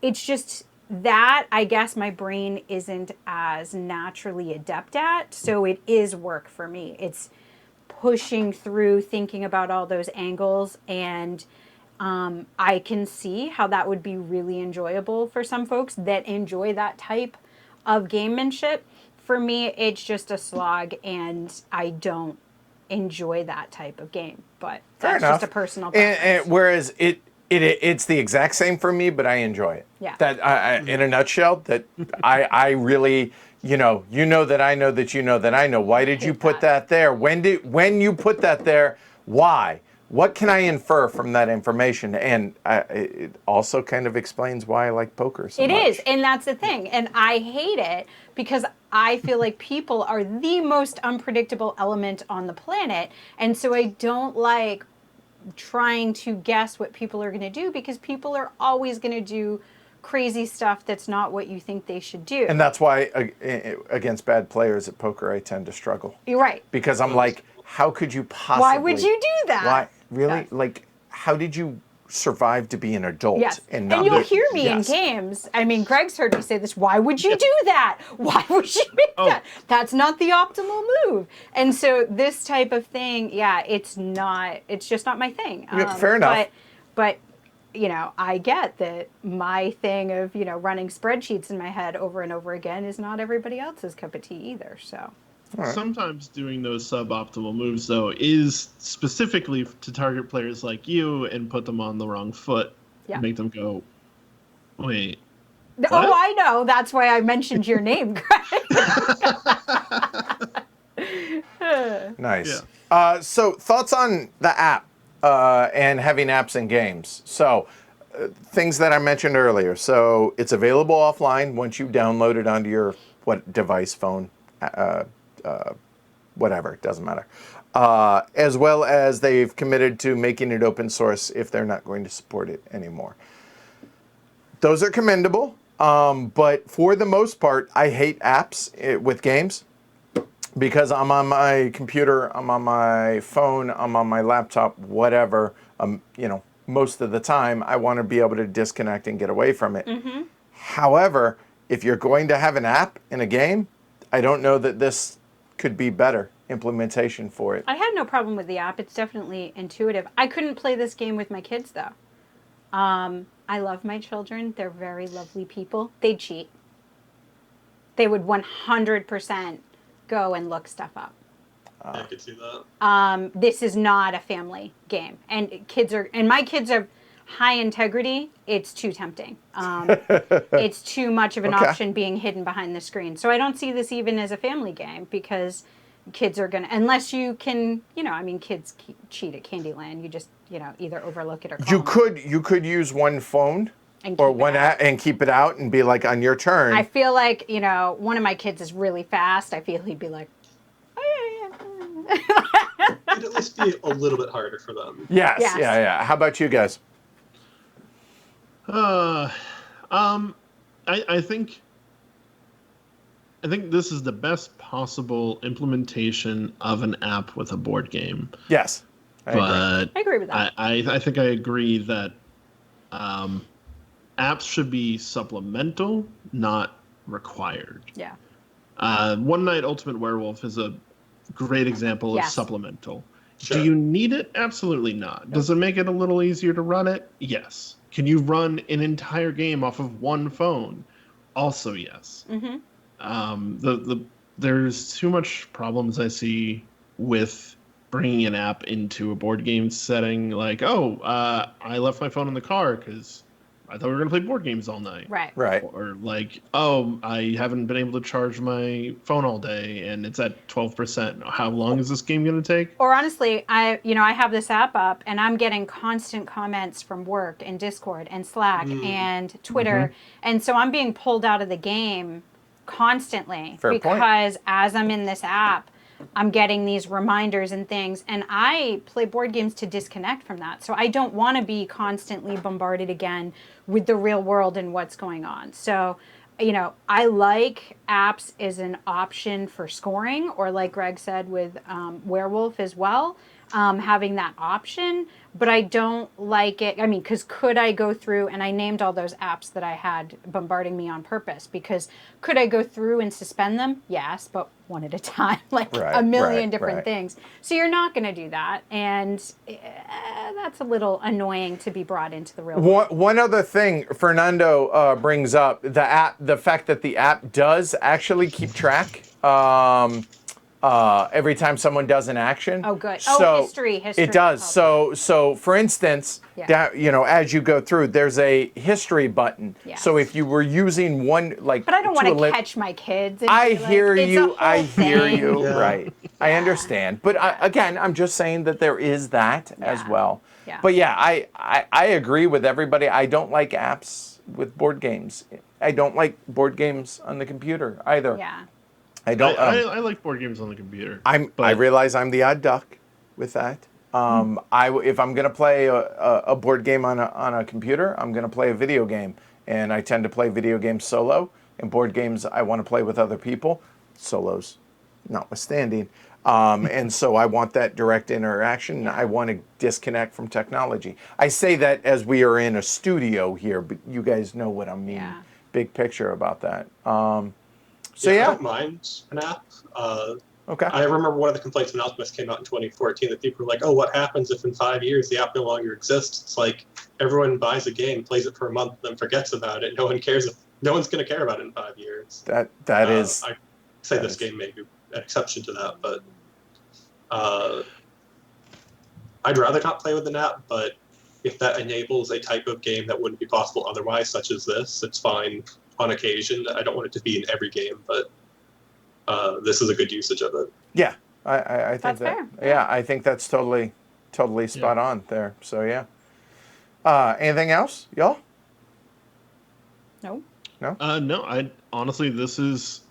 it's just that I guess my brain isn't as naturally adept at. So it is work for me. It's pushing through, thinking about all those angles, and I can see how that would be really enjoyable for some folks that enjoy that type of gamemanship. For me, it's just a slog, and I don't enjoy that type of game. But that's just a personal preference. And whereas it's the exact same for me, but I enjoy it. Yeah. That in a nutshell, that I really, that I know that that I know. Why did you put that there? When you put that there? Why? What can I infer from that information? And it also kind of explains why I like poker so much. It is, and that's the thing. And I hate it because I feel like people are the most unpredictable element on the planet. And so I don't like trying to guess what people are going to do, because people are always going to do crazy stuff that's not what you think they should do. And that's why against bad players at poker, I tend to struggle. You're right. Because I'm like, how could you possibly? Why would you do that? Why? Really? Yes. Like, how did you survive to be an adult? Yes. And you'll hear me yes. in games. I mean, Greg's heard me say this. Why would you do that? Why would you make that? That's not the optimal move. And so this type of thing, it's just not my thing. Yeah, fair enough. But I get that my thing of, running spreadsheets in my head over and over again is not everybody else's cup of tea either. So, Sometimes doing those suboptimal moves, though, is specifically to target players like you and put them on the wrong foot. Yeah. Make them go, wait. oh, What? I know. That's why I mentioned your name, Greg. Nice. Yeah. So thoughts on the app and having apps in games. So things that I mentioned earlier. So it's available offline once you download it onto your device, phone, whatever, it doesn't matter. As well as they've committed to making it open source if they're not going to support it anymore. Those are commendable, but for the most part, I hate apps with games because I'm on my computer, I'm on my phone, I'm on my laptop, whatever. Most of the time, I want to be able to disconnect and get away from it. Mm-hmm. However, if you're going to have an app in a game, I don't know that this could be better implementation for it. I had no problem with the app. It's definitely intuitive. I couldn't play this game with my kids, though. I love my children. They're very lovely people. They cheat. They would 100% go and look stuff up. I could see that. This is not a family game. And my kids are high integrity. It's too tempting. It's too much of an option being hidden behind the screen. So I don't see this even as a family game because kids are going to, unless you can, kids cheat at Candyland. You just, either overlook it or call You could use one phone and or keep it one out. app and keep it out and be like on your turn. I feel like, one of my kids is really fast. I feel he'd be like, oh, yeah. It'd at least be a little bit harder for them. Yes. Yes. Yeah. How about you guys? I think this is the best possible implementation of an app with a board game. Yes. I agree with that. I think I agree that apps should be supplemental, not required. Yeah. One Night Ultimate Werewolf is a great example of Yes. supplemental. Sure. Do you need it? Absolutely not. Does it make it a little easier to run it? Yes. Can you run an entire game off of one phone? Also, yes. Mm-hmm. There's too much problems I see with bringing an app into a board game setting. Like, I left my phone in the car because I thought we were going to play board games all night. Right. Or like, I haven't been able to charge my phone all day and it's at 12%. How long is this game going to take? Or honestly, I have this app up and I'm getting constant comments from work and Discord and Slack and Twitter. And so I'm being pulled out of the game constantly Fair point. because as I'm in this app, I'm getting these reminders and things, and I play board games to disconnect from that. So I don't want to be constantly bombarded again with the real world and what's going on. So, I like apps as an option for scoring, or like Greg said with Werewolf as well, having that option. But I don't like it. Because could I go through, and I named all those apps that I had bombarding me on purpose, because could I go through and suspend them? Yes, but one at a time, like a million different things. So you're not going to do that. And that's a little annoying to be brought into the real world. One other thing Fernando brings up, the fact that the app does actually keep track every time someone does an action. Oh, good. So history. It does. So for instance, as you go through, there's a history button. Yes. So if you were using one, like, But I don't want to catch my kids. And I be like, hear it's a you. whole I hear thing. you. Yeah. Right. I understand. But again, I'm just saying that there is that as well. Yeah. But yeah, I agree with everybody. I don't like apps with board games. I don't like board games on the computer either. Yeah. I don't. I like board games on the computer. I realize I'm the odd duck with that. If I'm going to play a board game on a computer, I'm going to play a video game. And I tend to play video games solo. And board games, I want to play with other people, solos notwithstanding. And so I want that direct interaction. I want to disconnect from technology. I say that as we are in a studio here, but you guys know what I mean. Yeah. Big picture about that. I don't mind an app. Okay. I remember one of the complaints when Alchemist came out in 2014 that people were like, "Oh, what happens if in 5 years the app no longer exists?" It's like everyone buys a game, plays it for a month, then forgets about it. No one cares. No one's going to care about it in 5 years. That is. I say this game may be an exception to that, but I'd rather not play with an app. But if that enables a type of game that wouldn't be possible otherwise, such as this, it's fine on occasion. I don't want it to be in every game, but this is a good usage of it. Yeah, I think That's that. fair. Yeah, I think that's totally spot on there. So yeah. Anything else, y'all? No. No, I honestly, this is,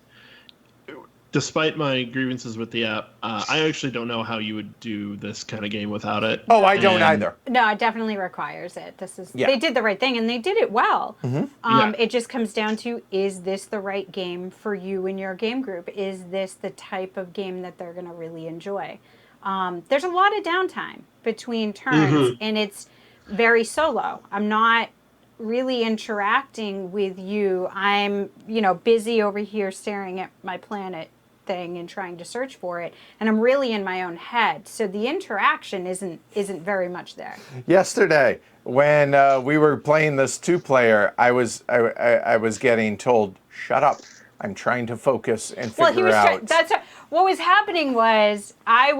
despite my grievances with the app, I actually don't know how you would do this kind of game without it. Oh, I don't And- either. No, it definitely requires it. Yeah. They did the right thing, and they did it well. Yeah. It just comes down to, is this the right game for you and your game group? Is this the type of game that they're going to really enjoy? There's a lot of downtime between turns, and it's very solo. I'm not really interacting with you. I'm, busy over here staring at my planet thing and trying to search for it, and I'm really in my own head. So the interaction isn't very much there. Yesterday, when we were playing this 2-player, I was getting told, "Shut up! I'm trying to focus and figure out." What was happening was I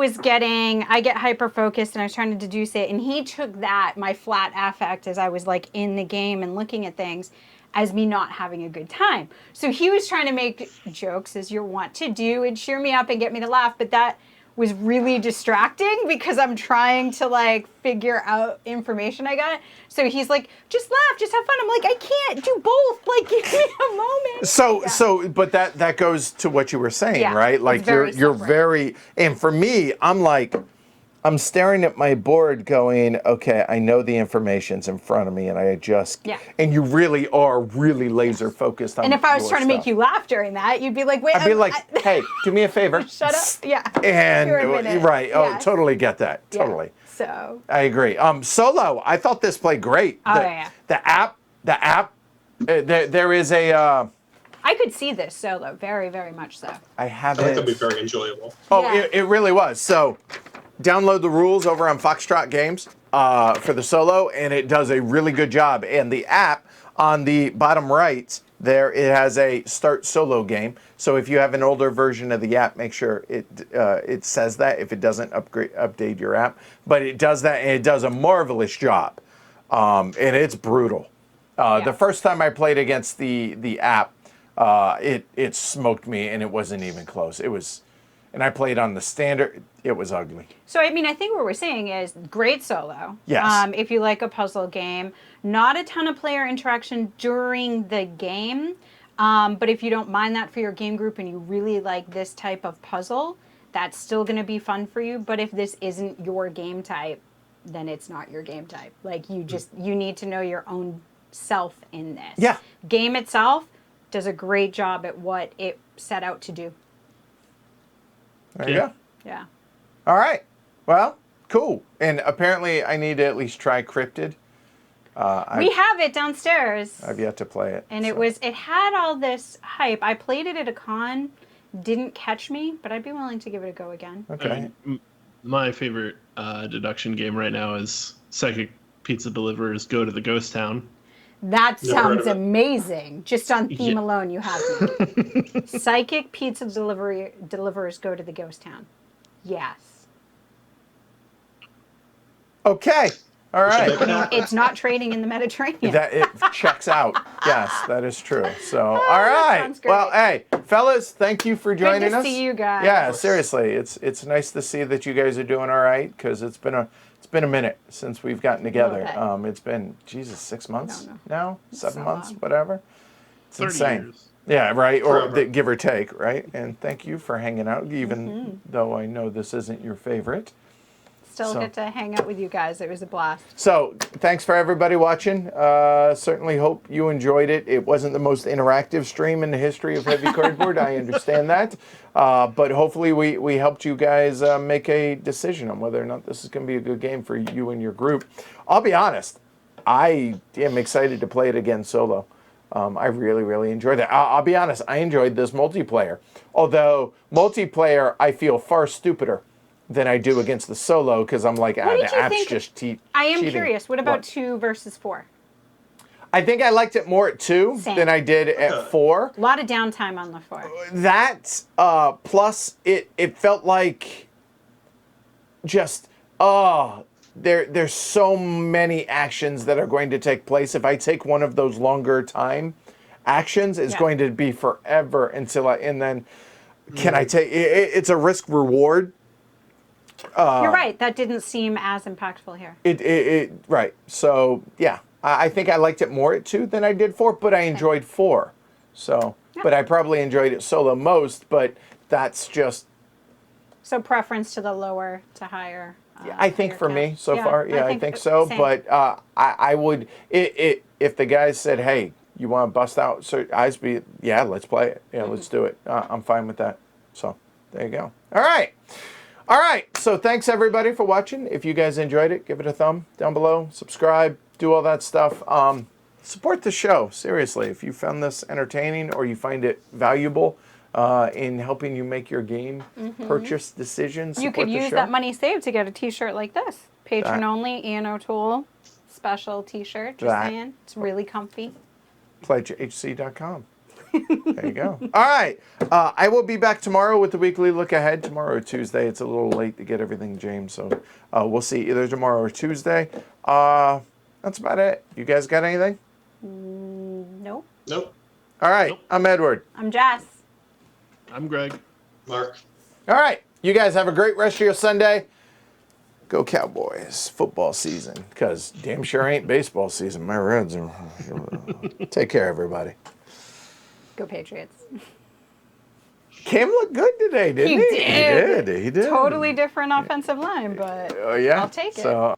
get hyper focused and I was trying to deduce it, and he took that, my flat affect as I was like in the game and looking at things, as me not having a good time. So he was trying to make jokes, as you're wont to do, and cheer me up and get me to laugh, but that was really distracting because I'm trying to figure out information I got. So he's like, "Just laugh, just have fun." I'm like, "I can't do both. Give me a moment." But that goes to what you were saying, Yeah, right? Like it's very you're separate. very, and for me, I'm staring at my board going, "Okay, I know the information's in front of me, and I just," and you really are really laser focused on. And if I was your trying to make stuff. you laugh during that, you'd be like, "Wait." I'd be like, "Hey, do me a favor. Shut up." Yeah. And You're a minute. right. Oh, Yes. totally get that. Yeah. Totally. So. I agree. Solo, I thought this played great. Oh, yeah. The app. There is a. I could see this solo, very, very much so. I have I think it. it'll be very enjoyable. Oh, Yeah. it really was. So, download the rules over on Foxtrot Games for the solo, and it does a really good job. And the app on the bottom right there, it has a start solo game. So if you have an older version of the app, make sure it says that if it doesn't update your app. But it does that, and it does a marvelous job. And it's brutal. The first time I played against the app, it smoked me, and it wasn't even close. It was, and I played on the standard. It was ugly. So, I mean, I think what we're saying is great solo. Yes. If you like a puzzle game, not a ton of player interaction during the game. But if you don't mind that for your game group and you really like this type of puzzle, that's still going to be fun for you. But if this isn't your game type, then it's not your game type. You need to know your own self in this. Yeah. Game itself does a great job at what it set out to do. There you go. Yeah. All right. Well, cool. And apparently I need to at least try Cryptid. We have it downstairs. I've yet to play it. And so. it had all this hype. I played it at a con, didn't catch me, but I'd be willing to give it a go again. Okay. My favorite deduction game right now is Psychic Pizza Deliverers Go to the Ghost Town. That Never heard sounds of it. amazing. Just on theme Yeah. alone, you have me. Psychic Pizza Deliverers Go to the Ghost Town. Yes. Okay. All right. Should they- It's not trading in the Mediterranean. That it checks out. Yes, that is true. So, all that right. sounds great. Well, hey, fellas, thank you for joining to us. see you guys. Yeah, seriously, it's nice to see that you guys are doing all right because it's been a minute since we've gotten together. Okay. It's been 6 months No. now, 7 so months, long. whatever. It's 30 insane. years. Yeah, right. Or Forever. give or take, right? And thank you for hanging out, even Mm-hmm. though I know this isn't your favorite. Still So- get to hang out with you guys. It was a blast. So, thanks for everybody watching. Certainly hope you enjoyed it. It wasn't the most interactive stream in the history of Heavy Cardboard. I understand that. But hopefully we helped you guys make a decision on whether or not this is going to be a good game for you and your group. I'll be honest. I am excited to play it again solo. I really, really enjoyed it. I'll be honest, I enjoyed this multiplayer. Although multiplayer, I feel far stupider than I do against the solo because I'm like, What did the you app's think? just I am cheating. curious. What about 2 versus 4? I think I liked it more at 2 Same. than I did at 4. A lot of downtime on the 4. That plus it felt like just there's so many actions that are going to take place. If I take one of those longer time actions, it's going to be forever until and then can I take it's a risk reward. You're right. That didn't seem as impactful here. Right. So yeah, I think I liked it more at 2 than I did 4, but I enjoyed 4. So, but I probably enjoyed it solo most. But that's just. So preference to the lower to higher. I think for me so far, I think so. Same. But I would if the guys said, "Hey, you want to bust out ISB? Yeah, let's play it. Yeah, let's do it. I'm fine with that." So there you go. All right. So thanks everybody for watching. If you guys enjoyed it, give it a thumb down below. Subscribe. Do all that stuff. Support the show. Seriously, if you found this entertaining or you find it valuable in helping you make your game purchase decisions, You could support the use show. that money saved to get a T-shirt like this. Patron only, Ian O'Toole special T-shirt. Just saying, it's really comfy. PledgeHC.com. There you go. All right. I will be back tomorrow with the weekly look ahead. Tomorrow, Tuesday. It's a little late to get everything, James. So we'll see either tomorrow or Tuesday. That's about it. You guys got anything? Nope. Nope. All right. Nope. I'm Edward. I'm Jess. I'm Greg. Mark. All right. You guys have a great rest of your Sunday. Go Cowboys. Football season. Because damn sure ain't baseball season. My Reds are... Take care, everybody. Go Patriots. Cam looked good today, didn't he? He did. He did. Totally different offensive line, but Yeah. I'll take it. So